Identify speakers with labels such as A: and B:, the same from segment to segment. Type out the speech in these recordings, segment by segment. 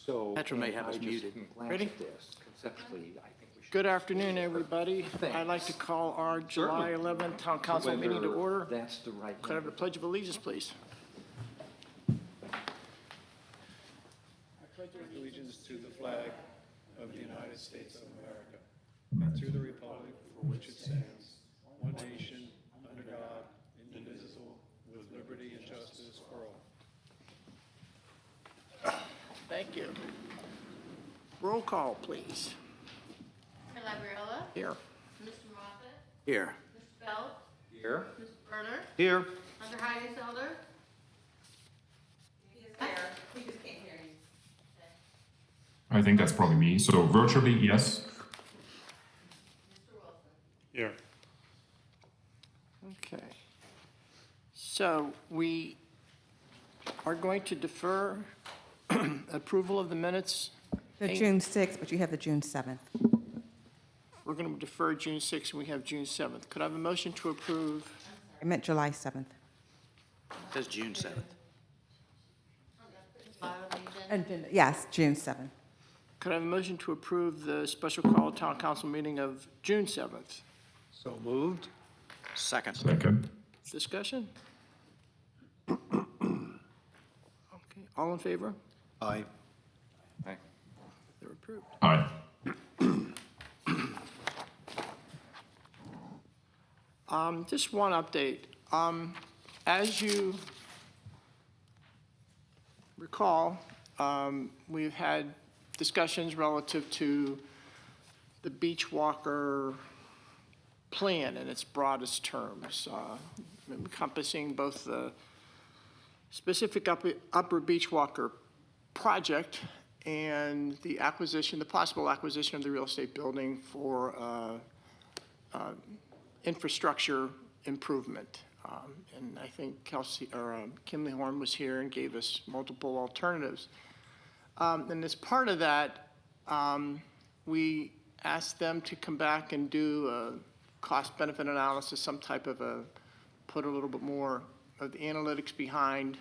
A: So.
B: Petra may
A: and
B: have us
A: I just
B: muted.
A: glanced
C: Ready?
A: at this. Conceptually, I think we should.
C: Good afternoon, everybody. I'd like to call our July 11th Town Council meeting to
A: Whether
C: order.
A: That's the right.
C: Could I have the
A: number.
C: Pledge of Allegiance, please?
D: Allegiance to the flag of the United States of America, and to the republic for which it stands, one nation, under God, indivisible, with liberty and justice for all.
C: Thank you. Roll call, please.
E: Mr. Labriella,
C: Here.
E: Mr. Moffett,
B: Here.
E: Mr. Belt,
A: Here.
E: Mr. Berner,
B: Here.
E: Under Heidiselder. He is there, we just can't hear you.
F: I think that's probably me. So virtually, yes.
E: Mr. Wilson.
D: Here.
C: Okay. So we are going to defer approval of the minutes.
G: The June 6th, but you have the June 7th.
C: We're going to defer June 6th, and we have June 7th. Could I have a motion to approve?
G: I meant July 7th.
B: Says June 7th.
E: Bottom of the agenda.
G: And, yes, June 7th.
C: Could I have a motion to approve the special call Town Council meeting of June 7th?
A: So moved.
B: Second.
F: Second.
C: Discussion? Okay, all in favor?
A: Aye.
C: They're approved.
F: Aye.
C: Just one update. As you recall, we've had discussions relative to the Beach Walker plan in its broadest terms, encompassing both the specific Upper Beach Walker project and the acquisition, the possible acquisition of the real estate building for infrastructure improvement. And I think Kimley Horn was here and gave us multiple alternatives. And as part of that, we asked them to come back and do a cost-benefit analysis, some type of put a little bit more of the analytics behind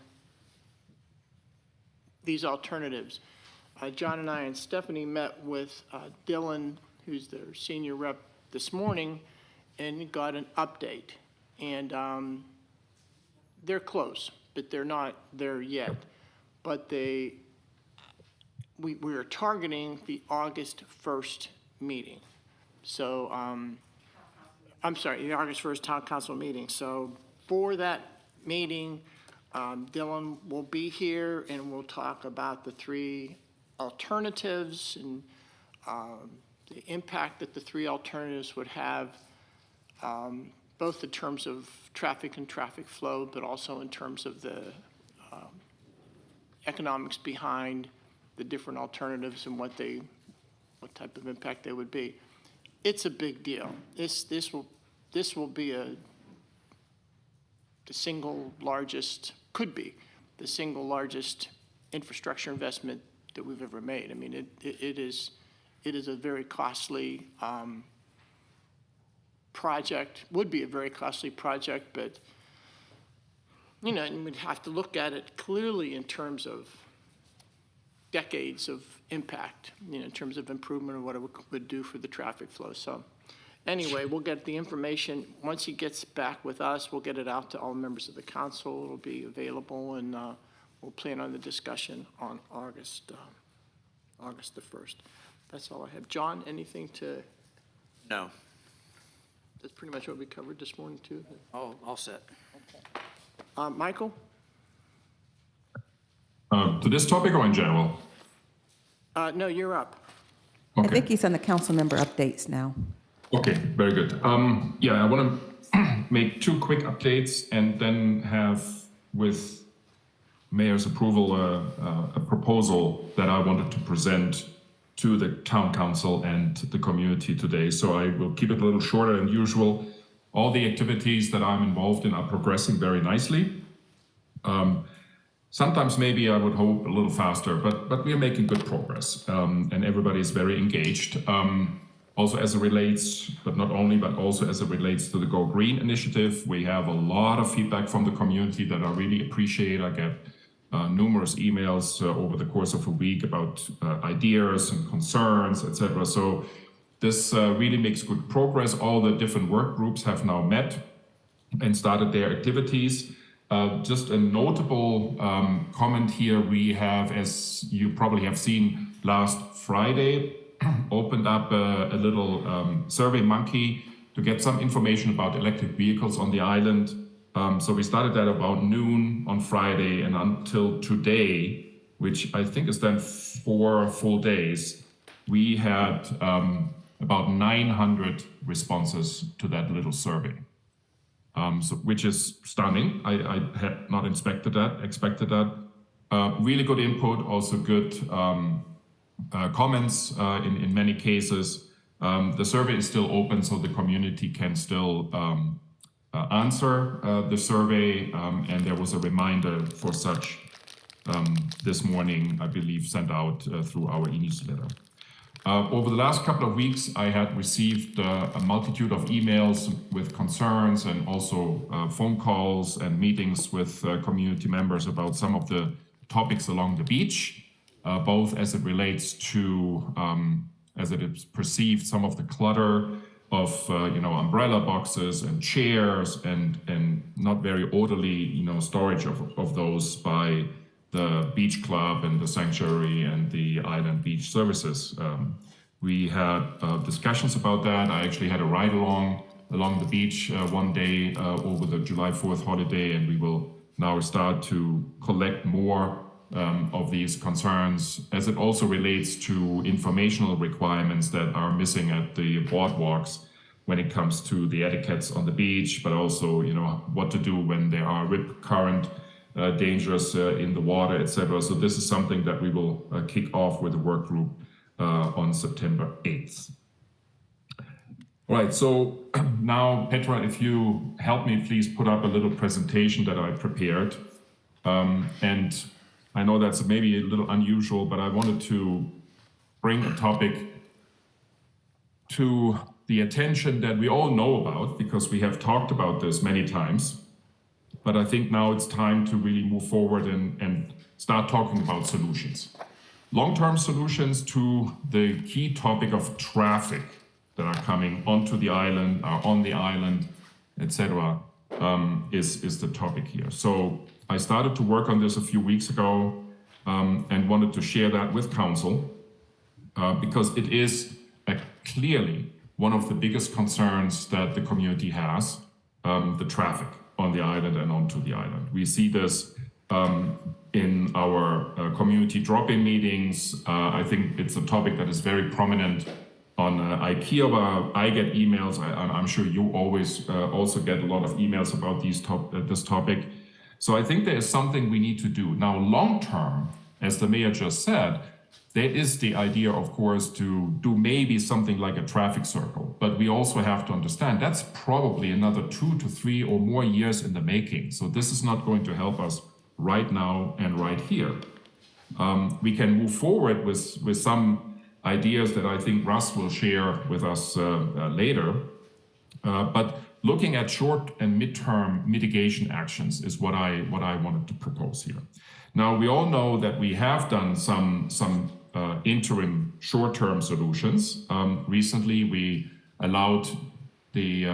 C: these alternatives. John and I and Stephanie met with Dylan, who's their senior rep, this morning, and got an update. And they're close, but they're not there yet. But we are targeting the August 1st meeting. So, I'm sorry, the August 1st Town Council meeting. So for that meeting, Dylan will be here and we'll talk about the three alternatives and the impact that the three alternatives would have, both in terms of traffic and traffic flow, but also in terms of the economics behind the different alternatives and what type of impact they would be. It's a big deal. This will be the single largest, could be the single largest infrastructure investment that we've ever made. I mean, it is a very costly project, would be a very costly project, but, and we'd have to look at it clearly in terms of decades of impact, in terms of improvement of what it would do for the traffic flow. So anyway, we'll get the information. Once he gets back with us, we'll get it out to all members of the council. It'll be available, and we'll plan on the discussion on August the 1st. That's all I have. John, anything to,
B: No.
C: that's pretty much what we covered this morning, too.
B: All set.
C: Michael?
F: To this topic or in general?
C: No, you're up.
G: I
F: Okay.
G: think he's on the council member updates now.
F: Okay, very good. Yeah, I want to make two quick updates and then have, with Mayor's approval, a proposal that I wanted to present to the town council and the community today. So I will keep it a little shorter than usual. All the activities that I'm involved in are progressing very nicely. Sometimes maybe I would hope a little faster, but we are making good progress, and everybody is very engaged. Also as it relates, but not only, but also as it relates to the Go Green initiative, we have a lot of feedback from the community that I really appreciate. I get numerous emails over the course of a week about ideas and concerns, etc. So this really makes good progress. All the different work groups have now met and started their activities. Just a notable comment here, we have, as you probably have seen last Friday, opened up a little survey monkey to get some information about electric vehicles on the island. So we started at about noon on Friday, and until today, which I think is then 4 full days, we had about 900 responses to that little survey. So, which is stunning. I had not expected that. Really good input, also good comments in many cases. The survey is still open, so the community can still answer the survey, and there was a reminder for such this morning, I believe, sent out through our e-newsletter. Over the last couple of weeks, I had received a multitude of emails with concerns and also phone calls and meetings with community members about some of the topics along the beach, both as it relates to, as it is perceived, some of the clutter of umbrella boxes and chairs and not very orderly storage of those by the beach club and the sanctuary and the island beach services. We had discussions about that. I actually had a ride along the beach one day over the July 4th holiday, and we will now start to collect more of these concerns as it also relates to informational requirements that are missing at the boardwalks when it comes to the etiquettes on the beach, but also what to do when there are rip current dangers in the water, etc. So this is something that we will kick off with the work group on September 8th. All right, so now, Petra, if you help me, please put up a little presentation that I prepared. And I know that's maybe a little unusual, but I wanted to bring a topic to the attention that we all know about, because we have talked about this many times. But I think now it's time to really move forward and start talking about solutions. Long-term solutions to the key topic of traffic that are coming onto the island, are on the island, etc., is the topic here. So I started to work on this a few weeks ago and wanted to share that with Council because it is clearly one of the biggest concerns that the community has, the traffic on the island and onto the island. We see this in our community drop-in meetings. I think it's a topic that is very prominent on IKEA. I get emails. I'm sure you always also get a lot of emails about this topic. So I think there is something we need to do. Now, long-term, as the mayor just said, there is the idea, of course, to do maybe something like a traffic circle, but we also have to understand that's probably another 2 to 3 or more years in the making. So this is not going to help us right now and right here. We can move forward with some ideas that I think Russ will share with us later. But looking at short and midterm mitigation actions is what I wanted to propose here. Now, we all know that we have done some interim short-term solutions. Recently, we allowed the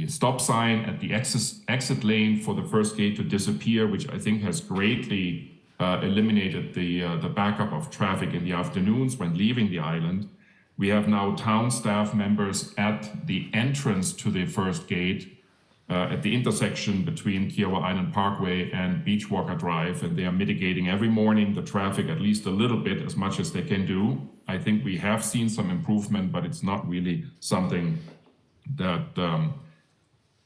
F: stop sign at the exit lane for the first gate to disappear, which I think has greatly eliminated the backup of traffic in the afternoons when leaving the island. We have now town staff members at the entrance to the first gate at the intersection between Kiowa Island Parkway and Beachwalker Drive, and they are mitigating every morning the traffic at least a little bit, as much as they can do. I think we have seen some improvement, but it's not really something that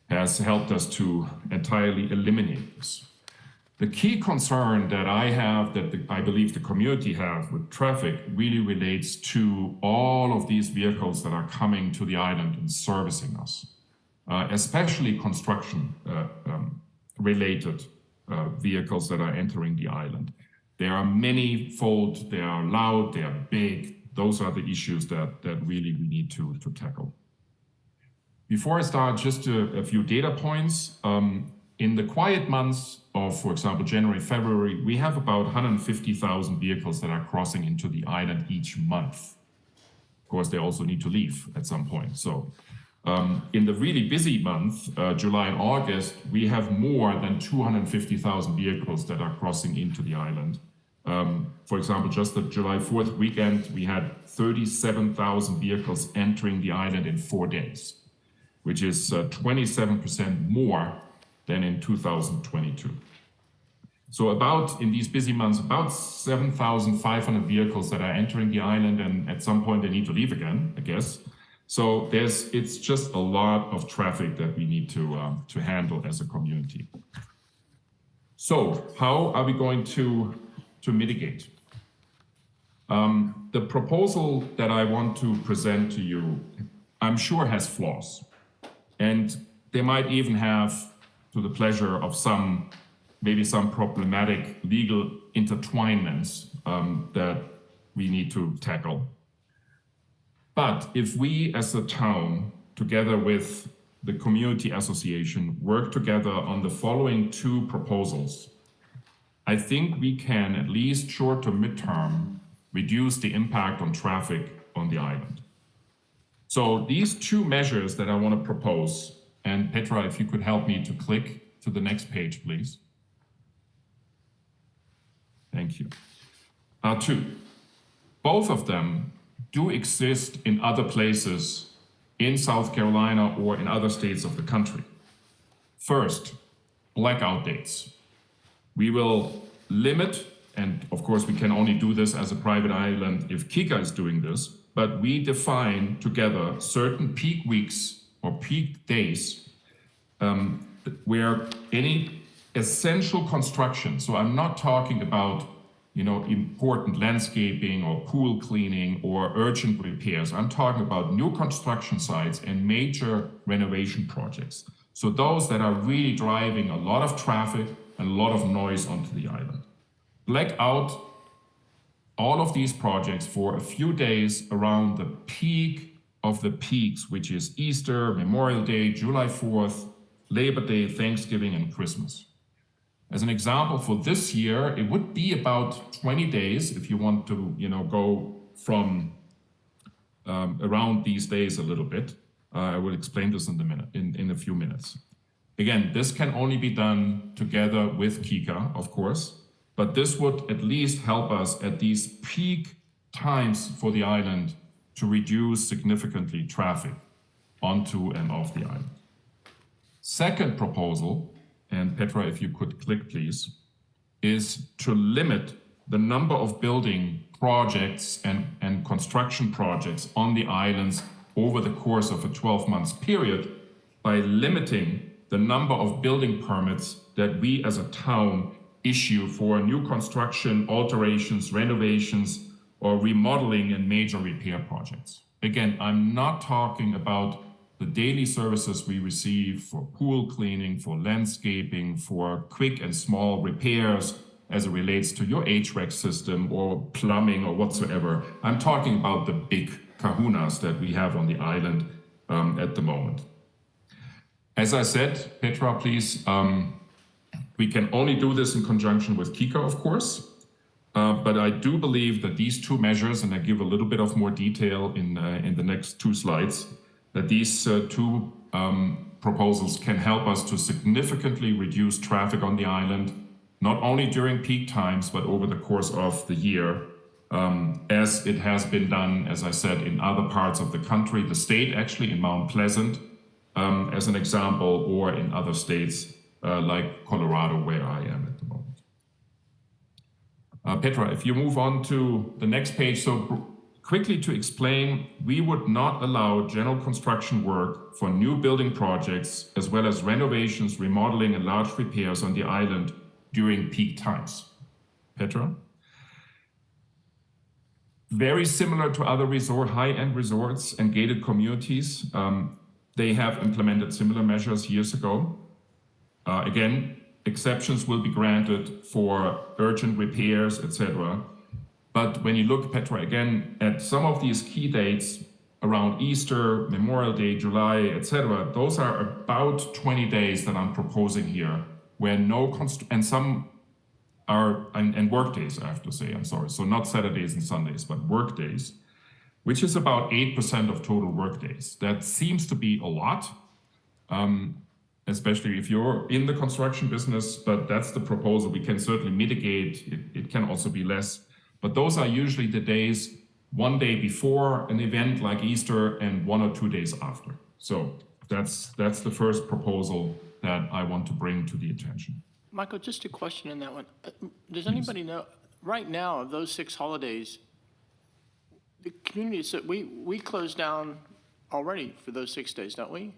F: has helped us to entirely eliminate this. The key concern that I have, that I believe the community have with traffic, really relates to all of these vehicles that are coming to the island and servicing us. Especially construction related vehicles that are entering the island. There are many-fold, they are loud, they are big. Those are the issues that really we need to tackle. Before I start, just a few data points. in the quiet months of, for example, January, February, we have about 150,000 vehicles that are crossing into the island each month. Of course, they also need to leave at some point. So in the really busy month, July and August, we have more than 250,000 vehicles that are crossing into the island. For example, just the July 4th weekend, we had 37,000 vehicles entering the island in 4 days, which is 27% more than in 2022. So in these busy months, about 7,500 vehicles that are entering the island, and at some point they need to leave again, I guess. So it's just a lot of traffic that we need to handle as a community. So how are we going to mitigate? The proposal that I want to present to you, I'm sure has flaws. And they might even have, to the pleasure of maybe some problematic legal intertwinements that we need to tackle. But if we as a town, together with the community association, work together on the following 2 proposals, I think we can, at least short to midterm, reduce the impact on traffic on the island. So these 2 measures that I want to propose, and Petra, if you could help me to click to the next page, please. Thank you. Are 2. Both of them do exist in other places in South Carolina or in other states of the country. First, blackout dates. We will limit, and of course we can only do this as a private island if KICA is doing this, but we define together certain peak weeks or peak days where any essential construction, so I'm not talking about important landscaping or pool cleaning or urgent repairs. I'm talking about new construction sites and major renovation projects. So those that are really driving a lot of traffic and a lot of noise onto the island. Black out all of these projects for a few days around the peak of the peaks, which is Easter, Memorial Day, July 4th, Labor Day, Thanksgiving, and Christmas. As an example, for this year, it would be about 20 days if you want to, go from around these days a little bit. I will explain this in a few minutes. Again, this can only be done together with KICA, of course, but this would at least help us at these peak times for the island to reduce significantly traffic onto and off the island. Second proposal, and Petra, if you could click, please, is to limit the number of building projects and construction projects on the islands over the course of a 12-month period by limiting the number of building permits that we as a town issue for new construction, alterations, renovations, or remodeling and major repair projects. Again, I'm not talking about the daily services we receive for pool cleaning, for landscaping, for quick and small repairs as it relates to your HVAC system or plumbing or whatsoever. I'm talking about the big kahunas that we have on the island at the moment. As I said, Petra, please, we can only do this in conjunction with KICA, of course. But I do believe that these 2 measures, and I give a little bit of more detail in the next 2 slides, that these 2 proposals can help us to significantly reduce traffic on the island, not only during peak times, but over the course of the year, as it has been done, as I said, in other parts of the country, the state actually in Mount Pleasant, as an example, or in other states like Colorado, where I am at the moment. Petra, if you move on to the next page. So quickly to explain, we would not allow general construction work for new building projects, as well as renovations, remodeling, and large repairs on the island during peak times. Petra? Very similar to other high-end resorts and gated communities, they have implemented similar measures years ago. Again, exceptions will be granted for urgent repairs, etc. But when you look, Petra, again, at some of these key dates, around Easter, Memorial Day, July, etc. Those are about 20 days that I'm proposing here, where and some are, and work days, I have to say, I'm sorry. So not Saturdays and Sundays, but work days, which is about 8% of total work days. That seems to be a lot, especially if you're in the construction business, but that's the proposal. We can certainly mitigate, it can also be less, but those are usually the days one day before an event like Easter and 1 or 2 days after. So that's the first proposal that I want to bring to the attention.
C: Michael, just a question on that one. Does anybody know, right now, of those 6 holidays, the community, so we close down already for those 6 days, don't we?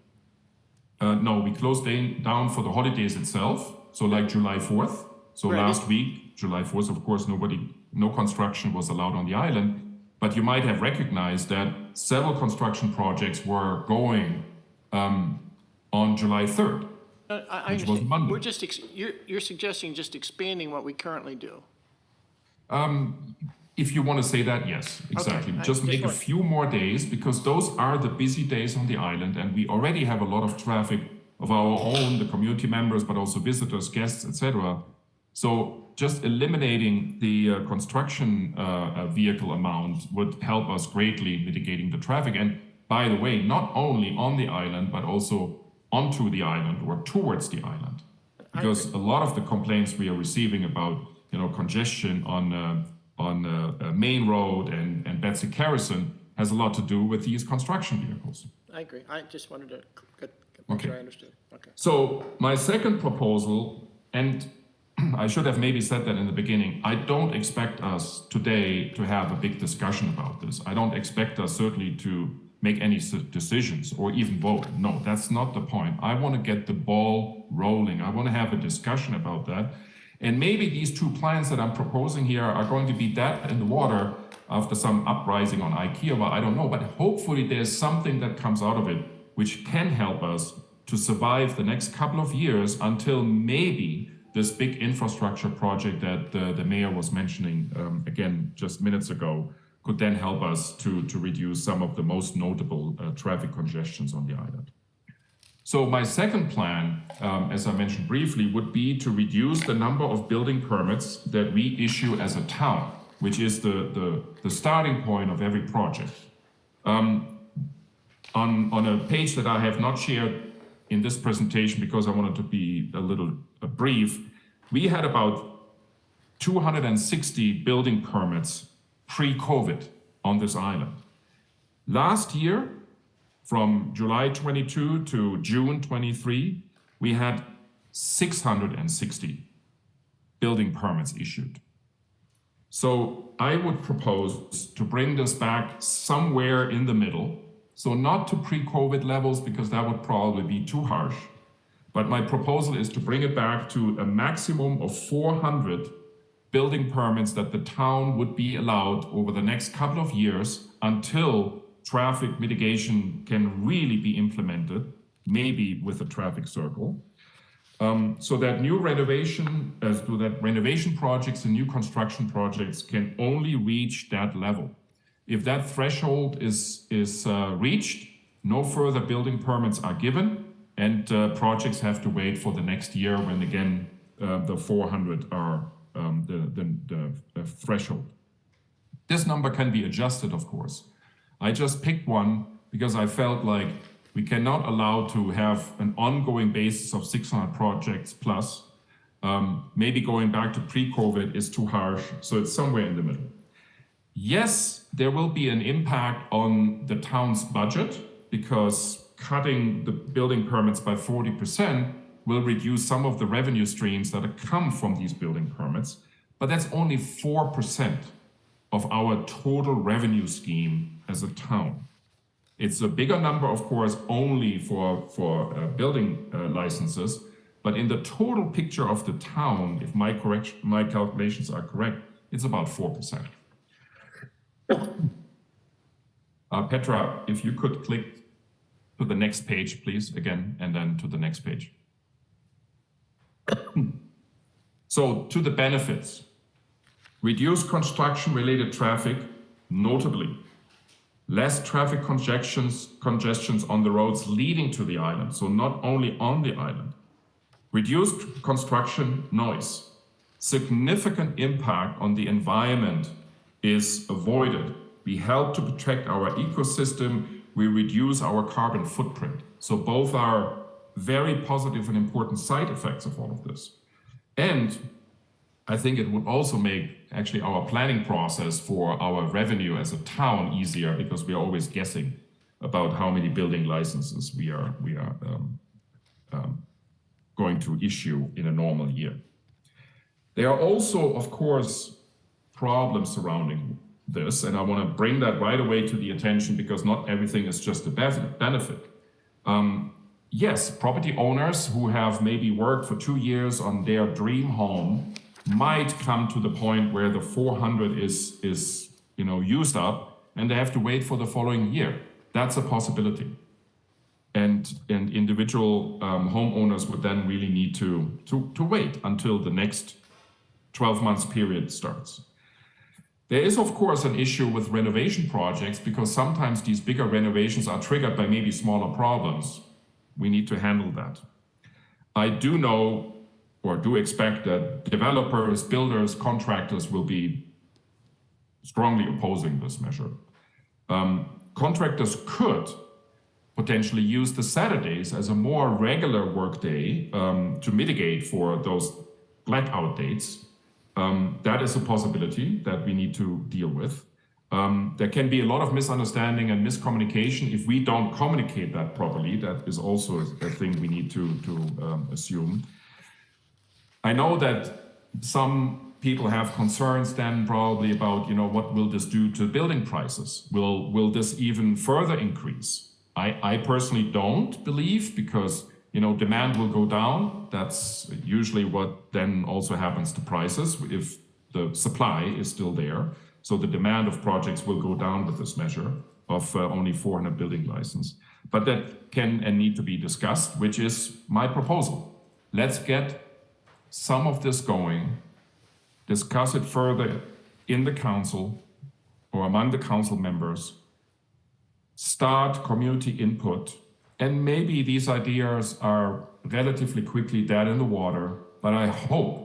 F: No, we closed down for the holidays itself. So like July 4th. So
C: Right.
F: last week, July 4th, of course, no construction was allowed on the island. But you might have recognized that several construction projects were going on July 3rd.
C: I
F: Which was
C: understand.
F: Monday.
C: We're just, you're suggesting just expanding what we currently do.
F: If you want to say that, yes, exactly.
C: I
F: Just
C: just
F: make a
C: want-
F: few more days because those are the busy days on the island, and we already have a lot of traffic of our own, the community members, but also visitors, guests, etc. So just eliminating the construction vehicle amount would help us greatly mitigating the traffic. And by the way, not only on the island, but also onto the island or towards the island. Because a lot of the complaints we are receiving about, congestion on Main Road and Betsy Carrison has a lot to do with these construction vehicles.
C: I agree. I just wanted to make sure I understood. Okay.
F: So my second proposal, and I should have maybe said that in the beginning, I don't expect us today to have a big discussion about this. I don't expect us certainly to make any decisions or even vote. No, that's not the point. I want to get the ball rolling. I want to have a discussion about that. And maybe these 2 plans that I'm proposing here are going to be dead in the water after some uprising on IKEA, well, I don't know, but hopefully there's something that comes out of it which can help us to survive the next couple of years until maybe this big infrastructure project that the mayor was mentioning again just minutes ago could then help us to reduce some of the most notable traffic congestions on the island. So my second plan, as I mentioned briefly, would be to reduce the number of building permits that we issue as a town, which is the starting point of every project. On a page that I have not shared in this presentation because I wanted to be a little brief, we had about 260 building permits pre-COVID on this island. Last year, from July 22 to June 23, we had 660 building permits issued. So I would propose to bring this back somewhere in the middle. So not to pre-COVID levels because that would probably be too harsh. But my proposal is to bring it back to a maximum of 400 building permits that the town would be allowed over the next couple of years until traffic mitigation can really be implemented, maybe with a traffic circle. So that renovation projects and new construction projects can only reach that level. If that threshold is reached, no further building permits are given, and projects have to wait for the next year when again the 400 are the threshold. This number can be adjusted, of course. I just picked one because I felt like we cannot allow to have an ongoing basis of 600 projects plus. Maybe going back to pre-COVID is too harsh, so it's somewhere in the middle. Yes, there will be an impact on the town's budget because cutting the building permits by 40% will reduce some of the revenue streams that come from these building permits, but that's only 4% of our total revenue scheme as a town. It's a bigger number, of course, only for building licenses, but in the total picture of the town, if my calculations are correct, it's about 4%. Petra, if you could click to the next page, please, again, and then to the next page. So, to the benefits. Reduce construction-related traffic, notably. less traffic congestions on the roads leading to the island, so not only on the island, reduced construction noise, significant impact on the environment is avoided. We help to protect our ecosystem, we reduce our carbon footprint. So both are very positive and important side effects of all of this. And I think it would also make actually our planning process for our revenue as a town easier, because we are always guessing about how many building licenses we are going to issue in a normal year. There are also, of course, problems surrounding this, and I want to bring that right away to the attention, because not everything is just a benefit. Yes, property owners who have maybe worked for 2 years on their dream home might come to the point where the 400 is used up, and they have to wait for the following year. That's a possibility. And individual homeowners would then really need to wait until the next 12 months period starts. There is, of course, an issue with renovation projects, because sometimes these bigger renovations are triggered by maybe smaller problems. We need to handle that. I do know, or do expect, that developers, builders, contractors will be strongly opposing this measure. Contractors could potentially use the Saturdays as a more regular work day to mitigate for those blackout dates. That is a possibility that we need to deal with. There can be a lot of misunderstanding and miscommunication if we don't communicate that properly. That is also a thing we need to assume. I know that some people have concerns then probably about, what will this do to building prices? Will this even further increase? I personally don't believe, because demand will go down. That's usually what then also happens to prices if the supply is still there. So the demand of projects will go down with this measure of only 400 building license. But that can and need to be discussed, which is my proposal. Let's get some of this going, discuss it further in the council or among the council members, start community input, and maybe these ideas are relatively quickly dead in the water, but I hope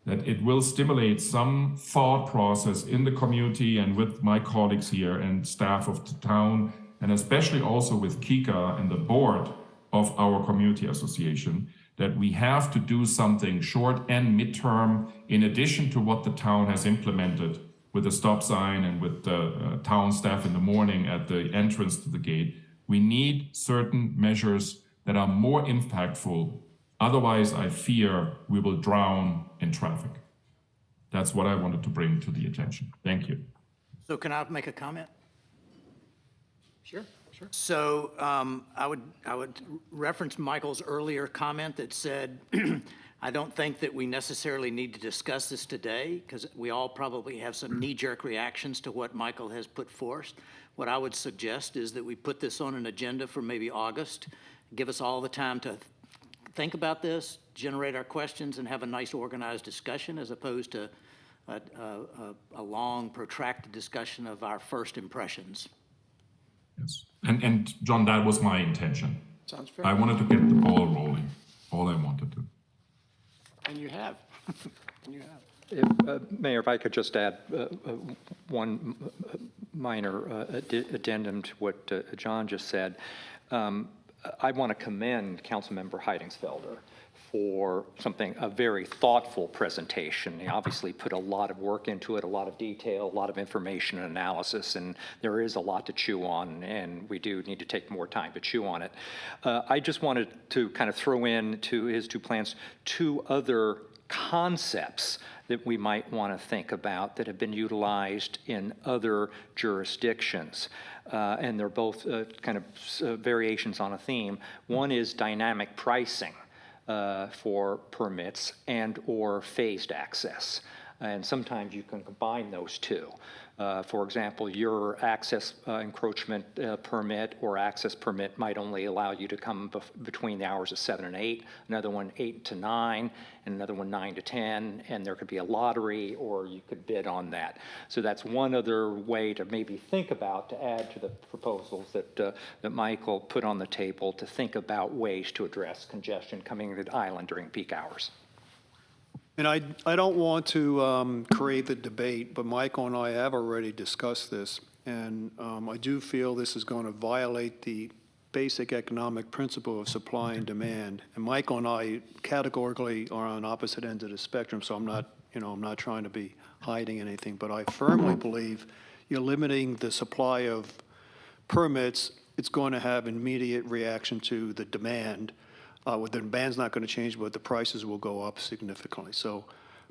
F: that it will stimulate some thought process in the community and with my colleagues here and staff of the town, and especially also with Kika and the board of our community association, that we have to do something short and midterm in addition to what the town has implemented with the stop sign and with the town staff in the morning at the entrance to the gate. We need certain measures that are more impactful. Otherwise, I fear we will drown in traffic. That's what I wanted to bring to the attention. Thank you.
B: So can I make a comment?
C: Sure.
B: So I would reference Michael's earlier comment that said, I don't think that we necessarily need to discuss this today, because we all probably have some knee-jerk reactions to what Michael has put forth. What I would suggest is that we put this on an agenda for maybe August, give us all the time to think about this, generate our questions, and have a nice organized discussion, as opposed to a long, protracted discussion of our first impressions.
F: Yes. And John, that was my intention.
C: Sounds fair.
F: I wanted to get the ball rolling, all I wanted to.
C: And you have. And you have.
A: Mayor, if I could just add one minor addendum to what John just said. I want to commend Councilmember Heidingsfelder for a very thoughtful presentation. He obviously put a lot of work into it, a lot of detail, a lot of information and analysis, and there is a lot to chew on, and we do need to take more time to chew on it. I just wanted to kind of throw in to his two plans 2 other concepts that we might want to think about that have been utilized in other jurisdictions. And they're both kind of variations on a theme. One is dynamic pricing for permits and or phased access. And sometimes you can combine those two. For example, your access encroachment permit or access permit might only allow you to come between the hours of 7 and 8, another one 8 to 9, and another one 9 to 10, and there could be a lottery or you could bid on that. So that's one other way to maybe think about, to add to the proposals that Michael put on the table, to think about ways to address congestion coming into the island during peak hours.
D: And I don't want to create the debate, but Michael and I have already discussed this, and I do feel this is going to violate the basic economic principle of supply and demand. And Michael and I categorically are on opposite ends of the spectrum, so I'm not trying to be hiding anything, but I firmly believe you're limiting the supply of permits. It's going to have immediate reaction to the demand. The demand's not going to change, but the prices will go up significantly. So,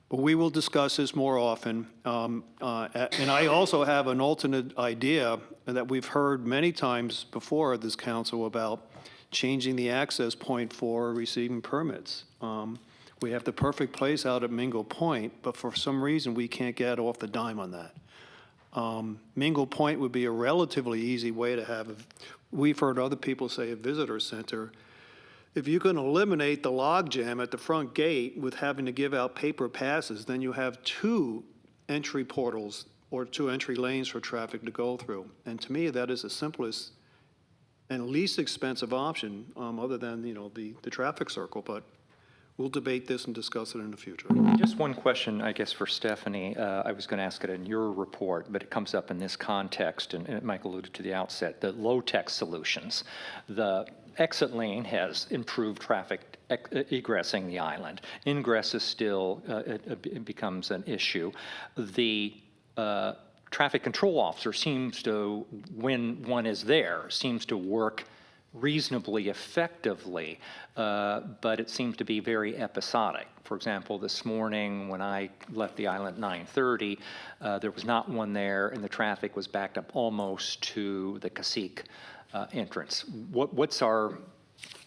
D: but we will discuss this more often. And I also have an alternate idea that we've heard many times before at this council about changing the access point for receiving permits. We have the perfect place out at Mingle Point, but for some reason, we can't get off the dime on that. Mingle Point would be a relatively easy way to have, we've heard other people say, a visitor center. If you can eliminate the logjam at the front gate with having to give out paper passes, then you have 2 entry portals or 2 entry lanes for traffic to go through. And to me, that is the simplest and least expensive option, other than, the traffic circle. But we'll debate this and discuss it in the future.
A: Just one question, I guess, for Stephanie. I was going to ask it in your report, but it comes up in this context, and Mike alluded to the outset, the low-tech solutions. The exit lane has improved traffic egressing the island. Ingress is still, it becomes an issue. The traffic control officer seems to, when one is there, seems to work reasonably effectively, but it seems to be very episodic. For example, this morning when I left the island at 9:30, there was not one there, and the traffic was backed up almost to the Cacique entrance. What's our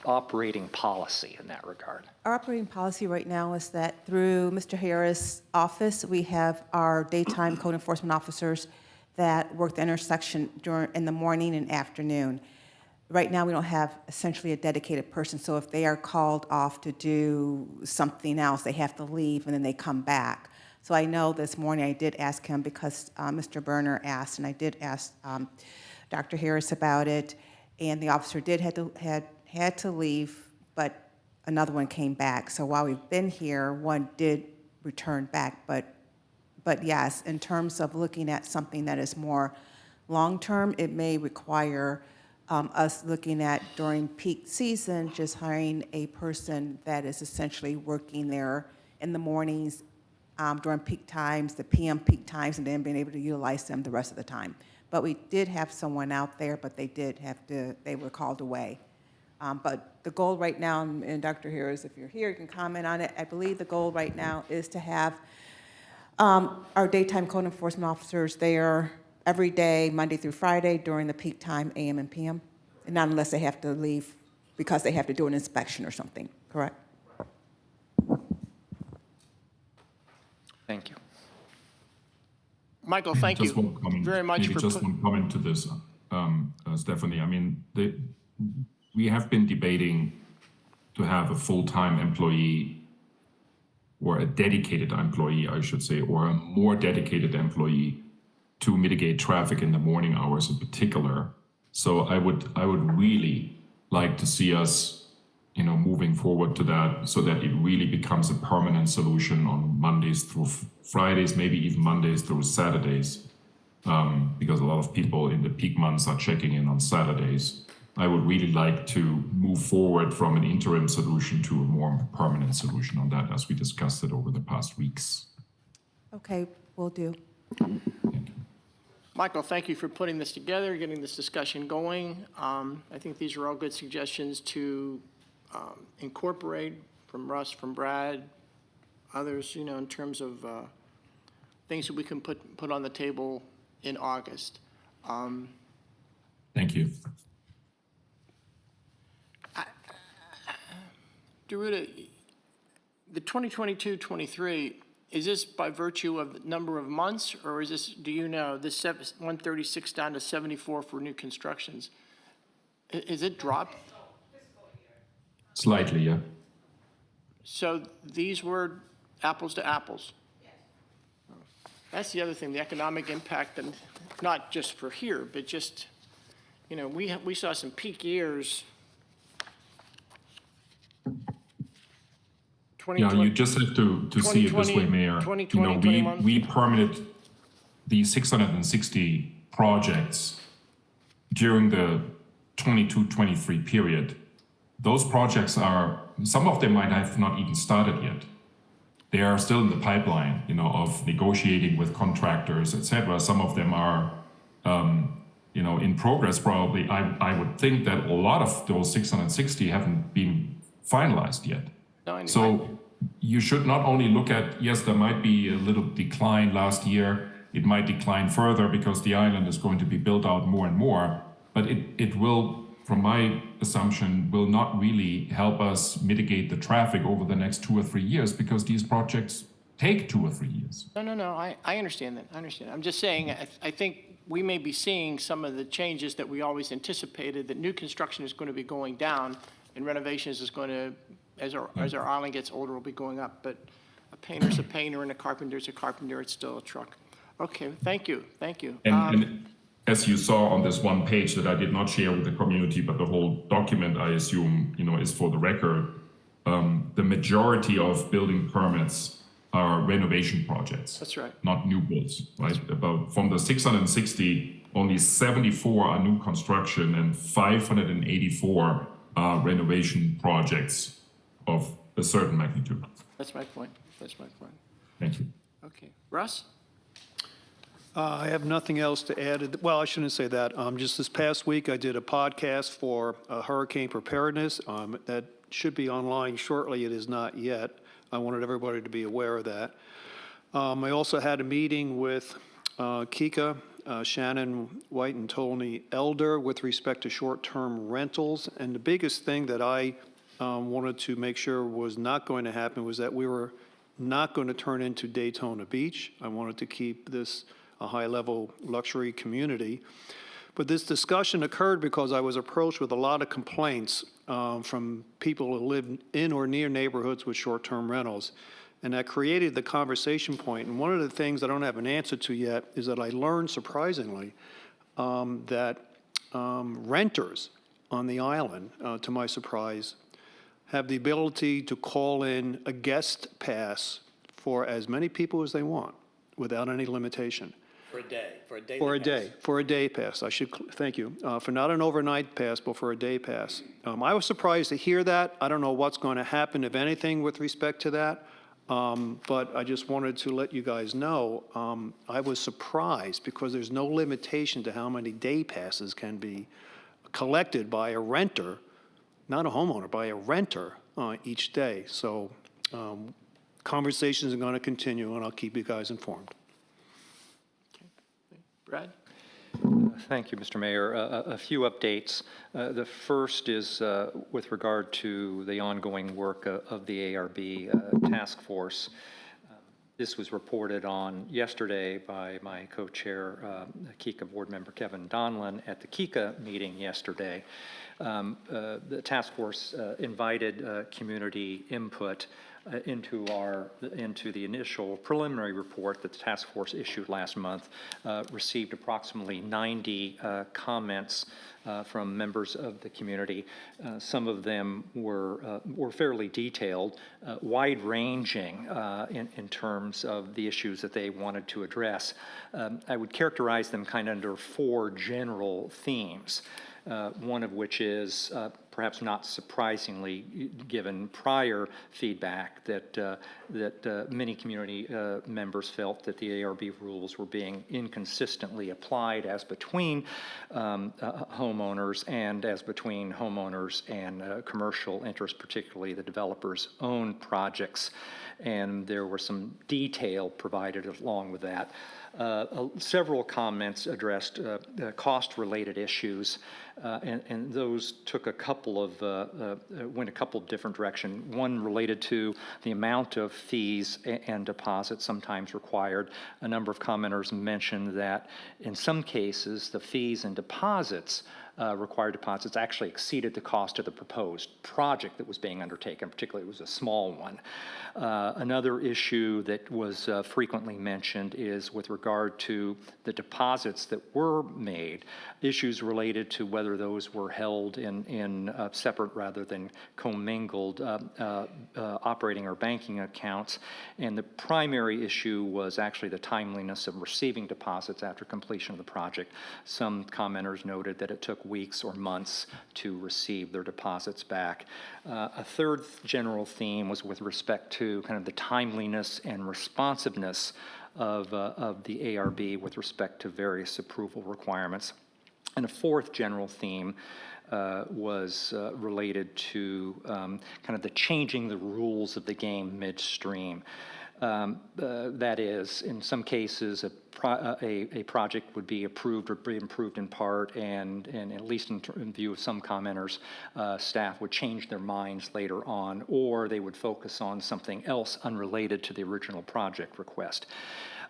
A: operating policy in that regard?
G: Our operating policy right now is that through Mr. Harris' office, we have our daytime code enforcement officers that work the intersection in the morning and afternoon. Right now, we don't have essentially a dedicated person, so if they are called off to do something else, they have to leave and then they come back. So I know this morning I did ask him because Mr. Berner asked, and I did ask Dr. Harris about it, and the officer had to leave, but another one came back. So while we've been here, one did return back, but yes, in terms of looking at something that is more long-term, it may require us looking at during peak season, just hiring a person that is essentially working there in the mornings during peak times, the PM peak times, and then being able to utilize them the rest of the time. But we did have someone out there, but they were called away. But the goal right now, and Dr. Harris, if you're here, you can comment on it. I believe the goal right now is to have our daytime code enforcement officers there every day, Monday through Friday, during the peak time, AM and PM, and not unless they have to leave because they have to do an inspection or something, correct?
A: Thank you.
C: Michael, thank
F: Just
C: you
F: one comment,
C: very much
F: maybe
C: for
F: just one comment to this, Stephanie. I mean, we have been debating to have a full-time employee or a dedicated employee, I should say, or a more dedicated employee to mitigate traffic in the morning hours in particular. So I would really like to see us, moving forward to that, so that it really becomes a permanent solution on Mondays through Fridays, maybe even Mondays through Saturdays, because a lot of people in the peak months are checking in on Saturdays. I would really like to move forward from an interim solution to a more permanent solution on that, as we discussed it over the past weeks.
G: Okay, will do.
C: Michael, thank you for putting this together, getting this discussion going. I think these are all good suggestions to incorporate from Russ, from Brad, others, in terms of things that we can put on the table in August.
F: Thank you.
C: Deruta, the 2022-23 is this by virtue of the number of months, or is this, do you know, this 136 down to 74 for new constructions? Is it dropped?
F: Slightly, yeah.
C: So these were apples to apples? That's the other thing, the economic impact, and not just for here, but just, you know, we saw some peak years.
F: Yeah, you just have to see it this way,
C: 2020,
F: Mayor.
C: 2020,
F: You know,
C: 21.
F: we permitted the 660 projects during the 22-23 period. Those projects are, some of them might have not even started yet. They are still in the pipeline, you know, of negotiating with contractors, etc. Some of them are, you know, in progress probably. I would think that a lot of those 660 haven't been finalized yet.
C: No, I-
F: So you should not only look at, yes, there might be a little decline last year. It might decline further because the island is going to be built out more and more, but it will, from my assumption, will not really help us mitigate the traffic over the next 2 or 3 years because these projects take 2 or 3 years.
C: No, I understand that, I understand. I'm just saying, I think we may be seeing some of the changes that we always anticipated, that new construction is going to be going down and renovations is going to, as our island gets older, will be going up. But a painter's a painter and a carpenter's a carpenter, it's still a truck. Okay, thank you.
F: And as you saw on this one page that I did not share with the community, but the whole document, I assume, you know, is for the record, the majority of building permits are renovation projects.
C: That's right.
F: Not new builds, right? About from the 660, only 74 are new construction and 584 are renovation projects of a certain magnitude.
C: That's my point.
F: Thank you.
C: Okay, Russ?
D: I have nothing else to add. Well, I shouldn't say that. Just this past week, I did a podcast for hurricane preparedness. That should be online shortly. It is not yet. I wanted everybody to be aware of that. I also had a meeting with Kika, Shannon White, and Tony Elder with respect to short-term rentals. And the biggest thing that I wanted to make sure was not going to happen was that we were not going to turn into Daytona Beach. I wanted to keep this a high-level luxury community. But this discussion occurred because I was approached with a lot of complaints from people who live in or near neighborhoods with short-term rentals. And that created the conversation point. And one of the things I don't have an answer to yet is that I learned, surprisingly, that renters on the island, to my surprise, have the ability to call in a guest pass for as many people as they want without any limitation.
B: For a day, for a daily
D: For a day pass. Thank you. For not an overnight pass, but for a day pass. I was surprised to hear that. I don't know what's going to happen, if anything, with respect to that. But I just wanted to let you guys know, I was surprised because there's no limitation to how many day passes can be collected by a renter, not a homeowner, by a renter each day. So conversations are going to continue, and I'll keep you guys informed.
C: Brad?
A: Thank you, Mr. Mayor. A few updates. The first is with regard to the ongoing work of the ARB task force. This was reported on yesterday by my co-chair, KICA board member Kevin Donlin, at the KICA meeting yesterday. The task force invited community input into the initial preliminary report that the task force issued last month. Received approximately 90 comments from members of the community. Some of them were fairly detailed, wide-ranging in terms of the issues that they wanted to address. I would characterize them kind of under 4 general themes. One of which is, perhaps not surprisingly, given prior feedback, that many community members felt that the ARB rules were being inconsistently applied as between homeowners and as between homeowners and commercial interests, particularly the developers' own projects. And there were some detail provided along with that. Several comments addressed cost-related issues, and those took a couple of, went a couple of different directions. One related to the amount of fees and deposits sometimes required. A number of commenters mentioned that in some cases, the fees and deposits required deposits actually exceeded the cost of the proposed project that was being undertaken, particularly it was a small one. Another issue that was frequently mentioned is with regard to the deposits that were made, issues related to whether those were held in separate rather than commingled operating or banking accounts. And the primary issue was actually the timeliness of receiving deposits after completion of the project. Some commenters noted that it took weeks or months to receive their deposits back. A third general theme was with respect to kind of the timeliness and responsiveness of the ARB with respect to various approval requirements. And a fourth general theme was related to kind of the changing the rules of the game midstream. That is, in some cases, a project would be approved or be improved in part, and at least in view of some commenters, staff would change their minds later on, or they would focus on something else unrelated to the original project request.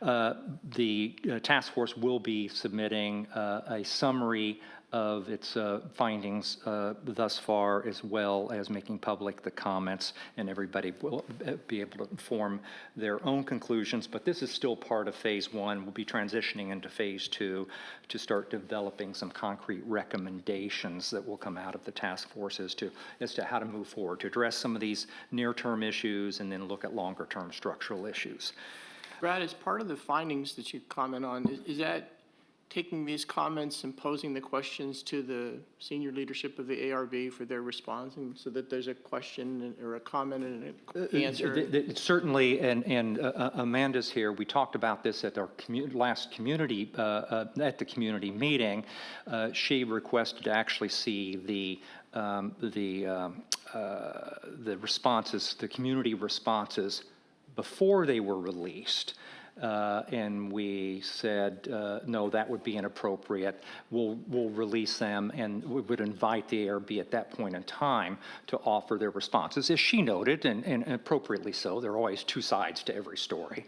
A: The task force will be submitting a summary of its findings thus far, as well as making public the comments, and everybody will be able to form their own conclusions. But this is still part of phase one. We'll be transitioning into phase two to start developing some concrete recommendations that will come out of the task force as to how to move forward, to address some of these near-term issues and then look at longer-term structural issues.
C: Brad, as part of the findings that you comment on, is that taking these comments and posing the questions to the senior leadership of the ARB for their response, and so that there's a question or a comment and an answer?
A: Certainly, and Amanda's here. We talked about this at our last community, at the community meeting. She requested to actually see the responses, the community responses before they were released. And we said, no, that would be inappropriate. We'll release them, and we would invite the ARB at that point in time to offer their responses. As she noted, and appropriately so, there are always two sides to every story.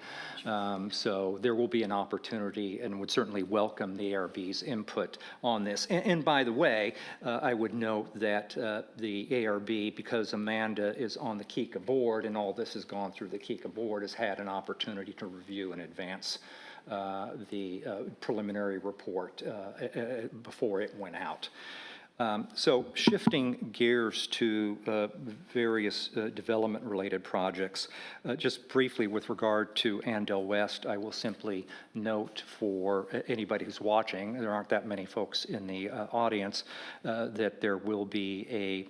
A: So there will be an opportunity, and would certainly welcome the ARB's input on this. And by the way, I would note that the ARB, because Amanda is on the KICA board, and all this has gone through the KICA board, has had an opportunity to review in advance the preliminary report before it went out. So shifting gears to various development-related projects, just briefly with regard to Andel West, I will simply note for anybody who's watching, there aren't that many folks in the audience, that there will be a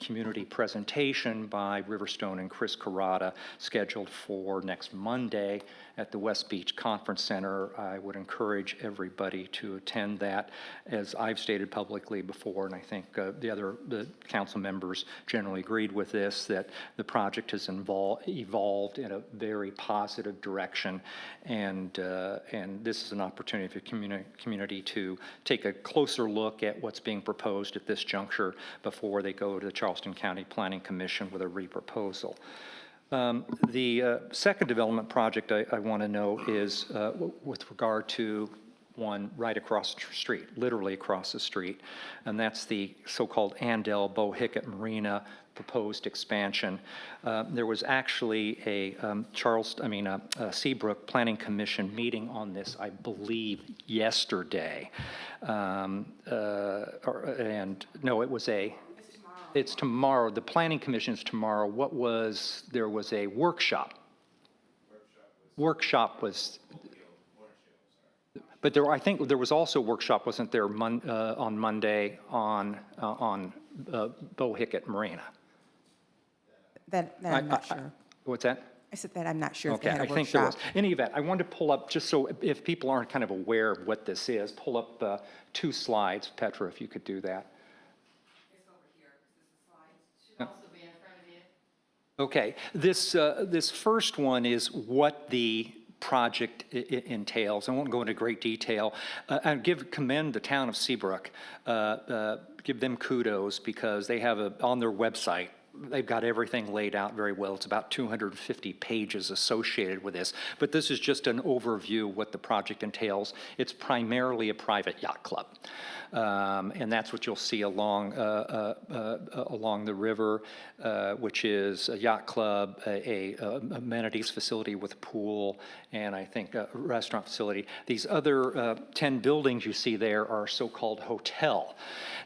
A: community presentation by Riverstone and Chris Carrata scheduled for next Monday at the West Beach Conference Center. I would encourage everybody to attend that. As I've stated publicly before, and I think the council members generally agreed with this, that the project has evolved in a very positive direction, and this is an opportunity for the community to take a closer look at what's being proposed at this juncture before they go to the Charleston County Planning Commission with a reproposal. The second development project I want to note is with regard to one right across the street, literally across the street, and that's the so-called Andel Bohicket Marina proposed expansion. There was actually a Seabrook Planning Commission meeting on this, I believe, yesterday. It's tomorrow. The Planning Commission is tomorrow. There was a workshop. But I think there was also a workshop, wasn't there, on Monday on Bohicket Marina?
G: That I'm not sure.
A: What's that?
G: I said that I'm not sure if they
A: Okay,
G: had a
A: I think there was.
G: workshop.
A: In any event, I wanted to pull up, just so if people aren't kind of aware of what this is, pull up 2 slides. Petra, if you could do that.
E: It's over here. This is the slides. Should also be in front of you.
A: Okay, this first one is what the project entails. I won't go into great detail. And commend the town of Seabrook, give them kudos because they have on their website, they've got everything laid out very well. It's about 250 pages associated with this, but this is just an overview of what the project entails. It's primarily a private yacht club, and that's what you'll see along the river, which is a yacht club, a amenities facility with a pool, and I think a restaurant facility. These other 10 buildings you see there are so-called hotel.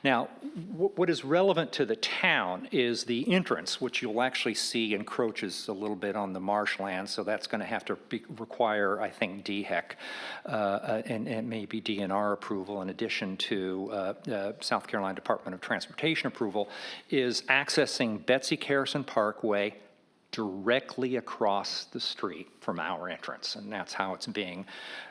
A: Now, what is relevant to the town is the entrance, which you'll actually see encroaches a little bit on the marshland, so that's going to have to require, I think, DHEC and maybe DNR approval in addition to South Carolina Department of Transportation approval, is accessing Betsy Carson Parkway directly across the street from our entrance, and that's how it's being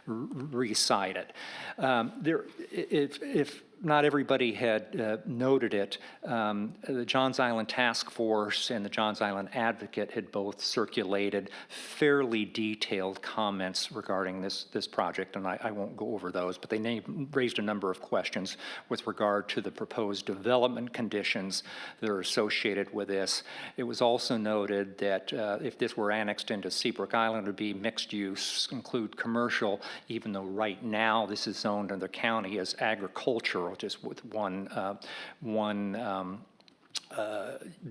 A: recited. If not everybody had noted it, the Johns Island Task Force and the Johns Island Advocate had both circulated fairly detailed comments regarding this project, and I won't go over those, but they raised a number of questions with regard to the proposed development conditions that are associated with this. It was also noted that if this were annexed into Seabrook Island, it would be mixed use, include commercial, even though right now this is zoned in the county as agricultural, just with one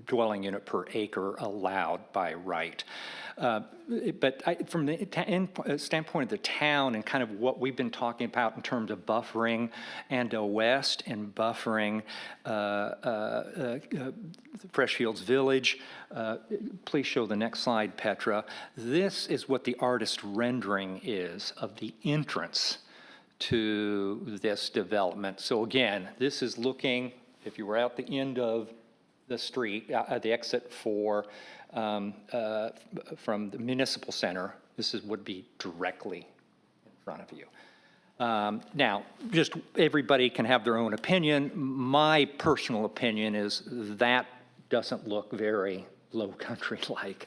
A: dwelling unit per acre allowed by right. But from the standpoint of the town and kind of what we've been talking about in terms of buffering Ando West and buffering Freshfields Village, please show the next slide, Petra. This is what the artist rendering is of the entrance to this development. So again, this is looking, if you were out the end of the street, the exit from the municipal center, this would be directly in front of you. Now, just everybody can have their own opinion. My personal opinion is that doesn't look very Low Country-like.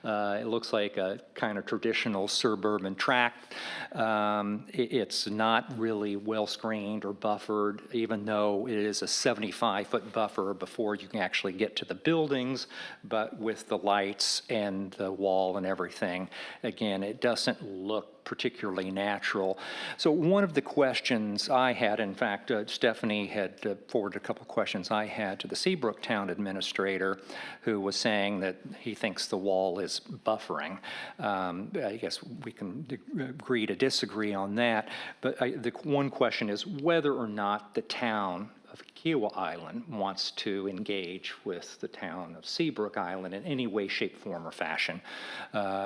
A: It looks like a kind of traditional suburban tract. It's not really well screened or buffered, even though it is a 75-foot buffer before you can actually get to the buildings, but with the lights and the wall and everything, again, it doesn't look particularly natural. So one of the questions I had, in fact, Stephanie had forwarded a couple of questions I had to the Seabrook Town Administrator, who was saying that he thinks the wall is buffering. I guess we can agree to disagree on that, but the one question is whether or not the town of Kiowa Island wants to engage with the town of Seabrook Island in any way, shape, form, or fashion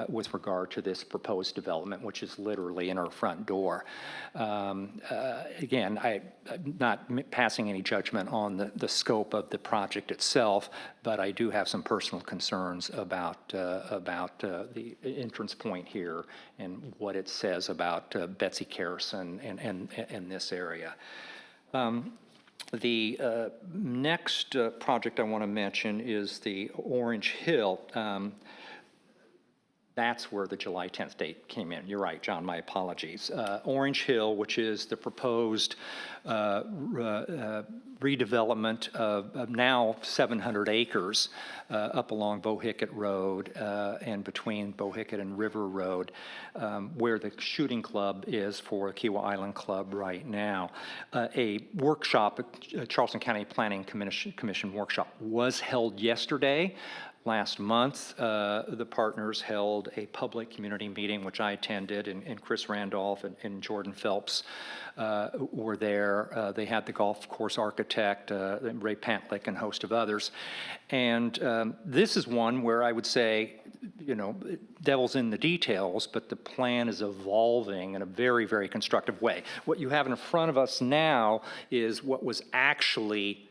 A: with regard to this proposed development, which is literally in our front door. Again, I'm not passing any judgment on the scope of the project itself, but I do have some personal concerns about the entrance point here and what it says about Betsy Carson and this area. The next project I want to mention is the Orange Hill. That's where the July 10th date came in. You're right, John, my apologies. Orange Hill, which is the proposed redevelopment of now 700 acres up along Bohicket Road and between Bohicket and River Road, where the shooting club is for Kiowa Island Club right now. A workshop, a Charleston County Planning Commission workshop, was held yesterday. Last month, the partners held a public community meeting, which I attended, and Chris Randolph and Jordan Phelps were there. They had the golf course architect, Ray Pantlick, and a host of others. And this is one where I would say, you know, devil's in the details, but the plan is evolving in a very, very constructive way. What you have in front of us now is what was actually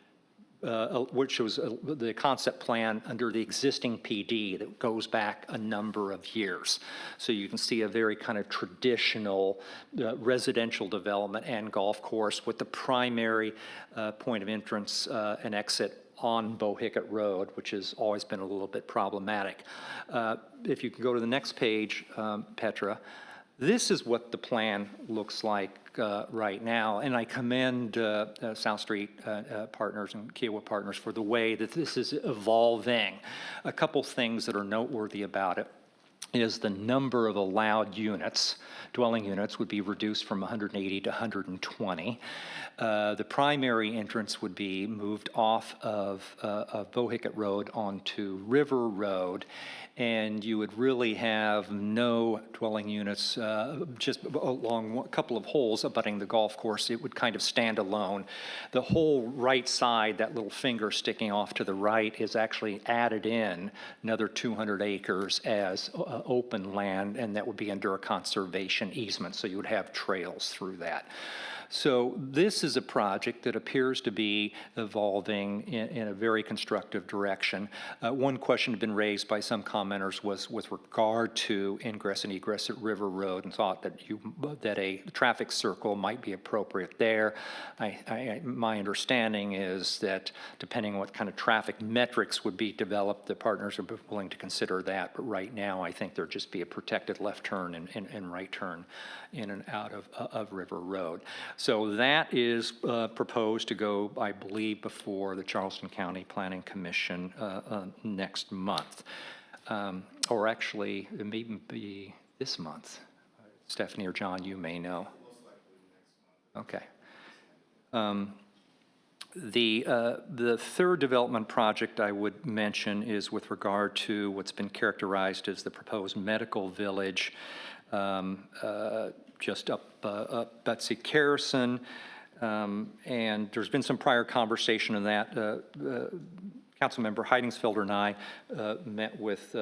A: which was the concept plan under the existing PD that goes back a number of years. So you can see a very kind of traditional residential development and golf course with the primary point of entrance and exit on Bohicket Road, which has always been a little bit problematic. If you can go to the next page, Petra, This is what the plan looks like right now, and I commend South Street Partners and Kiowa Partners for the way that this is evolving. A couple things that are noteworthy about it is the number of allowed units, dwelling units, would be reduced from 180 to 120. The primary entrance would be moved off of Bohicket Road onto River Road, and you would really have no dwelling units just along a couple of holes abutting the golf course. It would kind of stand alone. The whole right side, that little finger sticking off to the right, is actually added in another 200 acres as open land, and that would be under a conservation easement, so you would have trails through that. So this is a project that appears to be evolving in a very constructive direction. One question had been raised by some commenters was with regard to ingress and egress at River Road, and thought that a traffic circle might be appropriate there. My understanding is that depending on what kind of traffic metrics would be developed, the partners are willing to consider that. But right now, I think there'd just be a protected left turn and right turn in and out of River Road. So that is proposed to go, I believe, before the Charleston County Planning Commission next month. Or actually, it may even be this month. Stephanie or John, you may know. Okay. The third development project I would mention is with regard to what's been characterized as the proposed medical village just up Betsy Carrison, and there's been some prior conversation on that. Councilmember Heidingsfelder and I met with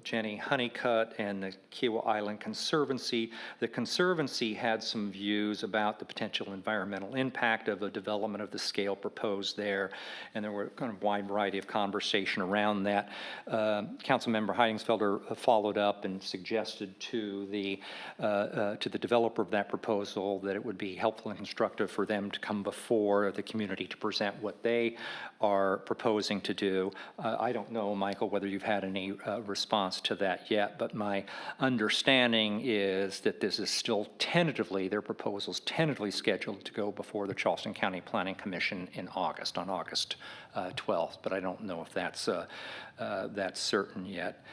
A: Jenny Honeycutt and the Kiowa Island Conservancy. The Conservancy had some views about the potential environmental impact of a development of the scale proposed there, and there were kind of wide variety of conversation around that. Councilmember Heidingsfelder followed up and suggested to the developer of that proposal that it would be helpful and constructive for them to come before the community to present what they are proposing to do. I don't know, Michael, whether you've had any response to that yet, but my understanding is that this is still tentatively, their proposal's tentatively scheduled to go before the Charleston County Planning Commission in August, on August 12th, but I don't know if that's certain yet.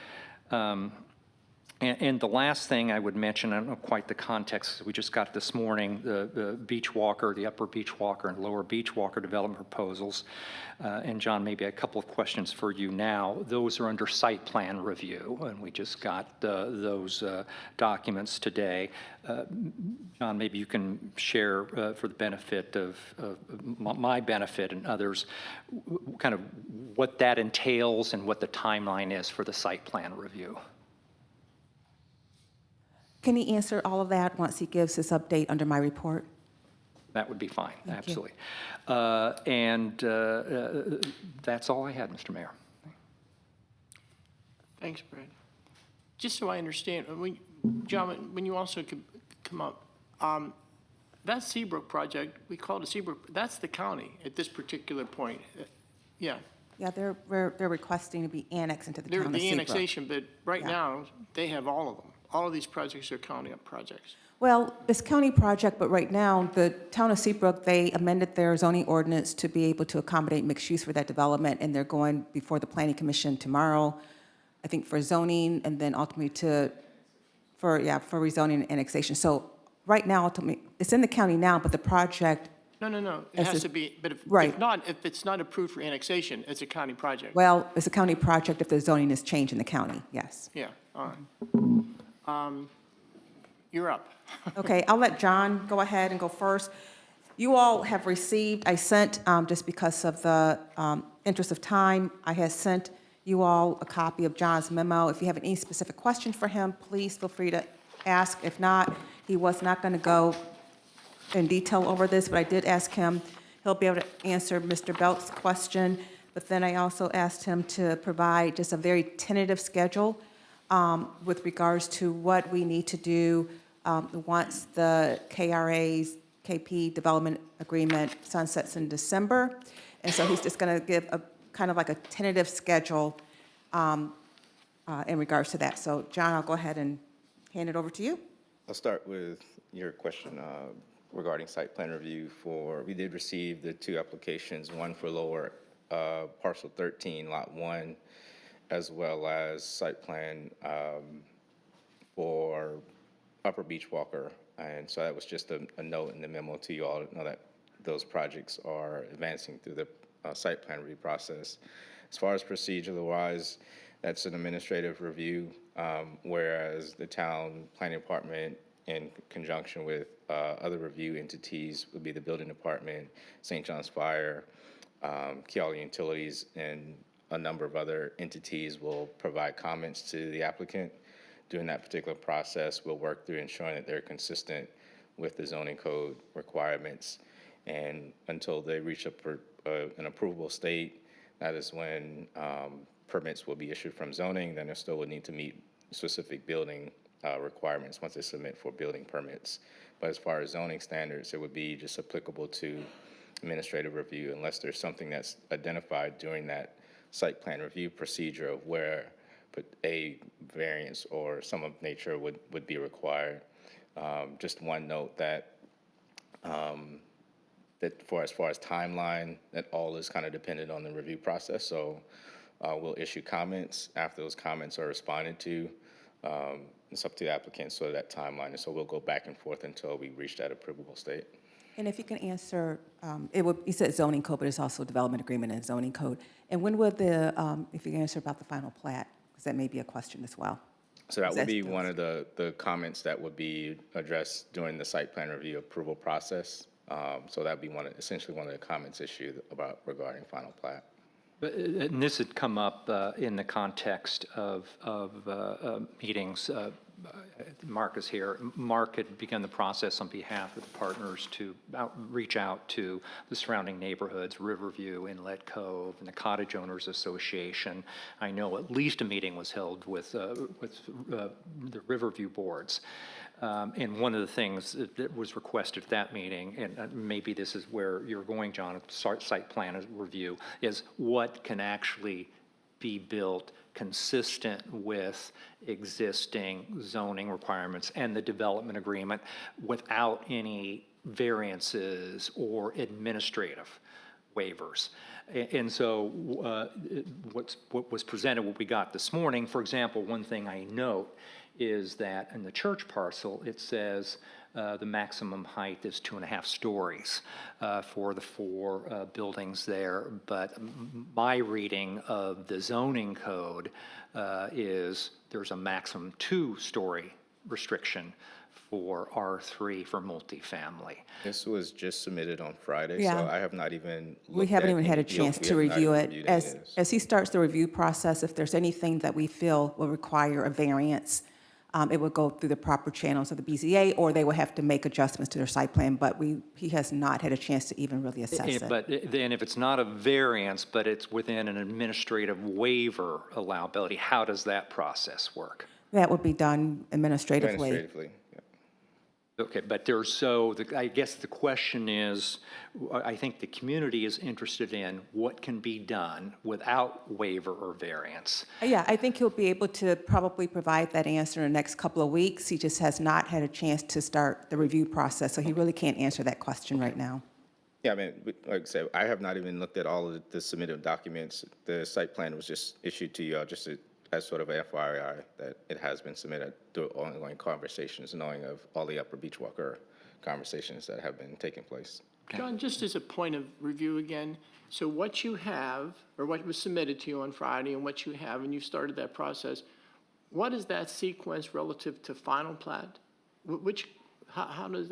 A: And the last thing I would mention, I don't know quite the context, we just got this morning, the Beach Walker, the Upper Beach Walker and Lower Beach Walker development proposals. And John, maybe a couple of questions for you now. Those are under site plan review, and we just got those documents today. John, maybe you can share for the benefit of my benefit and others, kind of what that entails and what the timeline is for the site plan review.
G: Can he answer all of that once he gives his update under my report?
A: That would be fine,
G: Thank
A: absolutely. That's all I had, Mr. Mayor.
C: Thanks, Brad. Just so I understand, John, when you also could come up, that Seabrook project, we call it a Seabrook, that's the county at this particular point. Yeah.
G: Yeah, they're requesting to be annexed into the
C: They're
G: town of
C: the
G: Seabrook.
C: annexation, but right
G: Yeah.
C: now, they have all of them. All of these projects are county projects.
G: Well, it's county project, but right now, the town of Seabrook, they amended their zoning ordinance to be able to accommodate mixed use for that development, and they're going before the planning commission tomorrow, I think for zoning, and then ultimately for rezoning and annexation. So right now, ultimately, it's in the county now, but the project,
C: No. It has to be, but
G: Right.
C: if it's not approved for annexation, it's a county project.
G: well, it's a county project if the zoning is changed in the county, yes.
C: Yeah, all right. You're up.
G: Okay, I'll let John go ahead and go first. You all have received, I sent, just because of the interest of time, I had sent you all a copy of John's memo. If you have any specific questions for him, please feel free to ask. If not, he was not going to go in detail over this, but I did ask him, he'll be able to answer Mr. Belt's question, but then I also asked him to provide just a very tentative schedule with regards to what we need to do once the KRA's KP development agreement sunsets in December. And so he's just going to give a kind of like a tentative schedule in regards to that. So John, I'll go ahead and hand it over to you.
H: I'll start with your question regarding site plan review we did receive the 2 applications, one for lower parcel 13, lot 1, as well as site plan for Upper Beach Walker. And so that was just a note in the memo to you all to know that those projects are advancing through the site plan review process. As far as procedural-wise, that's an administrative review, whereas the town planning department, in conjunction with other review entities, would be the building department, St. John's Fire, Keala Utilities, and a number of other entities will provide comments to the applicant. During that particular process, we'll work through ensuring that they're consistent with the zoning code requirements. And until they reach an approvable state, that is when permits will be issued from zoning. Then they still would need to meet specific building requirements once they submit for building permits. But as far as zoning standards, it would be just applicable to administrative review unless there's something that's identified during that site plan review procedure of where a variance or some of nature would be required. Just one note that as far as timeline, that all is kind of dependent on the review process. So we'll issue comments. After those comments are responded to, it's up to the applicant, so that timeline. And so we'll go back and forth until we reach that approvable state.
G: And if you can answer, you said zoning code, but it's also development agreement and zoning code. And when will if you can answer about the final plat, because that may be a question as well.
H: So that would be one of the comments that would be addressed during the site plan review approval process. So that'd be essentially one of the comments issued regarding final plat.
A: And this had come up in the context of meetings. Mark is here. Mark had begun the process on behalf of the partners to reach out to the surrounding neighborhoods, Riverview, Inlet Cove, and the Cottage Owners Association. I know at least a meeting was held with the Riverview boards. And one of the things that was requested at that meeting, and maybe this is where you're going, John, site plan review, is what can actually be built consistent with existing zoning requirements and the development agreement without any variances or administrative waivers. And so what was presented, what we got this morning, for example, one thing I note is that in the church parcel, it says the maximum height is 2.5 stories for the 4 buildings there. But my reading of the zoning code is there's a maximum 2-story restriction for R3 for multifamily.
H: This was just submitted on Friday,
G: Yeah.
H: so I have not even
G: We haven't even had a chance to review it.
H: reviewed any of this.
G: As he starts the review process, if there's anything that we feel will require a variance, it would go through the proper channels of the BZA, or they will have to make adjustments to their site plan, but he has not had a chance to even really assess it.
A: But then if it's not a variance, but it's within an administrative waiver allowability, how does that process work?
G: That would be done administratively.
H: Administratively, yeah.
A: Okay, but I guess the question is, I think the community is interested in what can be done without waiver or variance.
G: Yeah, I think he'll be able to probably provide that answer in the next couple of weeks. He just has not had a chance to start the review process, so he really can't answer that question right now.
H: Yeah, I mean, like I said, I have not even looked at all of the submitted documents. The site plan was just issued to you all just as sort of a FYI that it has been submitted through ongoing conversations, knowing of all the Upper Beach Walker conversations that have been taking place.
C: John, just as a point of review again, so what you have, or what was submitted to you on Friday and what you have, and you've started that process, what is that sequence relative to final plat? How do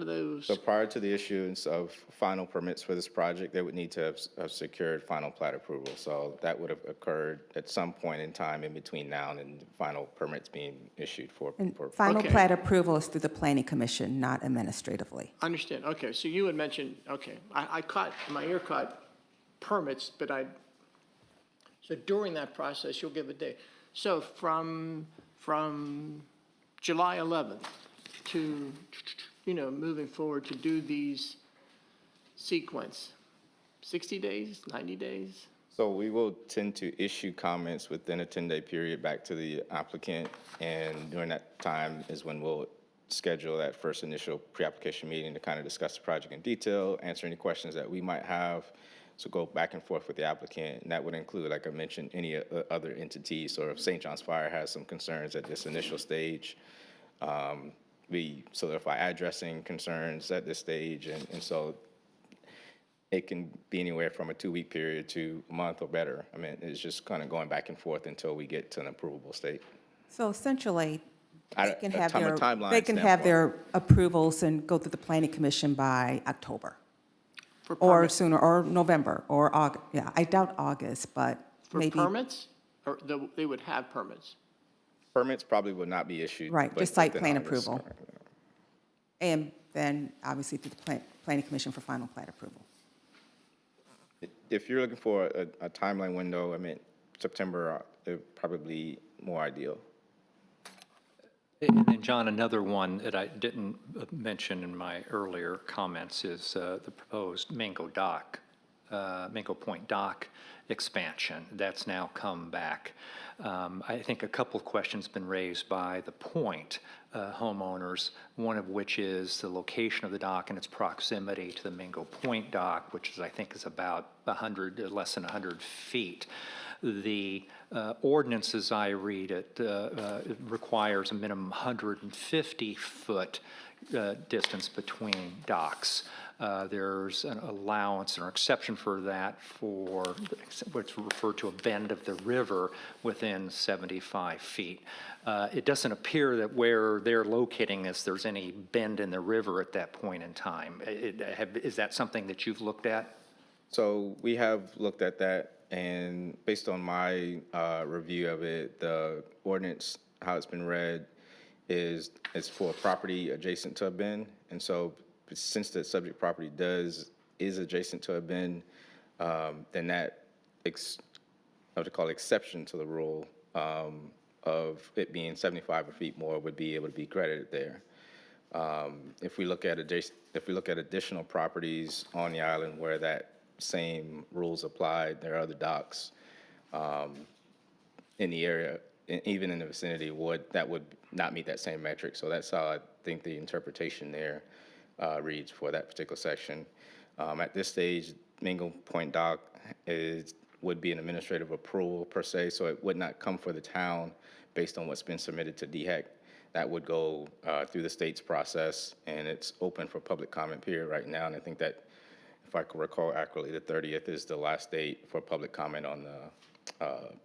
C: those?
H: So prior to the issuance of final permits for this project, they would need to have secured final plat approval. So that would have occurred at some point in time in between now and the final permits being issued for.
G: And final
C: Okay.
G: plat approval is through the planning commission, not administratively.
C: Understand, okay, so you had mentioned, okay, my ear caught permits, but so during that process, you'll give a date. So from July 11th to, moving forward to do these sequence, 60 days, 90 days?
H: So we will tend to issue comments within a 10-day period back to the applicant, and during that time is when we'll schedule that first initial pre-application meeting to kind of discuss the project in detail, answer any questions that we might have. So go back and forth with the applicant, and that would include, like I mentioned, any other entities. Or if St. John's Fire has some concerns at this initial stage, we solidify addressing concerns at this stage, and so it can be anywhere from a 2-week period to a month or better. I mean, it's just kind of going back and forth until we get to an approvable state.
G: So essentially,
H: I-
G: they can
H: a
G: have
H: time- a
G: their,
H: timeline
G: they can have
H: standpoint.
G: their approvals and go through the planning commission by October,
C: For
G: or
C: permits,
G: sooner, or November, or August. Yeah, I doubt August, but
C: for
G: maybe.
C: permits, or they would have permits?
H: Permits probably would not be issued.
G: Right,
H: but
G: just site
H: within
G: plan
H: August.
G: approval. And then obviously to the planning commission for final plat approval.
H: If you're looking for a timeline window, I mean, September, probably more ideal.
A: And then, John, another one that I didn't mention in my earlier comments is the proposed Mingo Point Dock expansion. That's now come back. I think a couple of questions been raised by the Point homeowners, one of which is the location of the dock and its proximity to the Mingo Point Dock, which is, I think, is about less than 100 feet. The ordinance, as I read it, requires a minimum 150-foot distance between docks. There's an allowance or exception for that for what's referred to a bend of the river within 75 feet. It doesn't appear that where they're locating this, there's any bend in the river at that point in time. Is that something that you've looked at?
H: So we have looked at that, and based on my review of it, the ordinance, how it's been read, is for a property adjacent to a bend. And so since the subject property is adjacent to a bend, then that, I would call exception to the rule of it being 75 feet more would be able to be credited there. If we look at additional properties on the island where that same rules applied, there are other docks in the area, even in the vicinity, that would not meet that same metric. So that's how I think the interpretation there reads for that particular section. At this stage, Mingo Point Dock would be an administrative approval per se, so it would not come for the town based on what's been submitted to DHEC. That would go through the state's process, and it's open for public comment period right now. And I think that, if I can recall accurately, the 30th is the last date for public comment on the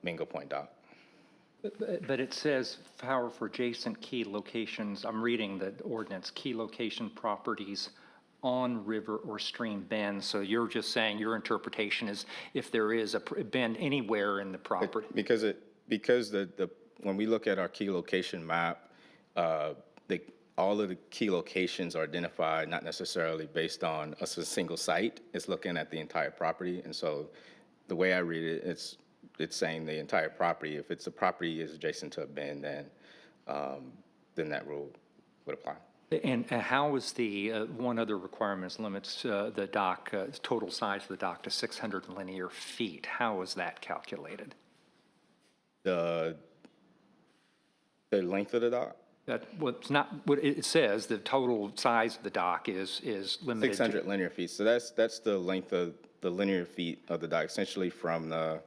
H: Mingo Point Dock.
A: But it says power for adjacent key locations. I'm reading the ordinance, key location properties on river or stream bends. So you're just saying your interpretation is if there is a bend anywhere in the property.
H: Because when we look at our key location map, all of the key locations are identified not necessarily based on a single site. It's looking at the entire property. And so the way I read it, it's saying the entire property. If the property is adjacent to a bend, then that rule would apply.
A: And how is the, one other requirement limits the dock, total size of the dock to 600 linear feet. How is that calculated?
H: The length of the dock?
A: That, well, it's not, what it says, the total size of the dock is limited to.
H: 600 linear feet. So that's the length of the linear feet of the dock, essentially from the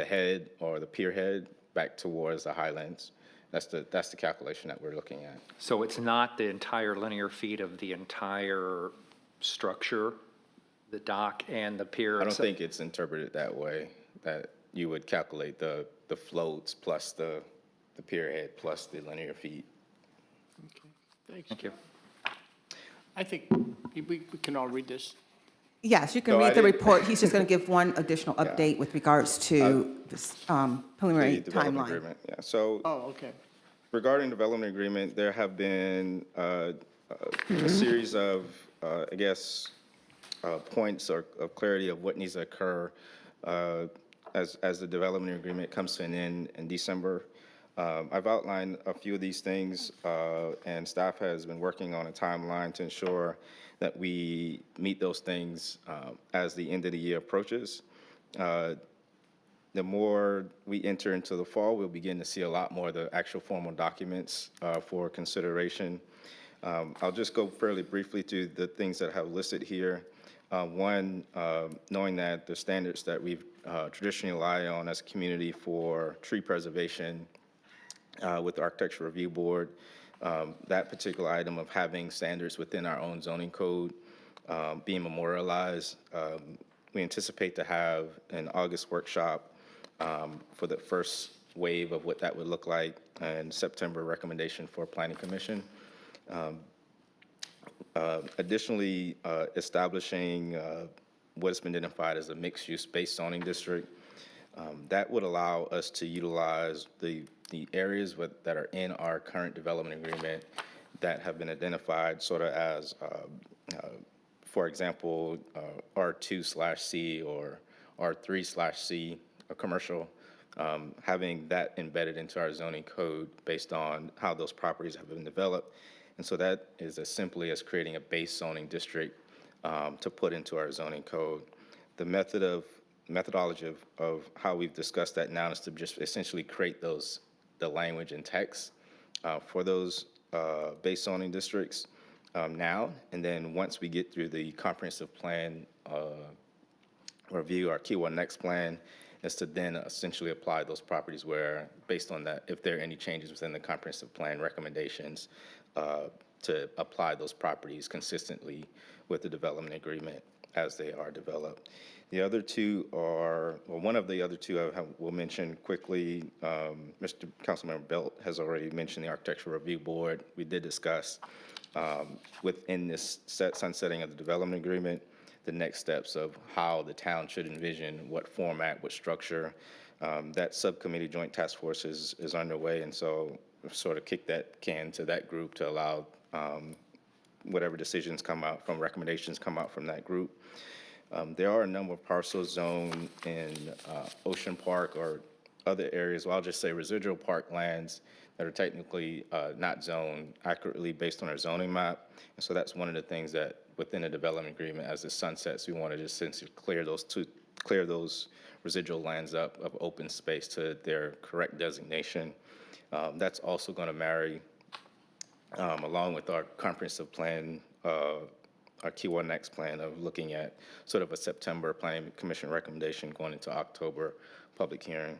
H: head or the pier head back towards the highlands. That's the calculation that we're looking at.
A: So it's not the entire linear feet of the entire structure, the dock and the pier?
H: I don't think it's interpreted that way, that you would calculate the floats plus the pier head plus the linear feet.
C: Okay, thanks.
A: Thank you.
C: I think we can all read this.
G: Yes, you can
H: No, I
G: read the
H: didn't-
G: report. He's just going to give one additional update with regards to this preliminary
H: The development
G: timeline.
H: agreement, yeah. So
C: Oh, okay.
H: regarding development agreement, there have been a series of, I guess, points of clarity of what needs to occur as the development agreement comes to an end in December. I've outlined a few of these things, and staff has been working on a timeline to ensure that we meet those things as the end of the year approaches. The The more we enter into the fall, we'll begin to see a lot more of the actual formal documents for consideration. I'll just go fairly briefly through the things that I have listed here. One, knowing that the standards that we've traditionally rely on as a community for tree preservation with the Architectural Review Board, that particular item of having standards within our own zoning code being memorialized. We anticipate to have an August workshop for the first wave of what that would look like, and September recommendation for Planning Commission. Additionally, establishing what has been identified as a mixed-use base zoning district. That would allow us to utilize the areas that are in our current development agreement that have been identified sort of as, for example, R2/C or R3/C, a commercial, having that embedded into our zoning code based on how those properties have been developed. And so that is as simply as creating a base zoning district to put into our zoning code. The methodology of how we've discussed that now is to just essentially create the language and text for those base zoning districts now. And then once we get through the comprehensive plan review, our Key One Next plan is to then essentially apply those properties where, based on that, if there are any changes within the comprehensive plan recommendations, to apply those properties consistently with the development agreement as they are developed. The other two are, well, one of the other two I will mention quickly. Mr. Councilmember Belt has already mentioned the Architectural Review Board. We did discuss within this sunsetting of the development agreement, the next steps of how the town should envision, what format, what structure. That subcommittee joint task force is underway, and so we've sort of kicked that can to that group to allow whatever decisions come out from, recommendations come out from that group. There are a number of parcels zoned in Ocean Park or other areas, well, I'll just say residual park lands that are technically not zoned accurately based on our zoning map. And so that's one of the things that within the development agreement, as it sunsets, we want to just essentially clear those residual lands up of open space to their correct designation. That's also going to marry along with our comprehensive plan, our Key One Next plan of looking at sort of a September Planning Commission recommendation going into October public hearing.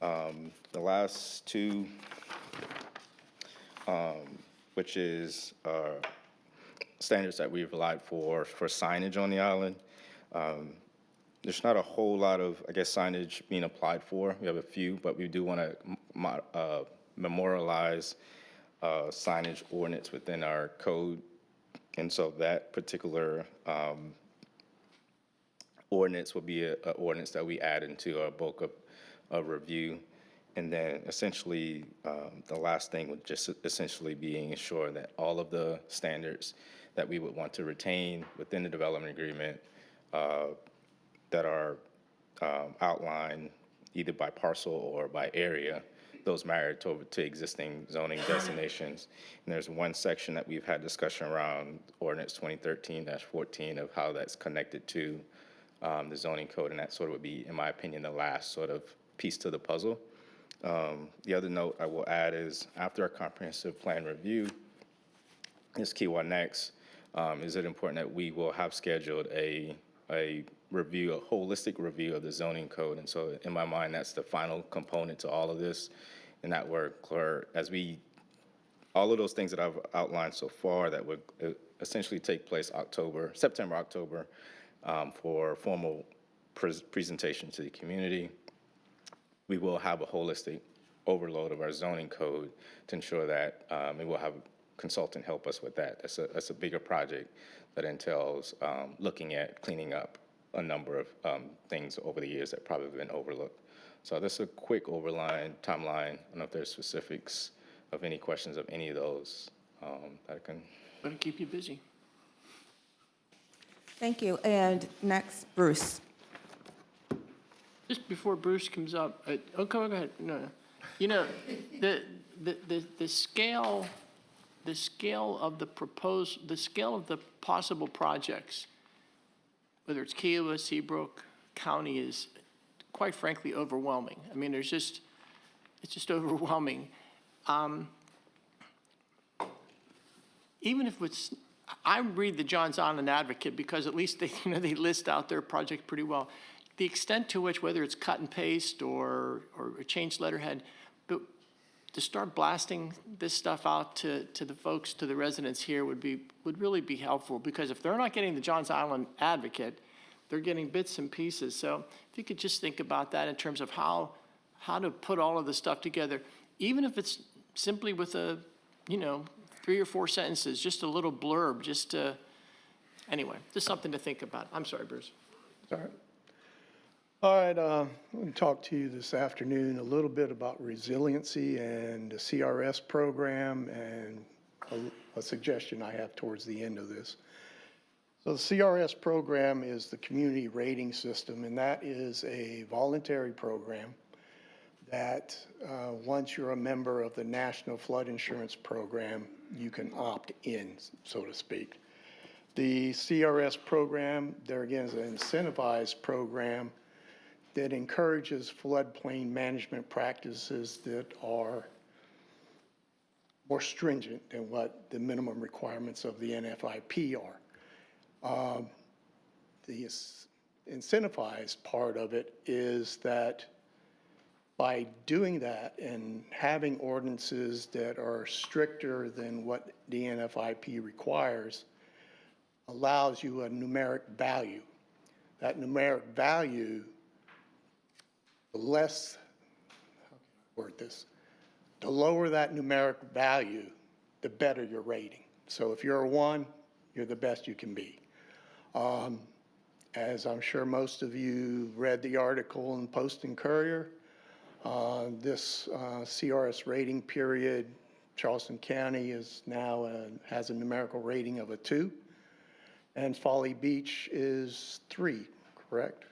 H: The last two, which is standards that we've relied for signage on the island. There's not a whole lot of, I guess, signage being applied for. We have a few, but we do want to memorialize signage ordinance within our code. And so that particular ordinance will be an ordinance that we add into our bulk of review. And then essentially, the last thing would just essentially be ensure that all of the standards that we would want to retain within the development agreement that are outlined either by parcel or by area, those married to existing zoning designations. And there's one section that we've had discussion around ordinance 2013-14 of how that's connected to the zoning code, and that sort of would be, in my opinion, the last sort of piece to the puzzle. The other note I will add is after our comprehensive plan review, this Key One Next, is it important that we will have scheduled a review, a holistic review of the zoning code. And so in my mind, that's the final component to all of this. And that work, all of those things that I've outlined so far that would essentially take place September, October, for formal presentation to the community. We will have a holistic overload of our zoning code to ensure that we will have a consultant help us with that. That's a bigger project that entails looking at cleaning up a number of things over the years that probably have been overlooked. So this is a quick timeline. I don't know if there's specifics of any questions of any of those that I can.
C: Better keep you busy.
G: Thank you. And next, Bruce.
C: Just before Bruce comes up, go ahead. No. You know, the scale of the scale of the possible projects, whether it's Kiowa, Seabrook County, is quite frankly, overwhelming. I mean, it's just overwhelming. Even if it's, I read the Johns Island Advocate because at least they, they list out their project pretty well. The extent to which, whether it's cut and paste or a changed letterhead, but to start blasting this stuff out to the folks, to the residents here would really be helpful, because if they're not getting the Johns Island Advocate, they're getting bits and pieces. So if you could just think about that in terms of how to put all of this stuff together, even if it's simply with a, 3 or 4 sentences, just a little blurb, anyway, just something to think about. I'm sorry, Bruce.
D: All right. All right, I'm going to talk to you this afternoon a little bit about resiliency and the CRS program and a suggestion I have towards the end of this. So the CRS program is the community rating system, and that is a voluntary program that once you're a member of the National Flood Insurance Program, you can opt in, so to speak. The CRS program, there again, is an incentivized program that encourages floodplain management practices that are more stringent than what the minimum requirements of the NFIP are. The incentivized part of it is that by doing that and having ordinances that are stricter than what the NFIP requires, allows you a numeric value. That numeric value, the less, how can I word this? The lower that numeric value, the better your rating. So if you're a 1, you're the best you can be. As I'm sure most of you read the article in Post and Courier, this CRS rating period, Charleston County is now has a numerical rating of a 2, and Folly Beach is 3, correct?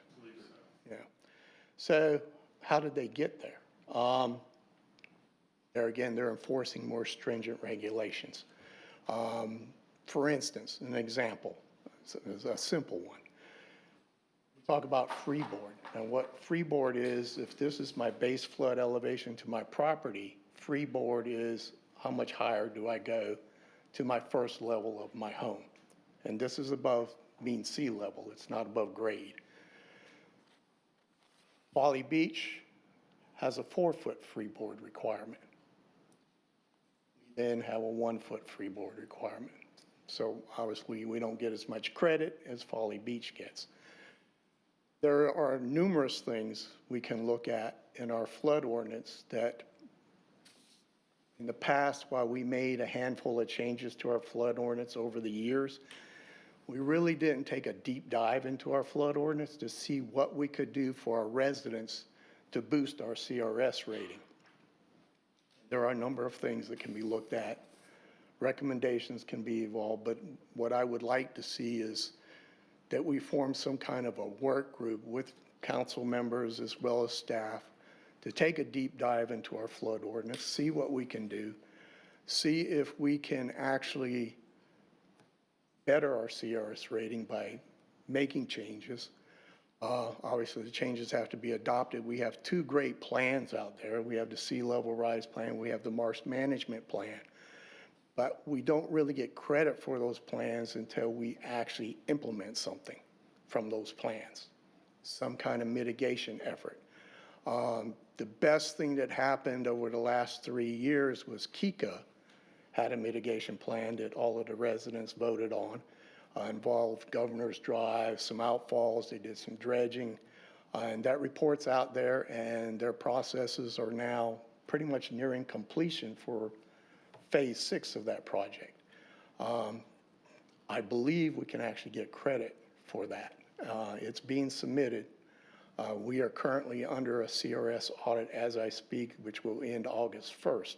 D: Yeah. So how did they get there? There again, they're enforcing more stringent regulations. For instance, an example, it's a simple one. Talk about freeboard. And what freeboard is, if this is my base flood elevation to my property, freeboard is how much higher do I go to my first level of my home. And this is above mean sea level. It's not above grade. Folly Beach has a 4-foot freeboard requirement. We then have a 1-foot freeboard requirement. So obviously we don't get as much credit as Folly Beach gets. There are numerous things we can look at in our flood ordinance that in the past, while we made a handful of changes to our flood ordinance over the years, we really didn't take a deep dive into our flood ordinance to see what we could do for our residents to boost our CRS rating. There are a number of things that can be looked at. Recommendations can be evolved, but what I would like to see is that we form some kind of a work group with council members as well as staff to take a deep dive into our flood ordinance, see what we can do, see if we can actually better our CRS rating by making changes. Obviously, the changes have to be adopted. We have 2 great plans out there. We have the sea level rise plan, we have the marsh management plan. But we don't really get credit for those plans until we actually implement something from those plans, some kind of mitigation effort. The best thing that happened over the last 3 years was KICA had a mitigation plan that all of the residents voted on. Involved Governor's Drive, some outfalls, they did some dredging, and that report's out there, and their processes are now pretty much nearing completion for phase 6 of that project. I believe we can actually get credit for that. It's being submitted. We are currently under a CRS audit as I speak, which will end August 1st.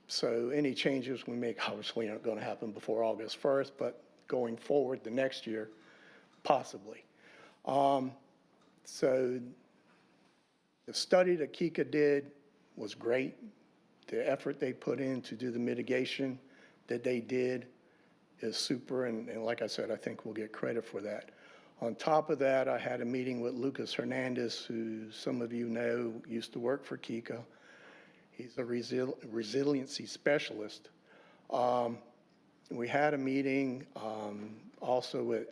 D: So any changes we make obviously aren't going to happen before August 1st, but going forward the next year, possibly. So the study that KICA did was great. The effort they put in to do the mitigation that they did is super, and like I said, I think we'll get credit for that.
I: On top of that, I had a meeting with Lucas Hernandez, who some of you know used to work for KICA. He's a resiliency specialist. We had a meeting also with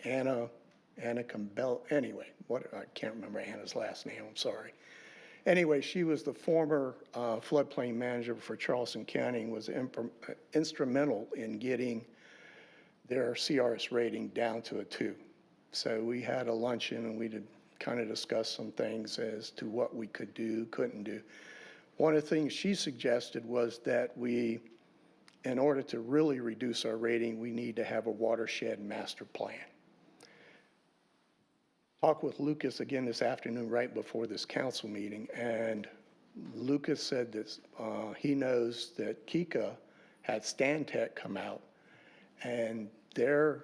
I: Anna Campbell. Anyway, I can't remember Anna's last name, I'm sorry. Anyway, she was the former floodplain manager for Charleston County and was instrumental in getting their CRS rating down to a 2. So we had a luncheon and we did kind of discuss some things as to what we could do, couldn't do. One of the things she suggested was that we, in order to really reduce our rating, we need to have a watershed master plan. Talked with Lucas again this afternoon right before this council meeting, and Lucas said that he knows that KICA had Stantec come out, and the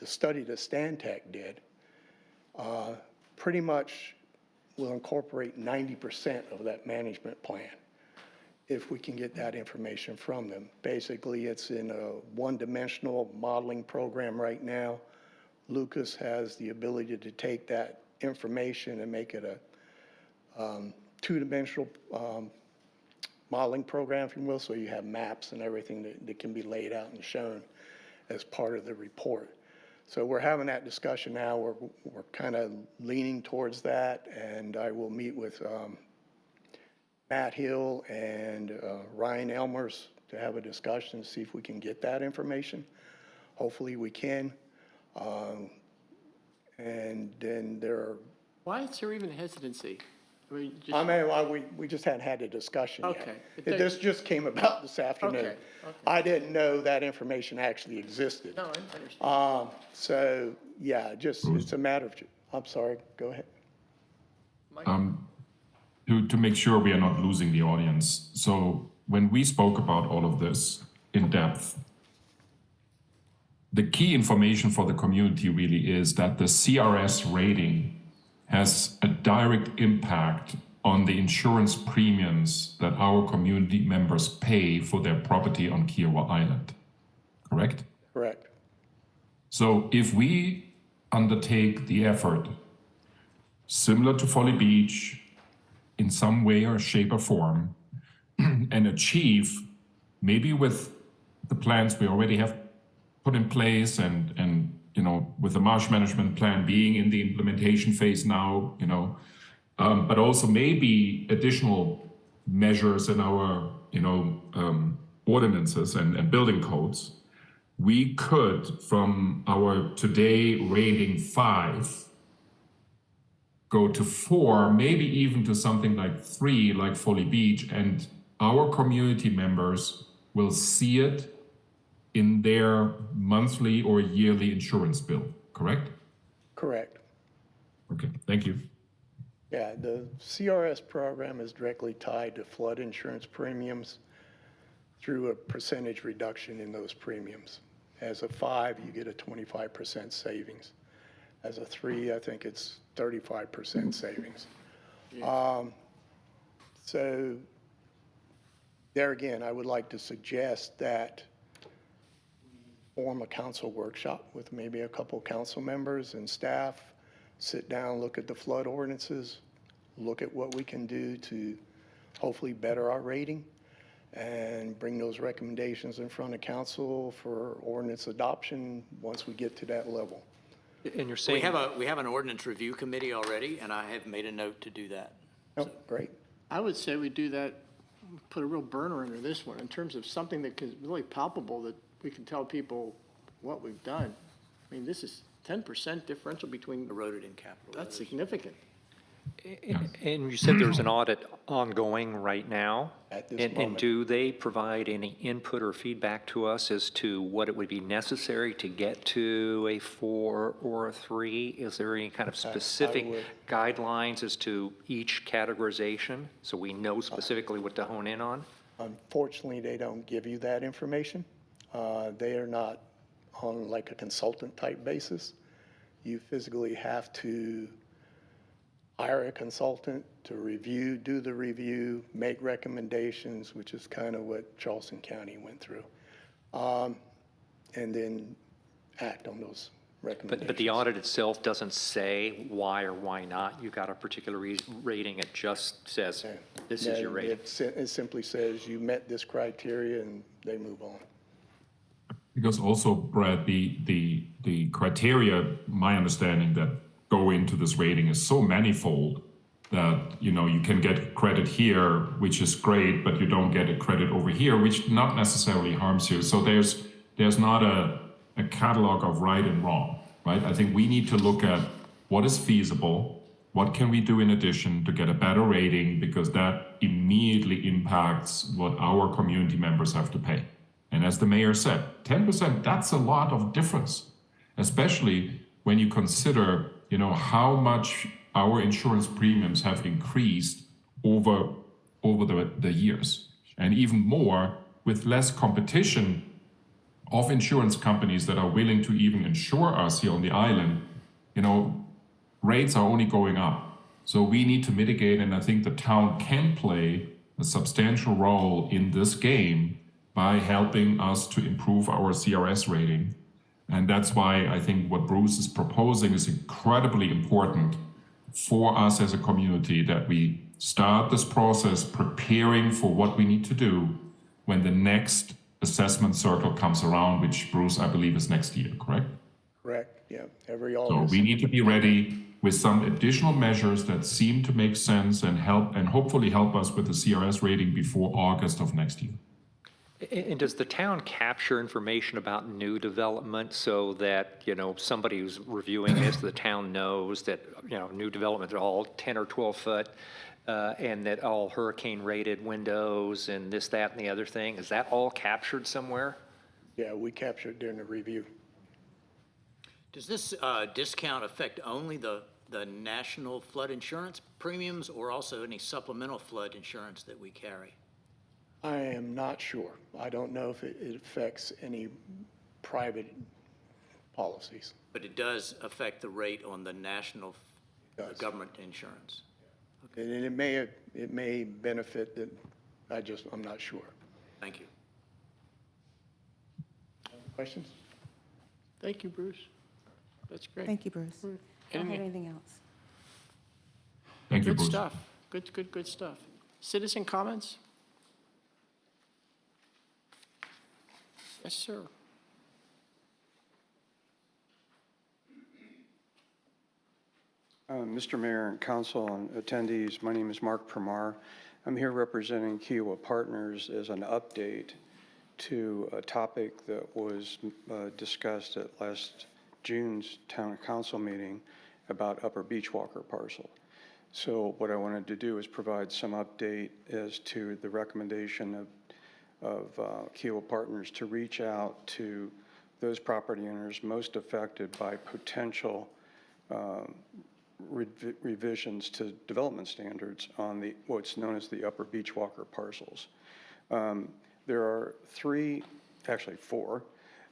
I: study that Stantec did pretty much will incorporate 90% of that management plan if we can get that information from them. Basically, it's in a one-dimensional modeling program right now. Lucas has the ability to take that information and make it a two-dimensional modeling program, if you will, so you have maps and everything that can be laid out and shown as part of the report. So we're having that discussion now. We're kind of leaning towards that, and I will meet with Matt Hill and Ryan Elmers to have a discussion, see if we can get that information. Hopefully we can. And then
C: Why is there even hesitancy? I mean,
I: we just hadn't had a discussion yet.
C: Okay.
I: This just came about this afternoon.
C: Okay.
I: I didn't know that information actually existed.
C: No, I understand.
I: So, yeah, it's a matter of, I'm sorry, go ahead.
F: To make sure we are not losing the audience. So when we spoke about all of this in depth, the key information for the community really is that the CRS rating has a direct impact on the insurance premiums that our community members pay for their property on Kiowa Island, correct?
I: Correct.
F: So if we undertake the effort, similar to Folly Beach, in some way or shape or form, and achieve, maybe with the plans we already have put in place and with the marsh management plan being in the implementation phase now, but also maybe additional measures in our, ordinances and building codes, we could, from our today rating 5, go to 4, maybe even to something like 3, like Folly Beach, and our community members will see it in their monthly or yearly insurance bill, correct?
I: Correct.
F: Okay, thank you.
I: Yeah, the CRS program is directly tied to flood insurance premiums through a percentage reduction in those premiums. As a 5, you get a 25% savings. As a 3, I think it's 35% savings. So there again, I would like to suggest that we form a council workshop with maybe a couple council members and staff, sit down, look at the flood ordinances, look at what we can do to hopefully better our rating, and bring those recommendations in front of council for ordinance adoption once we get to that level.
A: And you're saying.
B: We have an ordinance review committee already, and I have made a note to do that.
I: Oh, great.
C: I would say we do that, put a real burner under this one in terms of something that is really palpable that we can tell people what we've done. I mean, this is 10% differential between,
B: Eroded in capital.
C: that's significant.
A: And you said there's an audit ongoing right now?
I: At this
A: And
I: moment.
A: do they provide any input or feedback to us as to what it would be necessary to get to a 4 or a 3? Is there any kind of specific
I: would-
A: guidelines as to each categorization, so we know specifically what to hone in on?
I: Unfortunately, they don't give you that information. They are not on like a consultant type basis. You physically have to hire a consultant to do the review, make recommendations, which is kind of what Charleston County went through, and then act on those recommendations.
A: But the audit itself doesn't say why or why not you got a particular rating. It just says, this is your
I: No,
A: rating.
I: it simply says you met this criteria and they move on.
F: Because also, Brad, the criteria, my understanding, that go into this rating is so manifold that, you know, you can get credit here, which is great, but you don't get a credit over here, which not necessarily harms you. So there's not a catalog of right and wrong, right? I think we need to look at what is feasible, what can we do in addition to get a better rating, because that immediately impacts what our community members have to pay. And as the mayor said, 10%, that's a lot of difference, especially when you consider, you know, how much our insurance premiums have increased over the years. And even more, with less competition of insurance companies that are willing to even insure us here on the island, you know, rates are only going up. So we need to mitigate, and I think the town can play a substantial role in this game by helping us to improve our CRS rating. And that's why I think what Bruce is proposing is incredibly important for us as a community, that we start this process preparing for what we need to do when the next assessment circle comes around, which, Bruce, I believe is next year, correct?
I: Correct, yeah, every
F: So
I: August.
F: we need to be ready with some additional measures that seem to make sense and help, and hopefully help us with the CRS rating before August of next year.
A: And does the town capture information about new development so that, you know, somebody who's reviewing this, the town knows that, you know, new developments are all 10 or 12 foot, and that all hurricane-rated windows and this, that, and the other thing? Is that all captured somewhere?
I: Yeah, we capture it during the review.
B: Does this discount affect only the national flood insurance premiums or also any supplemental flood insurance that we carry?
I: I am not sure. I don't know if it affects any private policies.
B: But it does affect the rate on the national
I: Does.
B: government insurance.
I: And it may benefit that, I'm not sure.
B: Thank you.
I: Questions?
C: Thank you, Bruce. That's great.
G: Thank you, Bruce. I don't have anything else.
F: Thank you,
C: Good
F: Bruce.
C: stuff. Good stuff. Citizen comments? Yes, sir.
J: Mr. Mayor and council and attendees, my name is Mark Permar. I'm here representing Kiowa Partners as an update to a topic that was discussed at last June's town council meeting about Upper Beachwalker parcel. So what I wanted to do is provide some update as to the recommendation of Kiowa Partners to reach out to those property owners most affected by potential revisions to development standards on what's known as the Upper Beachwalker parcels. There are four,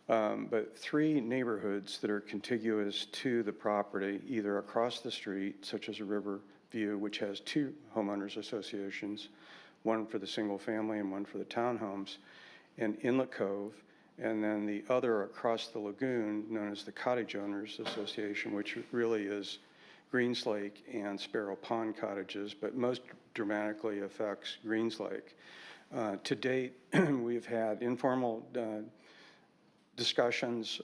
J: but three neighborhoods that are contiguous to the property, either across the street, such as Riverview, which has two homeowners associations, one for the single family and one for the townhomes, and Inlet Cove, and then the other across the lagoon, known as the Cottage Owners Association, which really is Greens Lake and Sparrow Pond cottages, but most dramatically affects Greens Lake. To date, we've had informal discussions.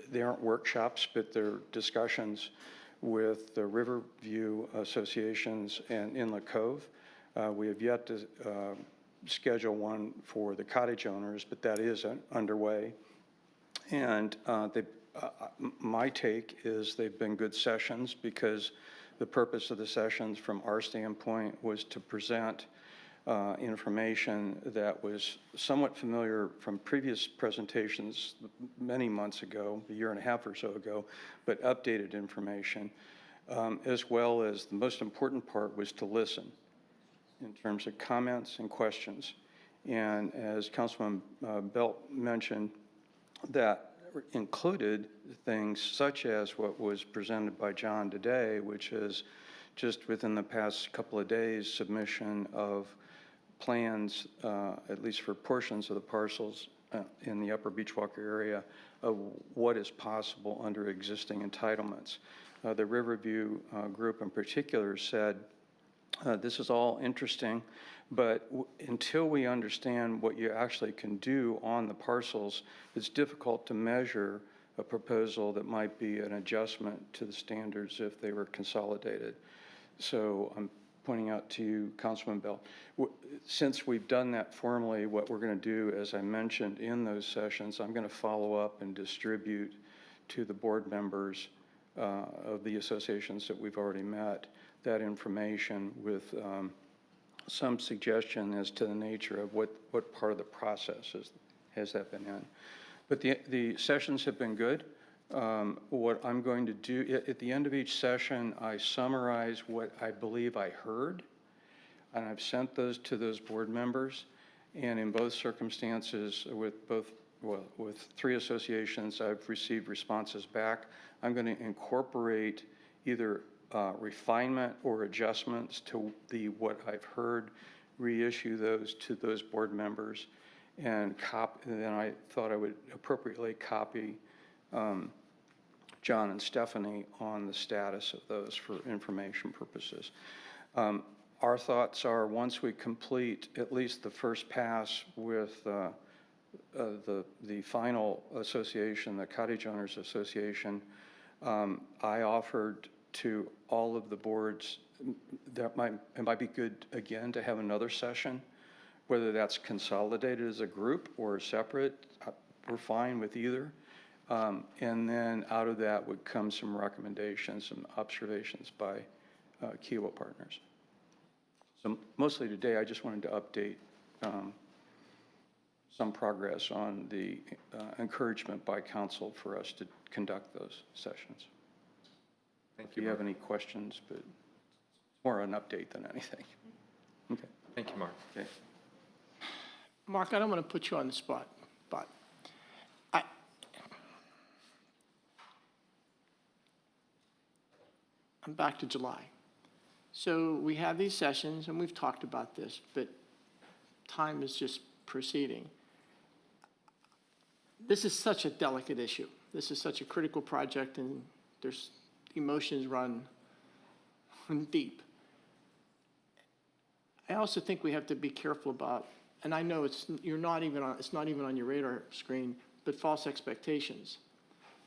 J: They aren't workshops, but they're discussions with the Riverview associations and Inlet Cove. We have yet to schedule one for the cottage owners, but that is underway. And my take is they've been good sessions, because the purpose of the sessions from our standpoint was to present information that was somewhat familiar from previous presentations many months ago, a year and a half or so ago, but updated information, as well as the most important part was to listen in terms of comments and questions. And as Councilman Belt mentioned, that included things such as what was presented by John today, which is just within the past couple of days, submission of plans, at least for portions of the parcels in the Upper Beachwalker area of what is possible under existing entitlements. The Riverview group in particular said, this is all interesting, but until we understand what you actually can do on the parcels, it's difficult to measure a proposal that might be an adjustment to the standards if they were consolidated. So I'm pointing out to you, Councilman Bell, since we've done that formally, what we're going to do, as I mentioned in those sessions, I'm going to follow up and distribute to the board members of the associations that we've already met that information with some suggestion as to the nature of what part of the process has that been in. But the sessions have been good. What I'm going to do, at the end of each session, I summarize what I believe I heard, and I've sent those to those board members. And in both circumstances, with three associations, I've received responses back. I'm going to incorporate either refinement or adjustments to what I've heard, reissue those to those board members, and then I thought I would appropriately copy John and Stephanie on the status of those for information purposes. Our thoughts are, once we complete at least the first pass with the final association, the Cottage Owners Association, I offered to all of the boards that it might be good again to have another session, whether that's consolidated as a group or separate. We're fine with either. And then out of that would come some recommendations, some observations by Kiawah Partners. So mostly today, I just wanted to update some progress on the encouragement by council for us to conduct those sessions.
A: Thank
J: If you have any questions, but it's more an update than anything. Okay.
A: Thank you, Mark.
J: Okay.
C: Mark, I don't want to put you on the spot, but I'm back to July. So we have these sessions, and we've talked about this, but time is just proceeding. This is such a delicate issue. This is such a critical project, and there's emotions run deep. I also think we have to be careful about, and I know it's not even on your radar screen, but false expectations.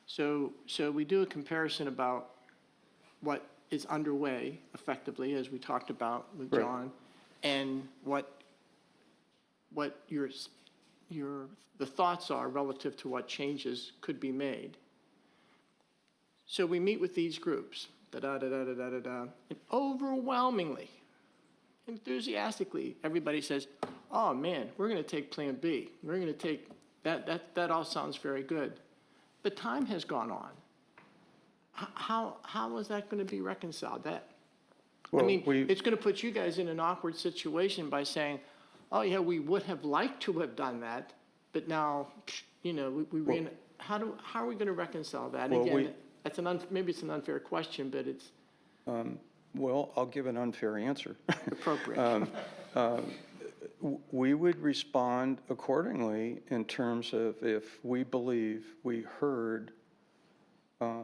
C: So we do a comparison about what is underway effectively, as we talked about with John, and what the thoughts are relative to what changes could be made. So we meet with these groups, and overwhelmingly, enthusiastically, everybody says, oh man, we're going to take Plan B. We're going to take that all sounds very good. But time has gone on. How is that going to be reconciled?
J: Well,
C: it's going to put you guys in an awkward situation by saying, oh yeah, we would have liked to have done that, but now, how are we going to reconcile that?
J: Well,
C: Again, maybe it's an unfair question, but it's
J: well, I'll give an unfair answer.
C: appropriate.
J: We would respond accordingly in terms of if we believe we heard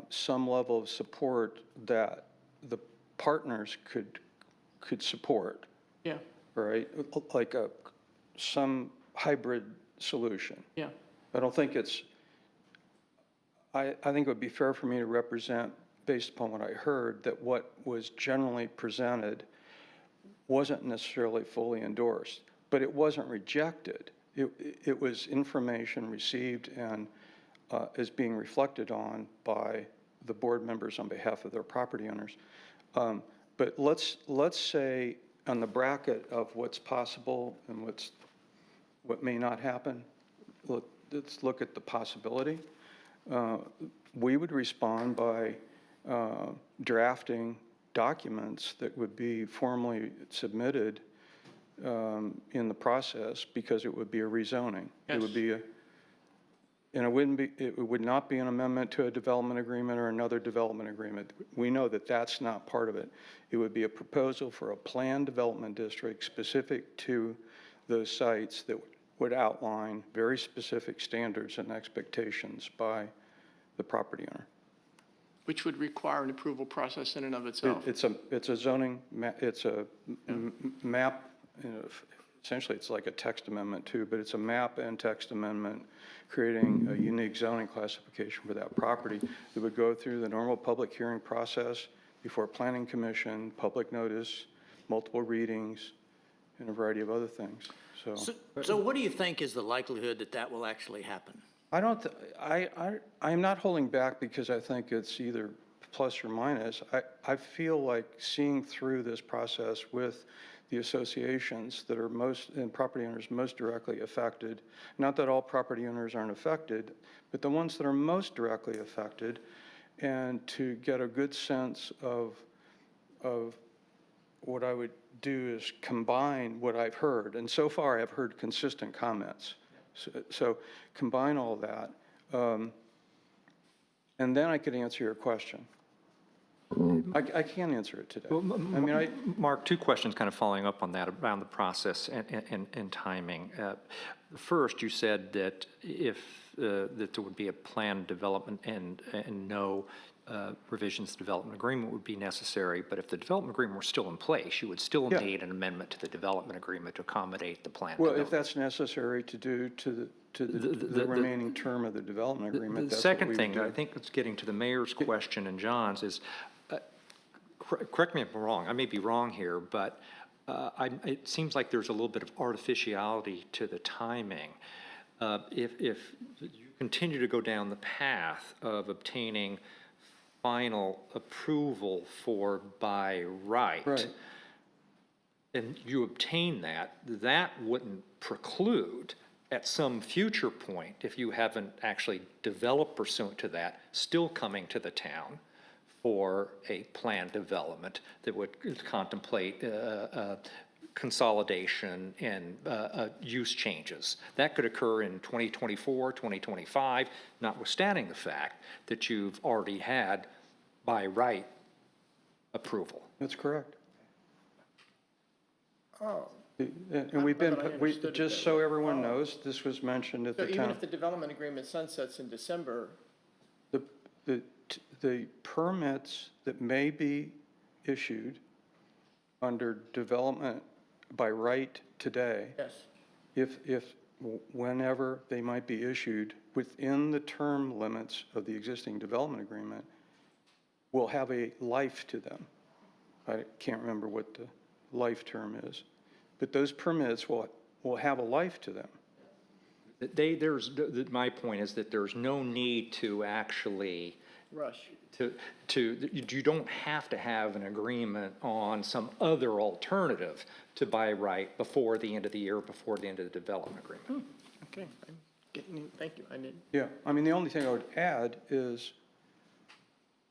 J: some level of support that the partners could support.
C: Yeah,
J: Right? Like some hybrid solution.
C: yeah,
J: I don't think I think it would be fair for me to represent, based upon what I heard, that what was generally presented wasn't necessarily fully endorsed, but it wasn't rejected. It was information received and is being reflected on by the board members on behalf of their property owners. But let's say on the bracket of what's possible and what may not happen, let's look at the possibility. We would respond by drafting documents that would be formally submitted in the process, because it would be a rezoning.
C: Yes.
J: It would be it would not be an amendment to a development agreement or another development agreement. We know that that's not part of it. It would be a proposal for a planned development district specific to those sites that would outline very specific standards and expectations by the property owner.
C: Which would require an approval process in and of itself.
J: It's a zoning, it's a map, essentially it's like a text amendment too, but it's a map and text amendment creating a unique zoning classification for that property that would go through the normal public hearing process before Planning Commission, public notice, multiple readings, and a variety of other things, so.
B: So what do you think is the likelihood that that will actually happen?
J: I'm not holding back because I think it's either plus or minus. I feel like seeing through this process with the associations that are and property owners most directly affected, not that all property owners aren't affected, but the ones that are most directly affected, and to get a good sense of what I would do is combine what I've heard, and so far I've heard consistent comments. So combine all that, and then I could answer your question. I can't answer it today. I mean,
A: Mark, two questions kind of following up on that around the process and timing. First, you said that that there would be a planned development and no revisions to the development agreement would be necessary, but if the development agreement were still in place, you would still need an amendment to the development agreement to accommodate the planned
J: well,
A: development.
J: if that's necessary to do to the remaining term of the development agreement,
A: The
J: that's what we
A: second
J: would
A: thing,
J: do.
A: I think it's getting to the mayor's question and John's, is, correct me if I'm wrong, I may be wrong here, but it seems like there's a little bit of artificiality to the timing. If you continue to go down the path of obtaining final approval for by right,
J: Right.
A: and you obtain that, that wouldn't preclude at some future point, if you haven't actually developed pursuant to that, still coming to the town for a planned development that would contemplate consolidation and use changes. That could occur in 2024, 2025, notwithstanding the fact that you've already had by right approval.
J: That's correct.
C: Oh.
J: And we've been,
C: I understood it
J: just
C: that
J: so
C: way.
J: everyone knows, this was mentioned at
C: So
J: the
C: even
J: town.
C: if the development agreement sunsets in December,
J: The permits that may be issued under development by right today,
C: yes,
J: whenever they might be issued within the term limits of the existing development agreement, will have a life to them. I can't remember what the life term is, but those permits will have a life to them.
A: My point is that there's no need to actually
C: rush.
A: you don't have to have an agreement on some other alternative to buy right before the end of the year, before the end of the development agreement.
C: Okay, I'm getting, thank you, I didn't.
J: Yeah, I mean, the only thing I would add is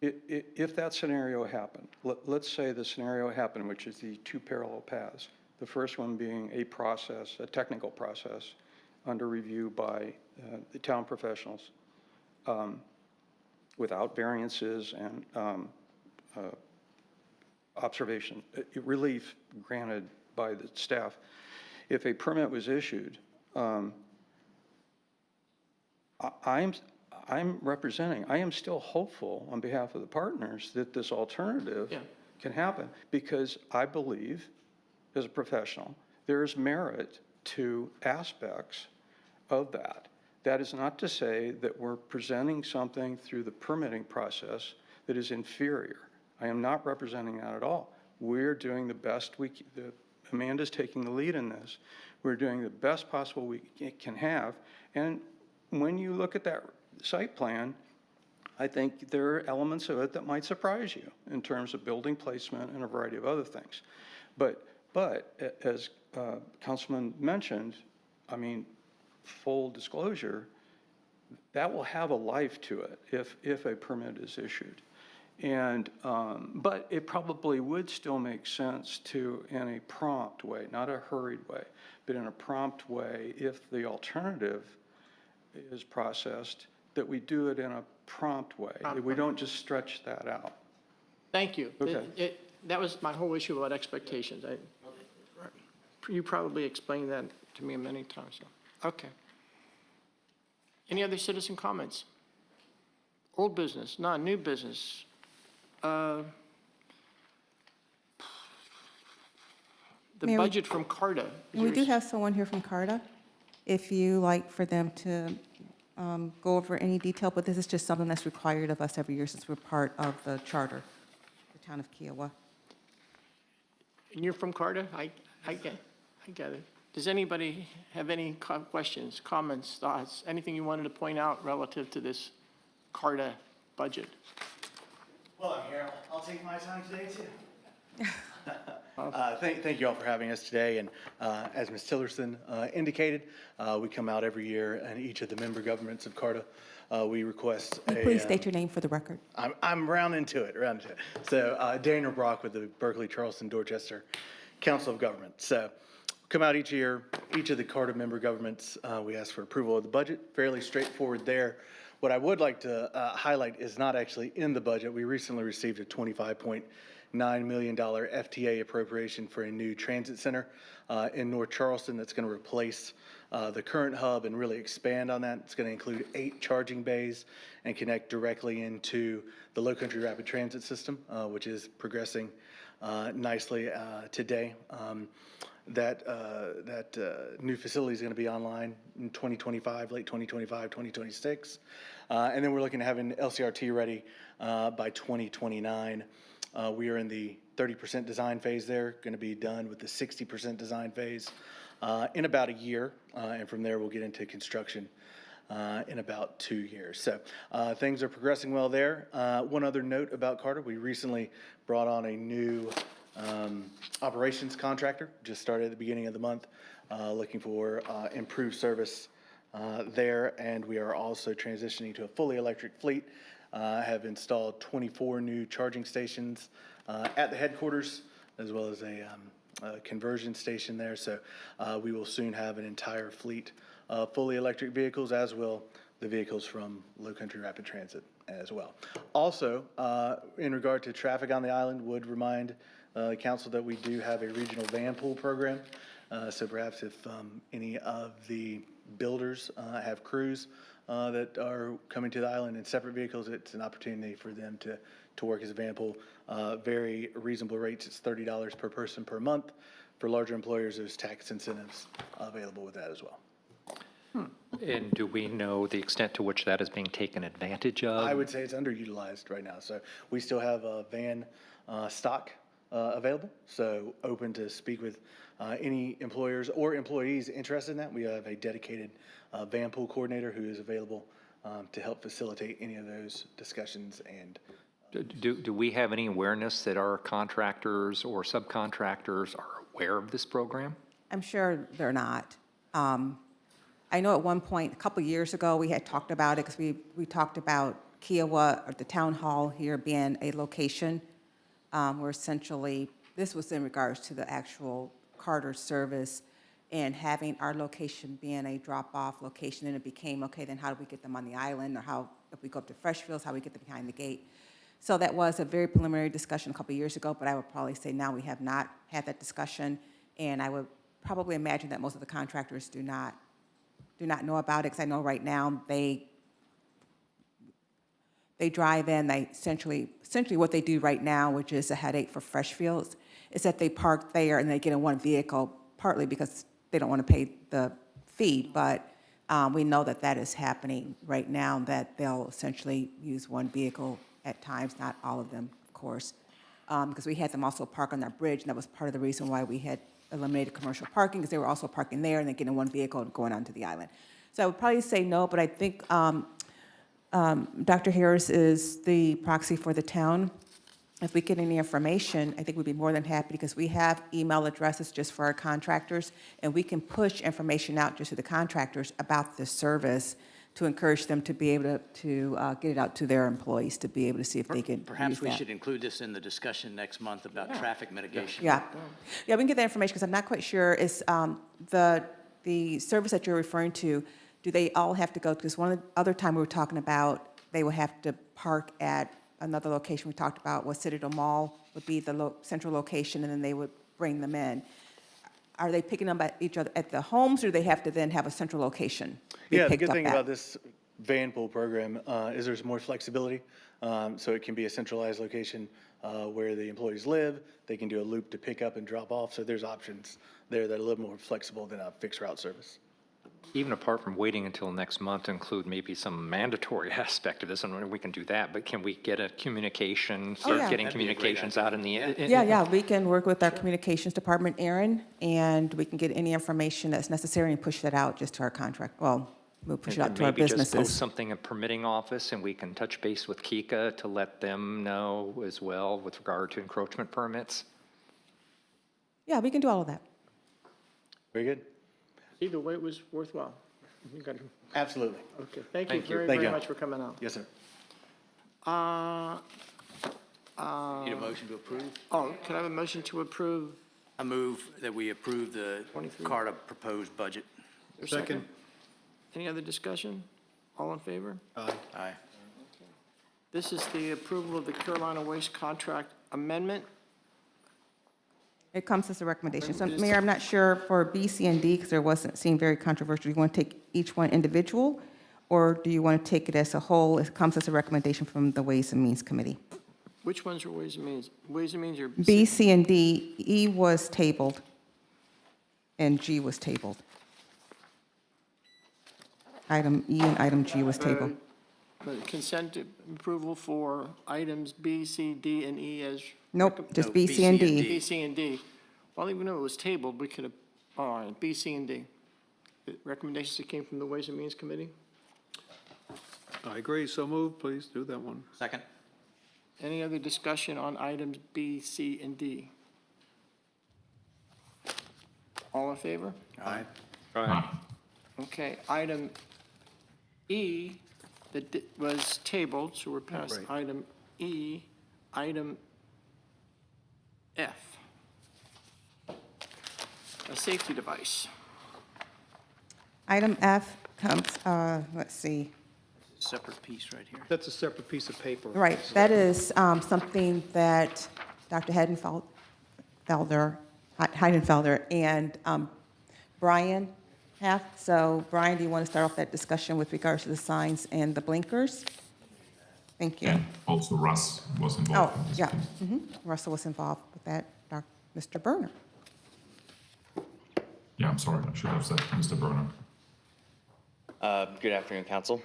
J: if that scenario happened, let's say the scenario happened, which is the two parallel paths. The first one being a process, a technical process under review by the town professionals without variances and observation, relief granted by the staff. If a permit was issued, I'm representing, I am still hopeful on behalf of the partners that this alternative can happen, because I believe, as a professional, there is merit to aspects of that. That is not to say that we're presenting something through the permitting process that is inferior. I am not representing that at all. We're doing the best Amanda's taking the lead in this. We're doing the best possible we can have. And when you look at that site plan, I think there are elements of it that might surprise you in terms of building placement and a variety of other things. But as Councilman mentioned, I mean, full disclosure, that will have a life to it if a permit is issued. And, but it probably would still make sense to, in a prompt way, not a hurried way, but in a prompt way, if the alternative is processed, that we do it in a prompt way. We don't just stretch that out.
C: Thank you.
J: Okay.
C: That was my whole issue about expectations. You probably explained that to me many times. So. Okay. Any other citizen comments? Old business, none, new business. The
G: Mayor,
C: budget from CARTA. Is
G: We
C: there-
G: do have someone here from CARTA, if you like for them to go over any detail, but this is just something that's required of us every year since we're part of the charter, the town of Kiowa.
C: And you're from CARTA? I get it. Does anybody have any questions, comments, thoughts, anything you wanted to point out relative to this CARTA budget?
K: Well, I'm here. I'll take my time today, too. Thank you all for having us today. And as Ms. Tillerson indicated, we come out every year, and each of the member governments of CARTA, we request a...
G: Please state your name for the record.
K: I'm rounding to it. So Daniel Brock with the Berkeley, Charleston, Dorchester Council of Government. So come out each year, each of the CARTA member governments, we ask for approval of the budget. Fairly straightforward there. What I would like to highlight is not actually in the budget. We recently received a $25.9 million FTA appropriation for a new transit center in North Charleston that's going to replace the current hub and really expand on that. It's going to include 8 charging bays and connect directly into the Low Country Rapid Transit System, which is progressing nicely today. That new facility is going to be online in 2025, late 2025, 2026. And then we're looking to have an LCRT ready by 2029. We are in the 30% design phase there, going to be done with the 60% design phase in about a year. And from there, we'll get into construction in about 2 years. So things are progressing well there. One other note about CARTA, we recently brought on a new operations contractor, just started at the beginning of the month, looking for improved service there. And we are also transitioning to a fully electric fleet. Have installed 24 new charging stations at the headquarters, as well as a conversion station there. So we will soon have an entire fleet of fully electric vehicles, as will the vehicles from Low Country Rapid Transit as well. Also, in regard to traffic on the island, would remind the council that we do have a regional van pool program. So perhaps if any of the builders have crews that are coming to the island in separate vehicles, it's an opportunity for them to work as a van pool. Very reasonable rates. It's $30 per person per month. For larger employers, there's tax incentives available with that as well.
A: And do we know the extent to which that is being taken advantage of?
K: I would say it's underutilized right now. So we still have a van stock available. So open to speak with any employers or employees interested in that. We have a dedicated van pool coordinator who is available to help facilitate any of those discussions. And
A: Do we have any awareness that our contractors or subcontractors are aware of this program?
G: I'm sure they're not. I know at one point, a couple years ago, we had talked about it because we talked about Kiowa, or the town hall here being a location where essentially, this was in regards to the actual Carter service and having our location being a drop-off location, and it became, okay, then how do we get them on the island, or how, if we go up to Freshfields, how we get them behind the gate? So that was a very preliminary discussion a couple years ago, but I would probably say now we have not had that discussion, and I would probably imagine that most of the contractors do not know about it, because I know right now they drive in, they essentially what they do right now, which is a headache for Freshfields, is that they park there and they get in one vehicle, partly because they don't want to pay the fee, but we know that that is happening right now, that they'll essentially use one vehicle at times, not all of them, of course, because we had them also park on that bridge, and that was part of the reason why we had eliminated commercial parking, because they were also parking there and they get in one vehicle and going onto the island. So I would probably say no, but I think Dr. Harris is the proxy for the town. If we get any information, I think we'd be more than happy, because we have email addresses just for our contractors, and we can push information out just to the contractors about this service to encourage them to be able to get it out to their employees, to be able to see if they can
B: Perhaps
G: use
B: we
G: that.
B: should include this in the discussion next month about traffic mitigation.
G: Yeah, we can get that information, because I'm not quite sure, is the service that you're referring to, do they all have to go, because one of the other time we were talking about, they will have to park at another location we talked about was Citadel Mall would be the central location, and then they would bring them in. are they picking them at each other at the homes, or do they have to then have a central location? be
K: Yeah, the
G: picked
K: good
G: up
K: thing
G: at?
K: about this van pool program is there's more flexibility. So it can be a centralized location where the employees live. They can do a loop to pick up and drop off. So there's options there that are a little more flexible than a fixed route service.
A: Even apart from waiting until next month to include maybe some mandatory aspect of this, and we can do that, but can we get a communication, start
G: yeah.
A: getting
B: That'd be a great
A: communications out in the?
G: Yeah, we can work with our communications department, Aaron, and we can get any information that's necessary and push that out just to our contract, well, we'll push it out to our
A: Maybe just post
G: businesses.
A: something in permitting office, and we can touch base with Kika to let them know as well with regard to encroachment permits.
G: Yeah, we can do all of that.
K: Very good.
C: Either way, it was worthwhile. You got it.
K: Absolutely.
C: Okay, thank you
A: Thank you.
C: very,
K: Thank
C: very
K: you.
C: much for coming out.
K: Yes, sir.
B: Need a motion to approve?
C: Oh, can I have a motion to approve?
B: I move that we approve the
C: 23.
B: CARTA proposed budget.
C: Is there a second? Any other discussion? All in favor?
B: Aye.
C: This is the approval of the Carolina Waste Contract Amendment.
G: It comes as a recommendation. So, Mayor, I'm not sure for B, C, and D, because there wasn't, seemed very controversial. Do you want to take each one individual, or do you want to take it as a whole? It comes as a recommendation from the Ways and Means Committee.
C: Which ones are Ways and Means? Ways and Means are?
G: B, C, and D, E was tabled, and G was tabled. Item E and item G was tabled.
C: Consent approval for items B, C, D, and E as?
G: Nope, just
B: No,
G: B, C, and D.
C: B, C, and D. Well, even though it was tabled, we could have, all right, B, C, and D. The recommendations that came from the Ways and Means Committee.
D: I agree, so moved, please do that one.
B: Second?
C: Any other discussion on items B, C, and D? All in favor?
B: Aye.
C: Okay, item E that was tabled, so we're past
B: Right.
C: item E. Item F. A safety device.
G: Item F comes, let's see,
B: Separate piece right here.
J: That's a separate piece of paper.
G: right, that is something that Dr. Heidenfelder and Brian have. So, Brian, do you want to start off that discussion with regards to the signs and the blinkers? Thank you.
F: And also Russ was
G: Oh,
F: involved in this.
G: yeah,
F: piece.
G: Russell was involved with that, Mr. Berner.
F: Yeah, I'm sorry, I should have said Mr. Berner.
L: Good afternoon, council.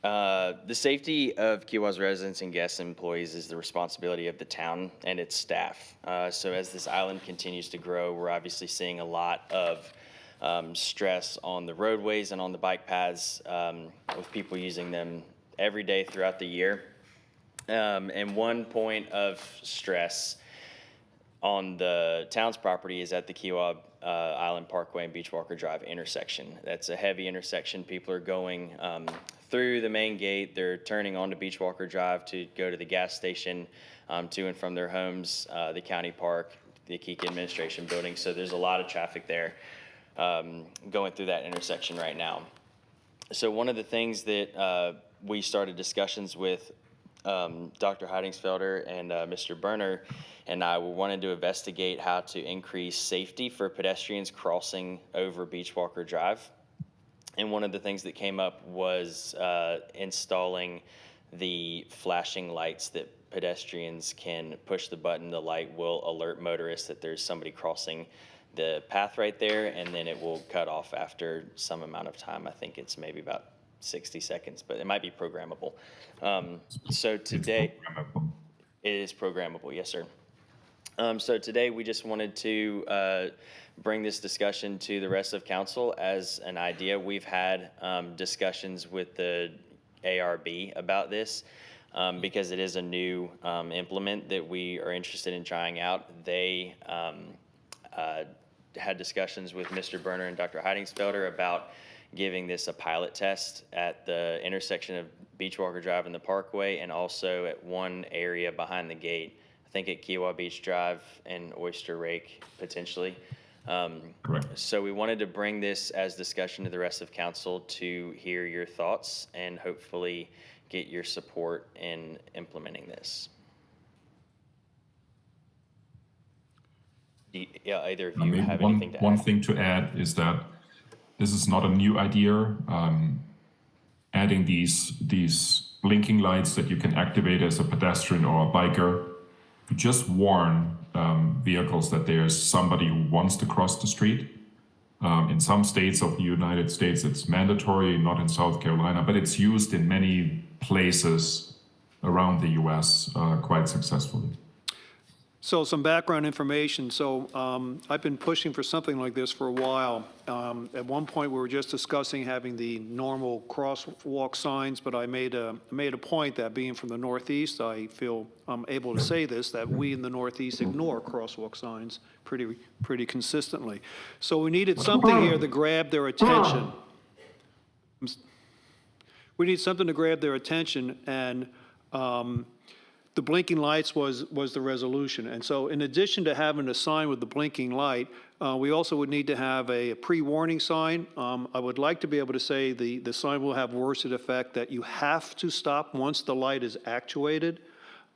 L: The safety of Kiowa's residents and guests and employees is the responsibility of the town and its staff. So as this island continues to grow, we're obviously seeing a lot of stress on the roadways and on the bike paths with people using them every day throughout the year. And one point of stress on the town's property is at the Kiowa Island Parkway and Beachwalker Drive intersection. That's a heavy intersection. People are going through the main gate. They're turning onto Beachwalker Drive to go to the gas station, to and from their homes, the county park, the Kika Administration Building. So there's a lot of traffic there going through that intersection right now. So one of the things that we started discussions with Dr. Heidingsfelder and Mr. Berner and I wanted to investigate how to increase safety for pedestrians crossing over Beachwalker Drive. And one of the things that came up was installing the flashing lights that pedestrians can push the button. The light will alert motorists that there's somebody crossing the path right there, and then it will cut off after some amount of time. I think it's maybe about 60 seconds, but it might be programmable. So today, it is programmable, yes, sir. So today, we just wanted to bring this discussion to the rest of council as an idea. We've had discussions with the ARB about this because it is a new implement that we are interested in trying out. They had discussions with Mr. Berner and Dr. Heidingsfelder about giving this a pilot test at the intersection of Beachwalker Drive and the Parkway, and also at one area behind the gate. I think at Kiowa Beach Drive and Oyster Rake, potentially.
F: Correct.
L: So we wanted to bring this as discussion to the rest of council to hear your thoughts and hopefully get your support in implementing this. Yeah, either of
F: I
L: you
F: mean,
L: have anything to
F: one
L: add?
F: thing to add is that this is not a new idea. Adding these blinking lights that you can activate as a pedestrian or a biker to just warn vehicles that there's somebody who wants to cross the street. In some states of the United States, it's mandatory, not in South Carolina, but it's used in many places around the US quite successfully.
D: So some background information. So I've been pushing for something like this for a while. At one point, we were just discussing having the normal crosswalk signs, but I made a point that being from the Northeast, I feel I'm able to say this, that we in the Northeast ignore crosswalk signs pretty consistently. So we needed something here to grab their attention. We need something to grab their attention, and the blinking lights was the resolution. And so in addition to having a sign with the blinking light, we also would need to have a pre-warning sign. I would like to be able to say the sign will have words to the effect that you have to stop once the light is actuated.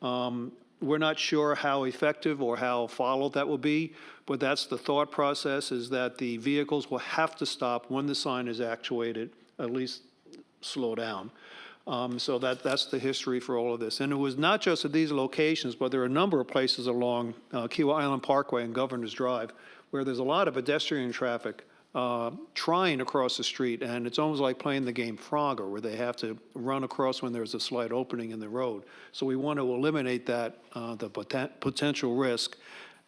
D: We're not sure how effective or how followed that will be, but that's the thought process, is that the vehicles will have to stop when the sign is actuated, at least slow down. So that's the history for all of this. And it was not just at these locations, but there are a number of places along Kiawah Island Parkway and Governor's Drive where there's a lot of pedestrian traffic trying to cross the street, and it's almost like playing the game Frogger, where they have to run across when there's a slight opening in the road. So we want to eliminate that, the potential risk,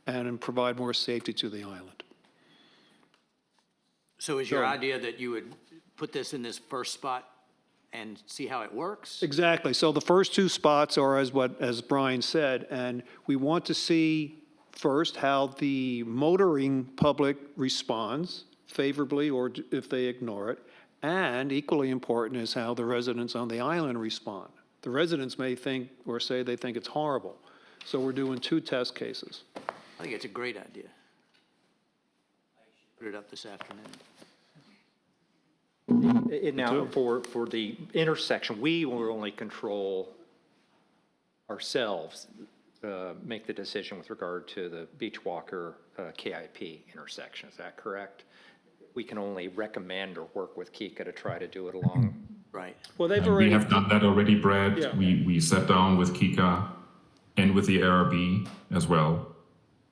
D: and provide more safety to the island.
B: So is your idea that you would put this in this first spot and see how it works?
D: Exactly. So the first two spots are as Brian said, and we want to see first how the motoring public responds favorably or if they ignore it. And equally important is how the residents on the island respond. The residents may think or say they think it's horrible. So we're doing two test cases.
B: I think it's a great idea. Put it up this afternoon.
A: Now, for the intersection, we will only control ourselves, make the decision with regard to the Beach Walker KIP intersection. Is that correct? We can only recommend or work with Kika to try to do it along.
B: Right.
D: Well, they've
F: And
D: already.
F: we have done that already, Brad.
D: Yeah.
F: We sat down with Kika and with the ARB as well.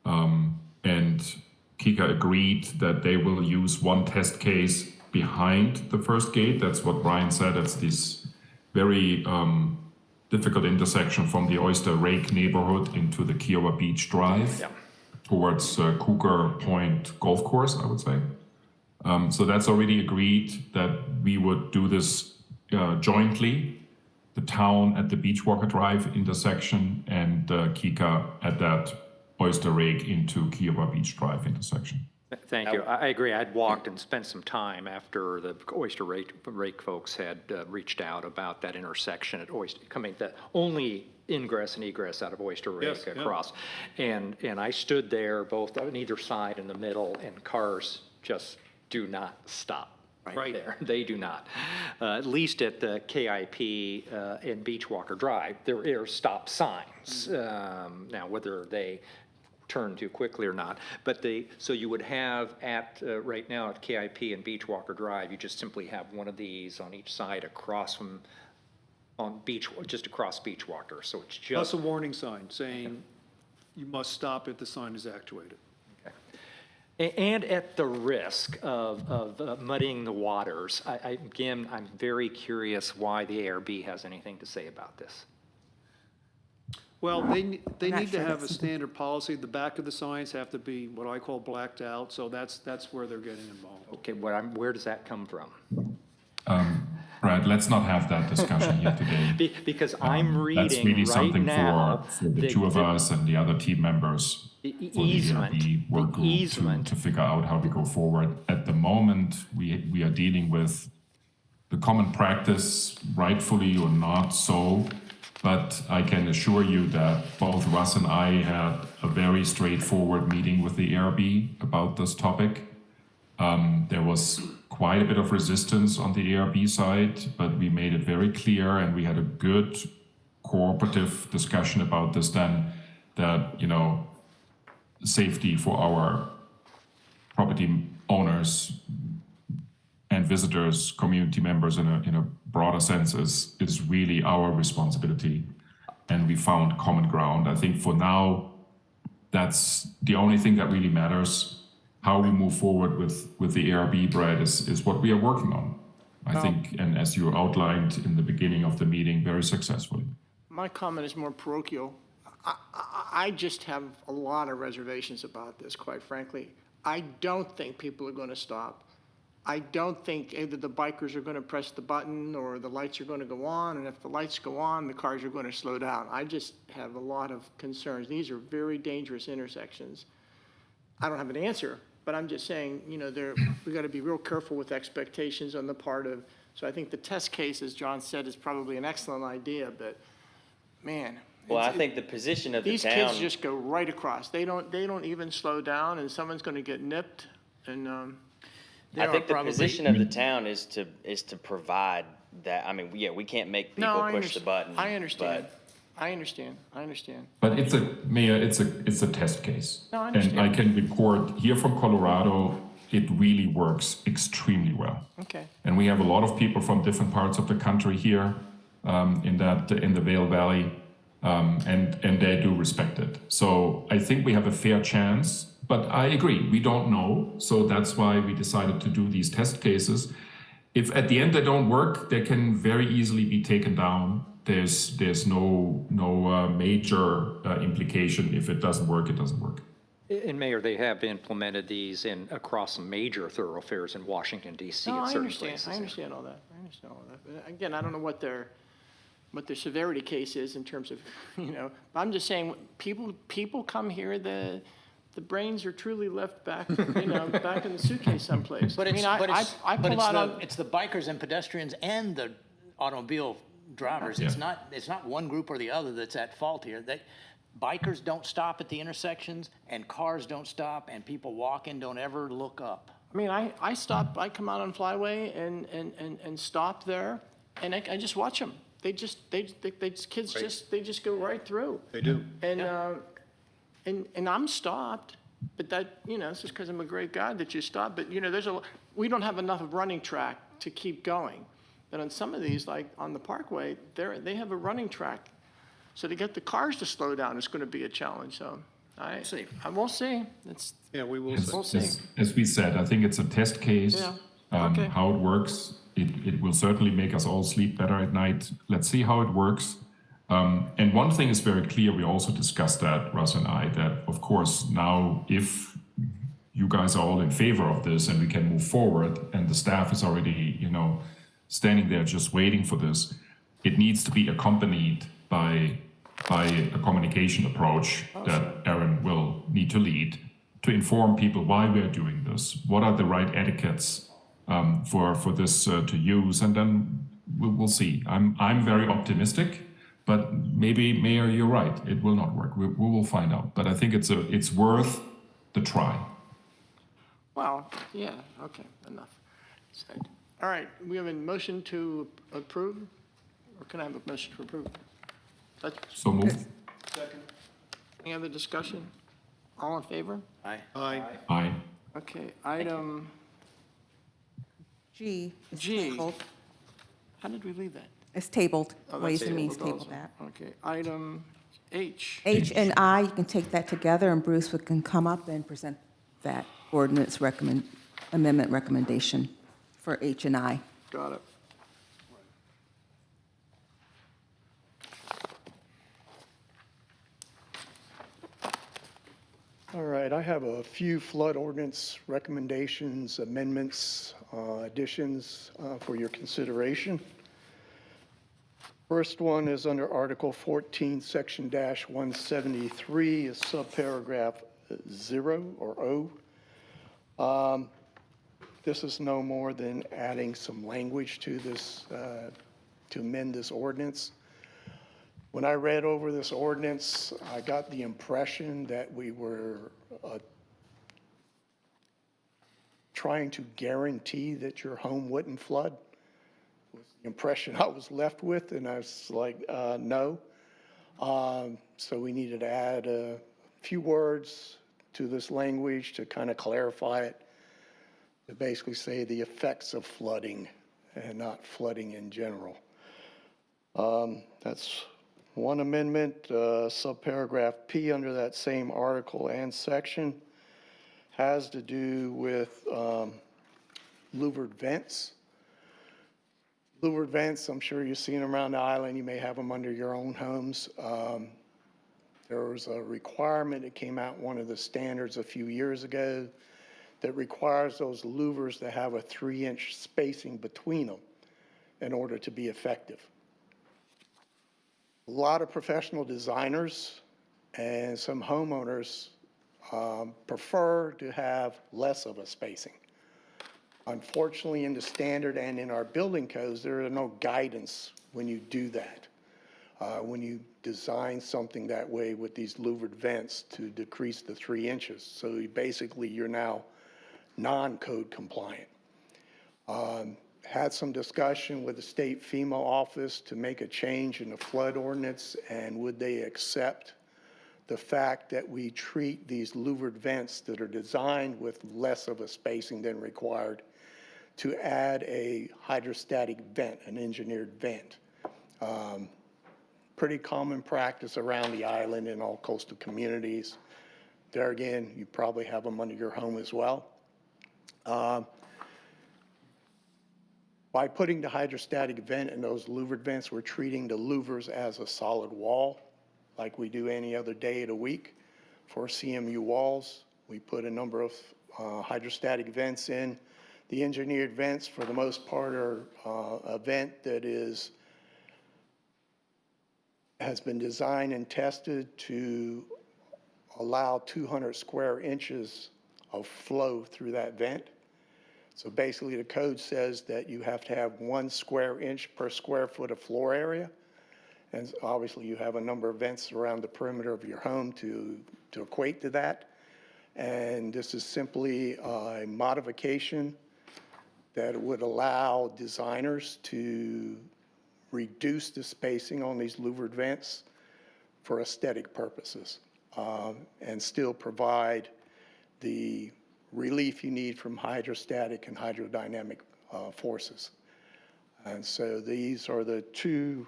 F: And Kika agreed that they will use one test case behind the first gate. That's what Brian said. It's this very difficult intersection from the Oyster Rake neighborhood into the Kiowa Beach Drive towards Cougar Point Golf Course, I would say. So that's already agreed that we would do this jointly, the town at the Beachwalker Drive intersection and Kika at that Oyster Rake into Kiowa Beach Drive intersection.
A: Thank you. I agree. I'd walked and spent some time after the Oyster Rake folks had reached out about that intersection at Oyster, coming the only ingress and egress out of Oyster Rake across. And I stood there both on either side in the middle, and cars just do not stop right there. They do not. At least at the KIP in Beachwalker Drive, there are stop signs. Now, whether they turn too quickly or not, but so you would have at right now at KIP and Beachwalker Drive, you just simply have one of these on each side across from just across Beachwalker. So it's
D: Plus
A: just
D: a warning sign saying you must stop if the sign is actuated.
A: And at the risk of muddying the waters, again, I'm very curious why the ARB has anything to say about this.
D: Well, they need to
G: sure
D: have a
G: that's-
D: standard policy. The back of the signs have to be what I call blacked out, so that's where they're getting involved.
A: Okay, where does that come from?
F: Brad, let's not have that discussion here today.
A: Because I'm reading
F: That's really
A: right
F: something
A: now.
F: for the two of us and the other team members for the ARB work group to figure out how we go forward. At the moment, we are dealing with the common practice, rightfully or not so, but I can assure you that both Russ and I had a very straightforward meeting with the ARB about this topic. There was quite a bit of resistance on the ARB side, but we made it very clear and we had a good cooperative discussion about this then, that, safety for our property owners and visitors, community members in a broader sense is really our responsibility. And we found common ground. I think for now, that's the only thing that really matters. How we move forward with the ARB, Brad, is what we are working on. I think, and as you outlined in the beginning of the meeting, very successfully.
C: My comment is more parochial. I just have a lot of reservations about this, quite frankly. I don't think people are going to stop. I don't think either the bikers are going to press the button or the lights are going to go on, and if the lights go on, the cars are going to slow down. I just have a lot of concerns. These are very dangerous intersections. I don't have an answer, but I'm just saying, you know, we got to be real careful with expectations on the part of, so I think the test case, as John said, is probably an excellent idea, but man.
L: Well, I think the position of the
C: These
L: town.
C: kids just go right across. They don't even slow down, and someone's going to get nipped, and
L: I think the position of the town is to provide that. I mean, yeah, we can't make people push the button.
C: I understand.
L: but-
C: I understand.
F: But Mayor, it's a test case.
C: No, I
F: And
C: understand.
F: I can report here from Colorado, it really works extremely well.
C: Okay.
F: And we have a lot of people from different parts of the country here in the Vail Valley, and they do respect it. So I think we have a fair chance, but I agree, we don't know. So that's why we decided to do these test cases. If at the end they don't work, they can very easily be taken down. There's no major implication. If it doesn't work, it doesn't work.
A: And Mayor, they have implemented these across some major thoroughfares in Washington DC
C: No,
A: at
C: I
A: certain
C: understand.
A: places.
C: I understand all that. But again, I don't know what their severity case is in terms of, you know, I'm just saying, people come here, the brains are truly left back, you know, back in the suitcase someplace.
B: But
C: I
B: it's,
C: mean,
B: but it's,
C: I
B: but
C: pull
B: it's
C: out
B: the,
C: on,
B: it's the bikers and pedestrians and the automobile drivers. It's not one group or the other that's at fault here. Bikers don't stop at the intersections, and cars don't stop, and people walking don't ever look up.
C: I mean, I stop, I come out on Flyway and stop there, and I just watch them. Kids just go right through.
J: They do.
C: And I'm stopped, but that, you know, it's just because I'm a great guy that you stop. But, you know, we don't have enough of running track to keep going. But on some of these, like on the Parkway, they have a running track. So to get the cars to slow down is going to be a challenge. So we'll see.
J: Yeah, we will see.
C: We'll see.
F: As we said, I think it's a test case.
C: Yeah. Okay.
F: How it works, it will certainly make us all sleep better at night. Let's see how it works. And one thing is very clear, we also discussed that, Russ and I, that of course now if you guys are all in favor of this and we can move forward and the staff is already, you know, standing there just waiting for this, it needs to be accompanied by a communication approach that Aaron will need to lead to inform people why we're doing this, what are the right etiquettes for this to use, and then we'll see. I'm very optimistic, but maybe, Mayor, you're right. It will not work. We will find out. But I think it's worth the try.
C: Well, yeah, okay, enough said. All right, we have a motion to approve, or can I have a motion to approve?
F: So move.
C: Any other discussion? All in favor?
B: Aye.
F: Aye.
C: Okay, item
G: G is
C: G.
G: tabled.
C: How did we leave that?
G: It's tabled.
C: Oh, that's
G: Ways and Means
C: tabled
G: tabled
C: also.
G: that.
C: Okay, item H.
G: H and I, you can take that together, and Bruce can come up and present that ordinance amendment recommendation for H and I.
C: Got it.
I: All right, I have a few flood ordinance recommendations, amendments, additions for your consideration. First one is under Article 14, Section -173, is subparagraph 0 or O. This is no more than adding some language to this, to amend this ordinance. When I read over this ordinance, I got the impression that we were trying to guarantee that your home wouldn't flood. Was the impression I was left with, and I was like, no. So we needed to add a few words to this language to kind of clarify it, to basically say the effects of flooding and not flooding in general. That's one amendment. Subparagraph P under that same article and section has to do with louvered vents. Louvered vents, I'm sure you've seen them around the island. You may have them under your own homes. There was a requirement that came out, one of the standards a few years ago, that requires those louvers to have a 3-inch spacing between them in order to be effective. A lot of professional designers and some homeowners prefer to have less of a spacing. Unfortunately, in the standard and in our building codes, there are no guidance when you do that. When you design something that way with these louvered vents to decrease the 3 inches. So basically, you're now non-code compliant. Had some discussion with the state FEMA office to make a change in the flood ordinance, and would they accept the fact that we treat these louvered vents that are designed with less of a spacing than required to add a hydrostatic vent, an engineered vent. Pretty common practice around the island in all coastal communities. There again, you probably have them under your home as well. By putting the hydrostatic vent in those louvered vents, we're treating the louvers as a solid wall, like we do any other day of the week. For CMU walls, we put a number of hydrostatic vents in. The engineered vents, for the most part, are a vent that has been designed and tested to allow 200 square inches of flow through that vent. So basically, the code says that you have to have 1 square inch per square foot of floor area. And obviously, you have a number of vents around the perimeter of your home to equate to that. And this is simply a modification that would allow designers to reduce the spacing on these louvered vents for aesthetic purposes, and still provide the relief you need from hydrostatic and hydrodynamic forces. And so these are the two,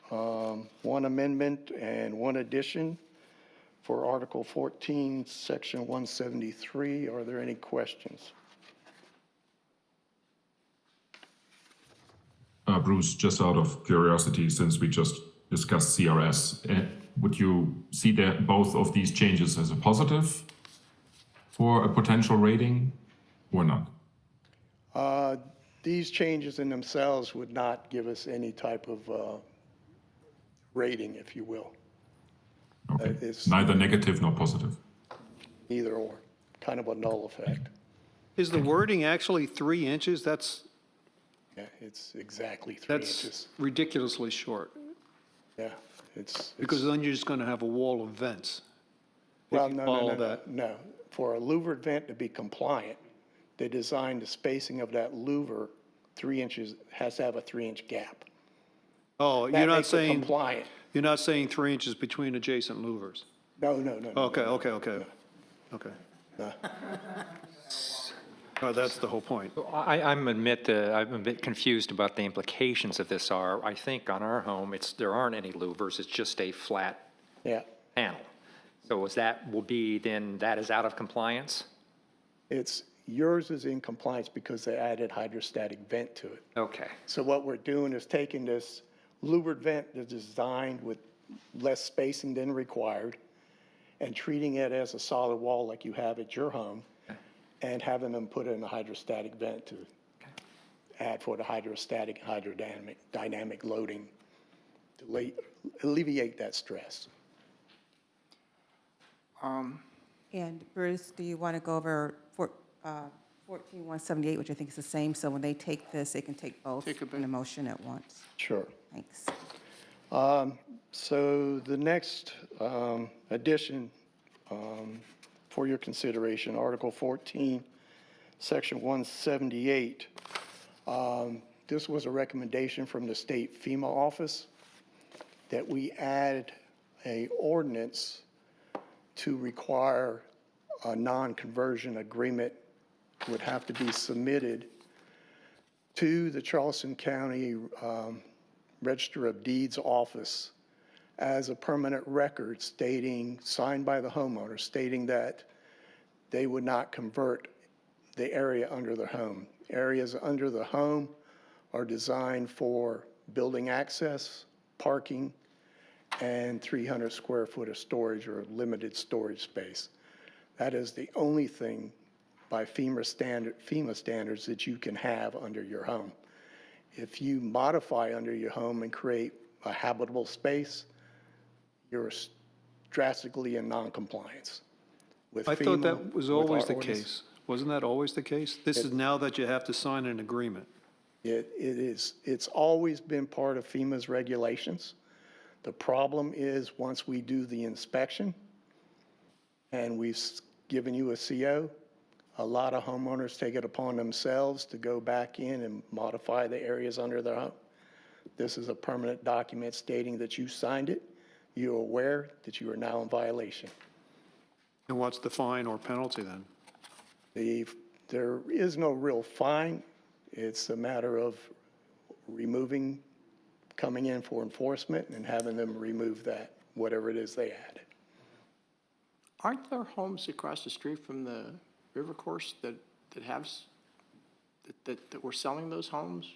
I: one amendment and one addition for Article 14, Section 173. Are there any questions?
F: Bruce, just out of curiosity, since we just discussed CRS, would you see that both of these changes as a positive for a potential rating or not?
I: These changes in themselves would not give us any type of rating, if you will.
F: Okay.
I: It's
F: Neither negative nor positive.
I: either or, kind of a null effect.
J: Is the wording actually 3 inches?
I: Yeah, it's exactly 3 inches.
J: That's ridiculously short,
I: Yeah, it's.
J: because then you're just going to have a wall of vents.
I: Well,
J: you
I: no,
J: follow that.
I: no. For a louvered vent to be compliant, they designed the spacing of that louver 3 inches, has to have a 3-inch gap.
J: Oh,
I: That
J: you're not
I: makes it
J: saying,
I: compliant.
J: you're not saying 3 inches between adjacent louvers?
I: No, no, no. no,
J: Okay,
I: no,
J: okay.
I: no.
J: Oh, that's the whole point.
A: I'm a bit confused about the implications of this are, I think on our home, there aren't any louvers, it's just a flat
I: Yeah,
A: panel. So that is out of compliance?
I: yours is in compliance because they added hydrostatic vent to it.
A: Okay.
I: So what we're doing is taking this louvered vent that's designed with less spacing than required and treating it as a solid wall like you have at your home, and having them put in a hydrostatic vent to add for the hydrostatic and hydrodynamic loading to alleviate that stress.
G: And Bruce, do you want to go over 14-178, which I think is the same, so when they take this, they can take both in a motion at once?
I: Sure.
G: Thanks.
I: So the next addition for your consideration, Article 14, Section 178. This was a recommendation from the state FEMA office that we add a ordinance to require a non-conversion agreement would have to be submitted to the Charleston County Register of Deeds office as a permanent record stating, signed by the homeowner, stating that they would not convert the area under the home. Areas under the home are designed for building access, parking, and 300 square foot of storage or limited storage space. That is the only thing by FEMA standards that you can have under your home. If you modify under your home and create a habitable space, you're drastically in non-compliance with FEMA.
D: I thought that was
I: with our
D: always the
I: ordinance.
D: case. Wasn't that always the case? This is now that you have to sign an agreement.
I: It is, it's always been part of FEMA's regulations. The problem is, once we do the inspection and we've given you a CO, a lot of homeowners take it upon themselves to go back in and modify the areas under their home. This is a permanent document stating that you signed it. You're aware that you are now in violation.
D: And what's the fine or penalty then?
I: There is no real fine. It's a matter of coming in for enforcement and having them remove that, whatever it is they added.
C: Aren't there homes across the street from the river course that were selling those homes?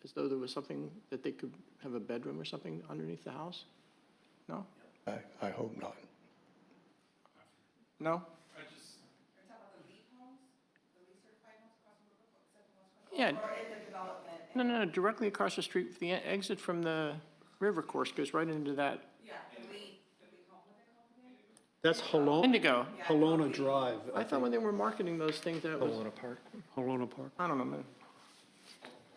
C: As though there was something that they could have a bedroom or something underneath the house? No?
I: I hope not.
C: No?
E: You're talking about the LEED homes, the LEED certified homes across the river,
C: Yeah,
E: or in the development?
C: no, directly across the street, the exit from the river course goes right into that
E: Yeah, the LEED home, what they call it?
D: That's
C: Indigo.
D: Halona Drive.
C: I thought when they were marketing those things, that was,
D: Halona Park?
C: I don't know, man.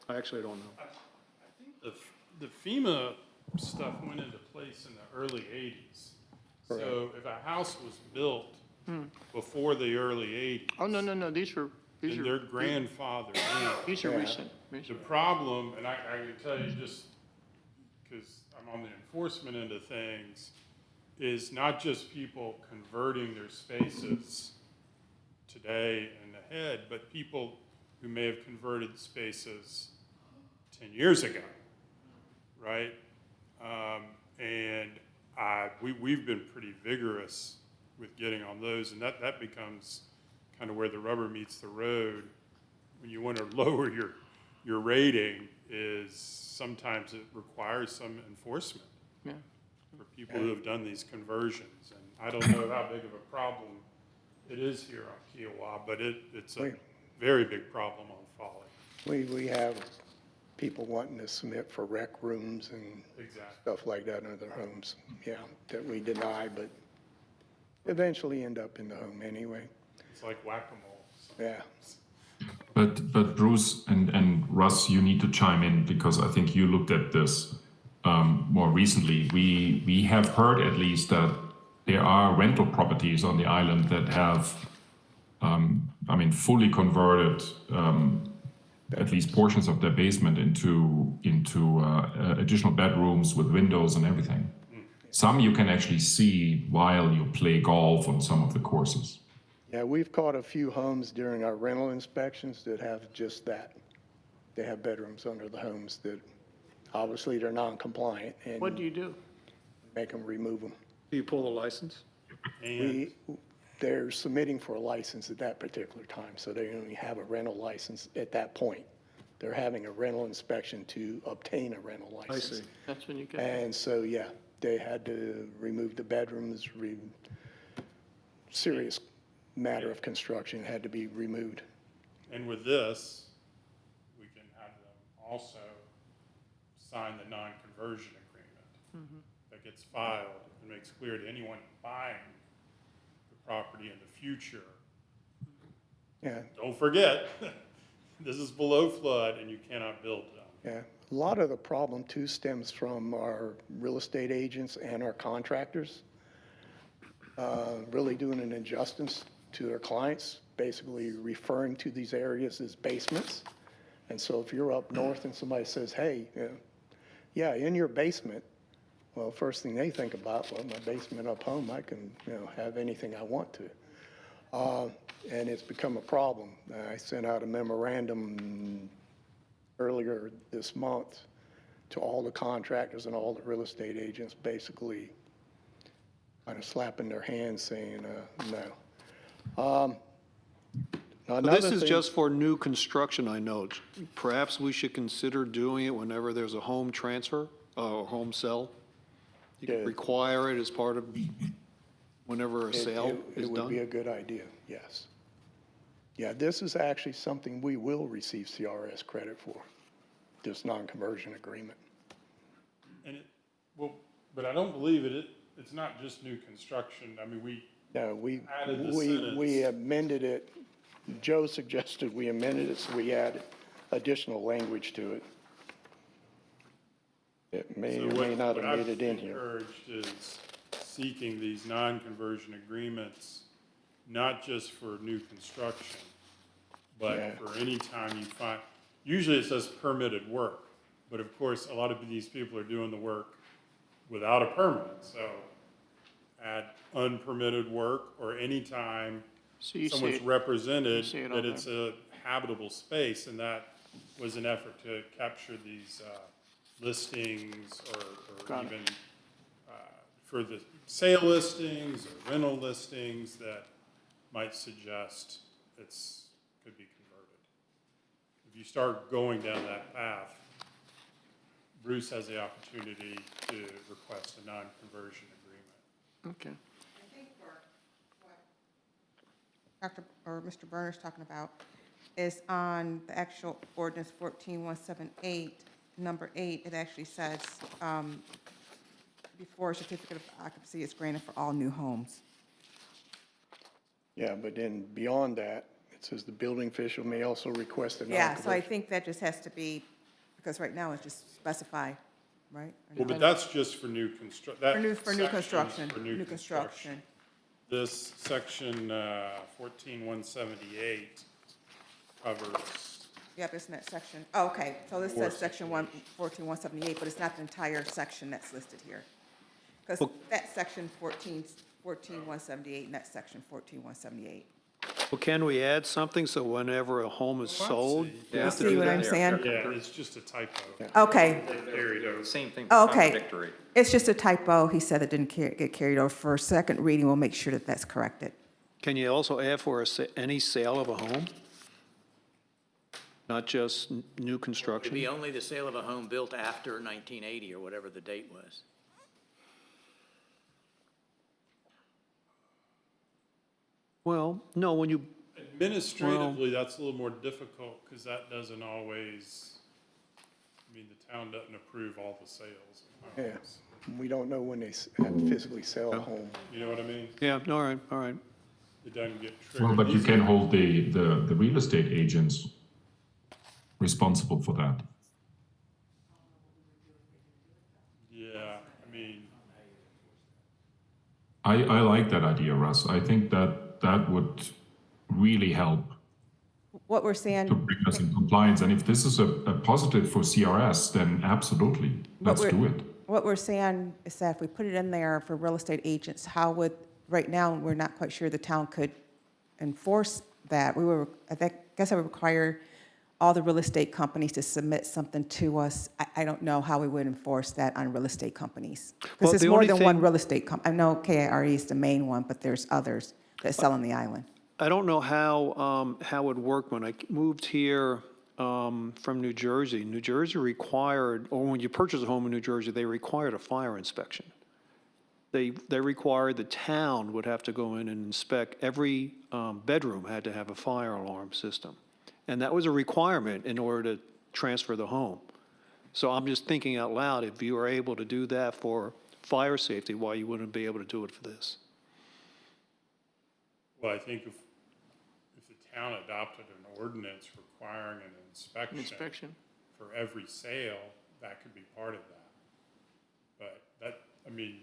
D: I actually don't know.
M: The FEMA stuff went into place in the early 80s. So if a house was built before the early 80s,
C: Oh, no, these are,
M: then their grandfather in.
C: these are recent.
M: The problem, and I can tell you just because I'm on the enforcement end of things, is not just people converting their spaces today and ahead, but people who may have converted spaces 10 years ago, right? And we've been pretty vigorous with getting on those, and that becomes kind of where the rubber meets the road. When you want to lower your rating, is sometimes it requires some enforcement
C: Yeah.
M: for people who have done these conversions. And I don't know how big of a problem it is here on Kiowa, but it's a very big problem on Folly.
I: We have people wanting to submit for rec rooms and
M: Exactly.
I: stuff like that in their homes, that we deny, but eventually end up in the home anyway.
M: It's like whack-a-mole.
I: Yeah.
F: But Bruce and Russ, you need to chime in because I think you looked at this more recently. We have heard at least that there are rental properties on the island that have, fully converted at least portions of their basement into additional bedrooms with windows and everything. Some you can actually see while you play golf on some of the courses.
I: Yeah, we've caught a few homes during our rental inspections that have just that. They have bedrooms under the homes that obviously they're non-compliant and
C: What do you do?
I: make them remove them.
D: Do you pull the license?
M: And
I: They're submitting for a license at that particular time, so they only have a rental license at that point. They're having a rental inspection to obtain a rental
D: I
I: license.
D: see.
C: That's when you get.
I: And so, yeah, they had to remove the bedrooms, serious matter of construction had to be removed.
M: And with this, we can have them also sign the non-conversion agreement that gets filed and makes clear to anyone buying the property in the future,
I: Yeah,
M: don't forget, this is below flood and you cannot build them.
I: yeah. A lot of the problem too stems from our real estate agents and our contractors really doing an injustice to their clients, basically referring to these areas as basements. And so if you're up north and somebody says, hey, yeah, in your basement, well, first thing they think about, well, my basement up home, I can, have anything I want to. And it's become a problem. I sent out a memorandum earlier this month to all the contractors and all the real estate agents, basically kind of slapping their hands saying, no. Now,
J: This
I: another
J: is
I: thing-
J: just for new construction, I know. Perhaps we should consider doing it whenever there's a home transfer or home sale. You
I: Yeah.
J: could require it as part of whenever a
I: It-
J: sale
I: it
J: is
I: would be a
J: done.
I: good idea, yes. Yeah, this is actually something we will receive CRS credit for, this non-conversion agreement.
M: And but I don't believe it's not just new construction. I mean,
I: No,
M: Added the
I: we
M: sentence.
I: amended it. Joe suggested we amended it, so we added additional language to it. It may or
M: So
I: may not
M: what
I: have
M: I've
I: made it in here.
M: encouraged is seeking these non-conversion agreements, not just for new construction, but
I: Yeah.
M: for any time you find, usually it says permitted work, but of course, a lot of these people are doing the work without a permit, so add unpermitted work or any time
C: So you see
M: someone's
C: it-
M: represented
C: you see it
M: that
C: on
M: it's a habitable space, and that was an effort to capture these listings or
C: Got it.
M: even for the sale listings or rental listings that might suggest could be converted. If you start going down that path, Bruce has the opportunity to request a non-conversion agreement.
C: Okay.
E: I think for what
G: Mr. Berner's talking about is on the actual ordinance 14178, number 8, it actually says, before a certificate of occupancy is granted for all new homes.
I: Yeah, but then beyond that, it says the building official may also request a
G: Yeah, so I
I: non-conversion.
G: think that just has to be, because right now it's just specify, right?
M: Well, but that's just for new construction.
G: For new construction, new construction.
M: This section 14178 covers,
G: Yep, it's in that section. Oh, okay, so this says section 14178, but it's not the entire section that's listed here. Because that's section 14178, and that's section 14178.
J: Well, can we add something so whenever a home is sold? we have to
G: See
J: do
G: what
J: that?
G: I'm saying?
M: yeah, it's just a typo.
G: Okay,
M: Carried over.
A: Same thing,
G: okay.
A: contradictory.
G: It's just a typo, he said it didn't get carried over. For a second reading, we'll make sure that that's corrected.
J: Can you also add for any sale of a home? Not just new
B: It'd
J: construction?
B: be only the sale of a home built after 1980 or whatever the date was.
J: Well, no, when you,
M: Administratively, that's a little more difficult because that doesn't always, I mean, the town doesn't approve all the sales of
I: Yeah,
M: homes.
I: we don't know when they physically sell a home.
M: You know what I mean?
J: yeah, all right, all right.
M: It doesn't get triggered.
F: Well, but you
M: These-
F: can hold the real estate agents responsible for that.
M: Yeah, I mean,
F: I like that idea, Russ. I think that would really help
G: What we're
F: to
G: saying,
F: bring us in compliance. And if this is a positive for CRS, then absolutely, let's
G: we're-
F: do it.
G: what we're saying is that if we put it in there for real estate agents, how would, right now, we're not quite sure the town could enforce that. Guess I would require all the real estate companies to submit something to us. I don't know how we would enforce that on real estate companies.
J: Well,
G: Because there's
J: the
G: more
J: only
G: than one
J: thing-
G: real estate I know KRE is the main one, but there's others that sell on the island.
J: I don't know how it would work when I moved here from New Jersey. New Jersey required, or when you purchase a home in New Jersey, they required a fire inspection. They required the town would have to go in and inspect every bedroom had to have a fire alarm system. And that was a requirement in order to transfer the home. So I'm just thinking out loud, if you were able to do that for fire safety, why you wouldn't be able to do it for this?
M: well, I think if the town adopted an ordinance requiring an inspection for every sale, that could be part of that. But that, I mean,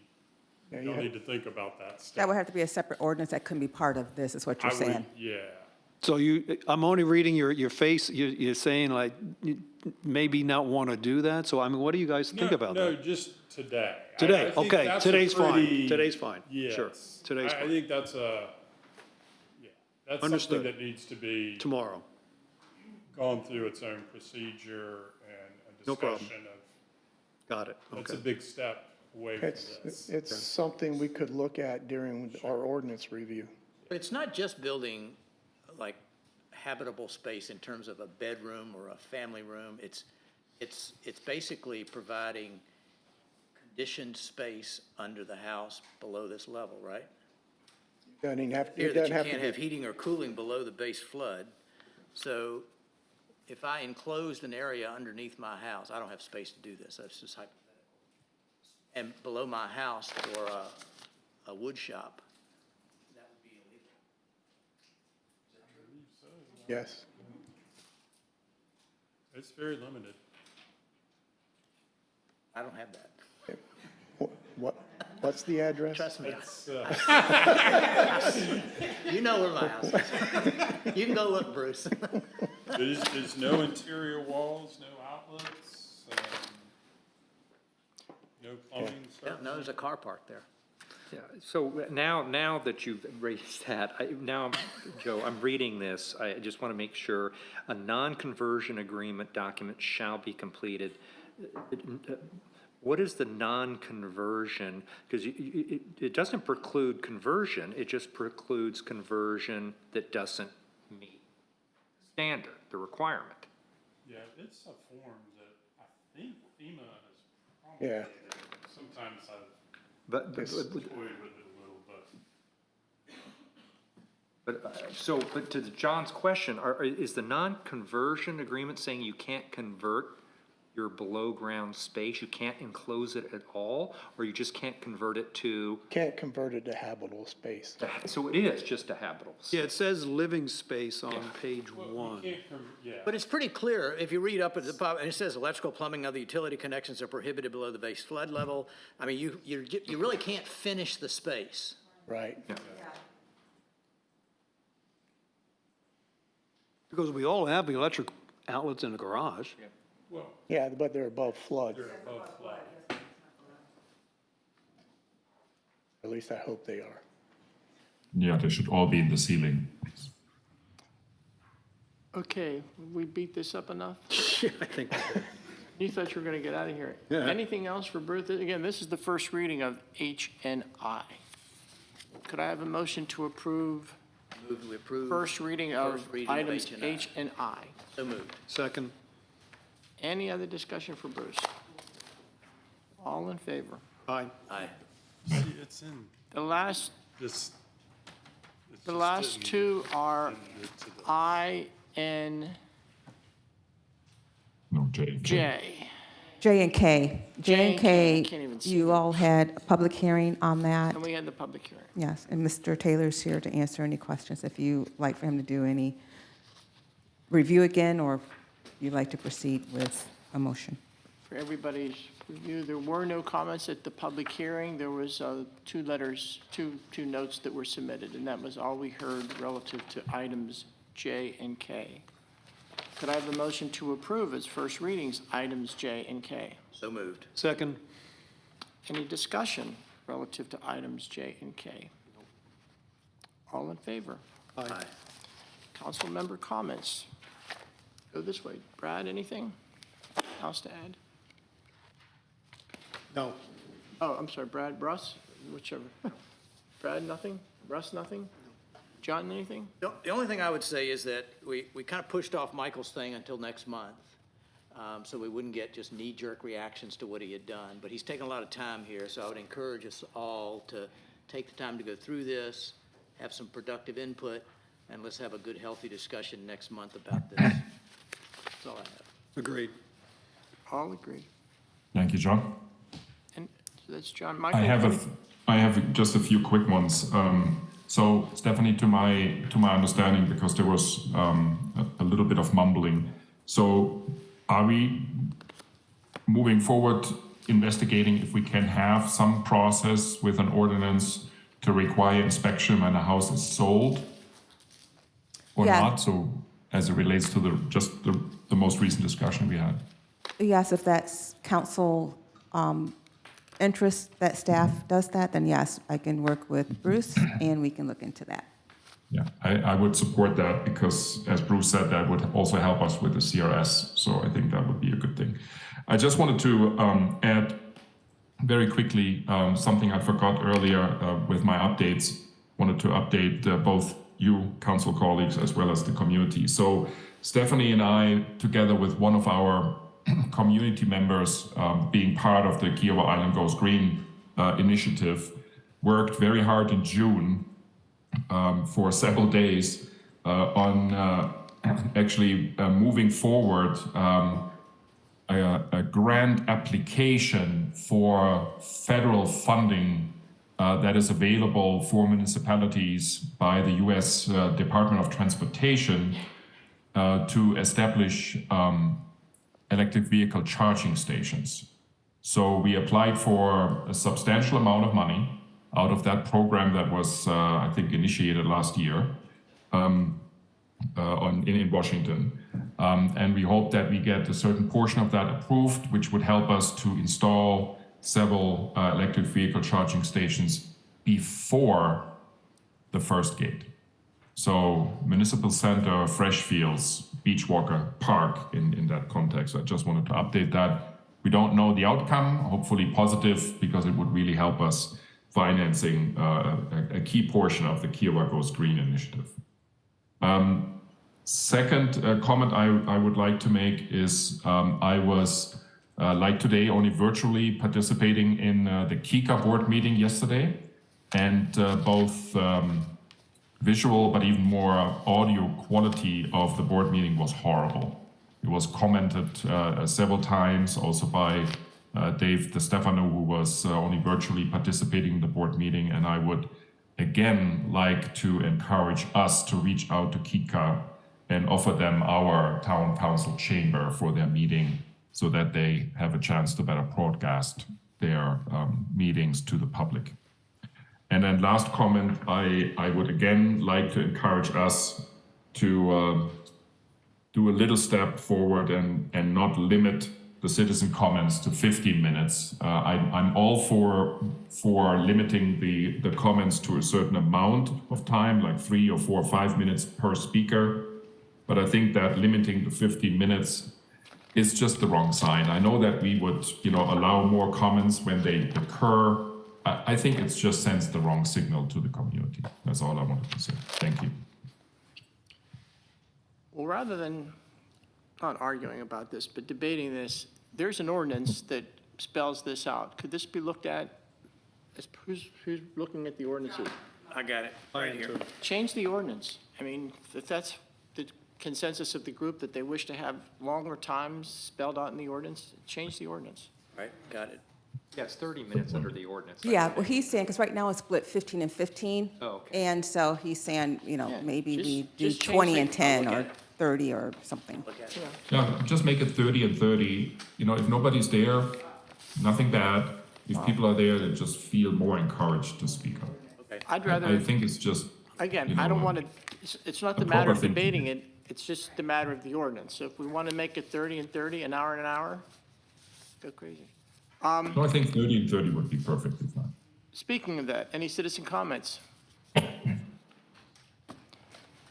I: Yeah,
M: you'll
I: yeah.
M: need to think about that
G: That
M: stuff.
G: would have to be a separate ordinance that couldn't be part of this, is what you're saying.
M: Yeah.
J: So I'm only reading your face, you're saying like, you maybe not want to do that, so I mean, what do you guys think about
M: No,
J: that?
M: just today. I
J: Today,
M: think
J: okay,
M: that's a
J: today's fine,
M: pretty-
J: today's fine, sure,
M: Yes.
J: today's
M: I
J: fine.
M: think that's that's something
J: Understood.
M: that needs to be
J: Tomorrow.
M: gone through its own procedure and a
J: No problem.
M: discussion
J: Got it.
M: of, it's a
J: Okay.
M: big step away from
I: It's,
M: this.
I: it's something we could look at during our ordinance review.
B: But it's not just building like habitable space in terms of a bedroom or a family room. It's basically providing conditioned space under the house below this level, right?
I: Doesn't even have,
B: Here
I: it
B: that
I: doesn't
B: you
I: have to
B: can't have
I: be,
B: heating or cooling below the base flood. So if I enclosed an area underneath my house, I don't have space to do this, that's just hypothetical. And below my house for a wood shop, that would be illegal.
I: yes.
M: It's very limited.
B: I don't have that.
I: What's the address?
B: Trust me,
M: It's,
B: you know where my house is. You can go look, Bruce.
M: there's no interior walls, no outlets, no plumbing, stuff.
B: No, there's a car parked there.
A: Yeah, so now that you've raised that, Joe, I'm reading this, I just want to make sure, a non-conversion agreement document shall be completed. What is the non-conversion? Because it doesn't preclude conversion, it just precludes conversion that doesn't meet standard, the requirement.
M: Yeah, it's a form that I think FEMA has
I: Yeah.
M: promulgated. Sometimes I've
A: But
M: toyed with it a little, but.
A: but to John's question, is the non-conversion agreement saying you can't convert your below-ground space? You can't enclose it at all, or you just can't convert it to,
I: Can't convert it to habitable space.
A: so it is just a habitable space?
J: Yeah, it says living space on page
M: Well, you
J: 1.
M: can't, yeah.
B: But it's pretty clear, if you read up at the top, and it says electrical, plumbing, other utility connections are prohibited below the base flood level. I mean, you really can't finish the space.
I: Right.
J: Because we all have electric outlets in the garage.
M: Well,
I: Yeah, but they're above flood.
M: they're above flood.
I: At least I hope they are.
F: Yeah, they should all be in the ceiling.
C: Okay, we beat this up enough?
J: Yeah, I think.
C: You thought you were going to get out of here.
J: Yeah.
C: Anything else for Bruce? Again, this is the first reading of H and I. Could I have a motion to approve
B: Move to approve.
C: first reading of
B: First reading of
C: items
B: H and I.
C: H and I?
B: So moved.
J: Second.
C: Any other discussion for Bruce? All in favor?
J: Aye.
B: Aye.
M: See, it's in
C: The last,
M: this. it's
C: the
M: just
C: last
M: didn't
C: two are
M: get to the-
C: I and
F: No, J.
C: J.
G: J and K. J and K,
C: Can't even see
G: you
C: them.
G: all had a public hearing on that.
C: And we had the public hearing.
G: Yes, and Mr. Taylor's here to answer any questions if you like for him to do any review again, or if you'd like to proceed with a motion.
C: For everybody's review, there were no comments at the public hearing. There was two letters, two notes that were submitted, and that was all we heard relative to items J and K. Could I have a motion to approve as first readings, items J and K?
B: So moved.
J: Second.
C: Any discussion relative to items J and K? All in favor?
B: Aye.
C: Council member comments? Go this way. Brad, anything else to add?
J: No.
C: Oh, I'm sorry, Brad, Russ, whichever. Brad, nothing? Russ, nothing? John, anything?
B: The only thing I would say is that we kind of pushed off Michael's thing until next month, so we wouldn't get just knee-jerk reactions to what he had done. But he's taken a lot of time here, so I would encourage us all to take the time to go through this, have some productive input, and let's have a good, healthy discussion next month about this. That's all I have.
J: Agreed.
C: All agree.
F: Thank you, John.
C: And so that's John. Michael?
F: I have just a few quick ones. So Stephanie, to my understanding, because there was a little bit of mumbling. So are we moving forward investigating if we can have some process with an ordinance to require inspection when a house is sold or
G: Yeah.
F: not? So as it relates to the most recent discussion we had.
G: Yes, if that's council interest that staff does that, then yes, I can work with Bruce and we can look into that.
F: Yeah, I would support that because, as Bruce said, that would also help us with the CRS. So I think that would be a good thing. I just wanted to add very quickly something I forgot earlier with my updates. Wanted to update both you, council colleagues, as well as the community. So Stephanie and I, together with one of our community members, being part of the Kiowa Island Goes Green initiative, worked very hard in June for several days on actually moving forward a grant application for federal funding that is available for municipalities by the U.S. Department of Transportation to establish electric vehicle charging stations. So we applied for a substantial amount of money out of that program that was, I think, initiated last year in Washington. And we hope that we get a certain portion of that approved, which would help us to install several electric vehicle charging stations before the first gate. So Municipal Center, Freshfields, Beachwalker Park in that context. I just wanted to update that. We don't know the outcome, hopefully positive, because it would really help us financing a key portion of the Kiowa Goes Green initiative. Second comment I would like to make is I was, like today, only virtually participating in the KICA board meeting yesterday, and both visual but even more audio quality of the board meeting was horrible. It was commented several times also by Dave DeStefano, who was only virtually participating in the board meeting, and I would again like to encourage us to reach out to KICA and offer them our town council chamber for their meeting so that they have a chance to better broadcast their meetings to the public. And then last comment, I would again like to encourage us to do a little step forward and not limit the citizen comments to 15 minutes. I'm all for limiting the comments to a certain amount of time, like 3 or 4 or 5 minutes per speaker. But I think that limiting to 15 minutes is just the wrong sign. I know that we would, allow more comments when they occur. I think it just sends the wrong signal to the community. That's all I wanted to say. Thank you.
C: Well, rather than not arguing about this, but debating this, there's an ordinance that spells this out. Could this be looked at? Who's looking at the ordinances?
B: I got it, right here.
C: Change the ordinance. I mean, if that's the consensus of the group that they wish to have longer times spelled out in the ordinance, change the ordinance.
B: Right, got it.
A: Yeah, it's 30 minutes under the ordinance.
G: Yeah, well, he's saying, because right now it's split 15 and 15.
A: Oh, okay.
G: And so he's saying, maybe we do
C: just change
G: 20
C: the-
G: and 10
B: I'll
G: or
B: look at it.
G: 30 or something.
F: Yeah, just make it 30 and 30. If nobody's there, nothing bad. If people are there, they just feel more encouraged to speak up.
C: I'd
F: I
C: rather,
F: think it's just,
C: again, I don't want to, it's not the
F: a
C: matter of
F: proper thinking.
C: debating it, it's just the matter of the ordinance. So if we want to make it 30 and 30, an hour and an hour, go crazy.
F: no, I think 30 and 30 would be perfectly fine.
C: Speaking of that, any citizen comments?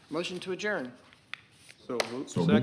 C: Motion to adjourn.
J: So
F: So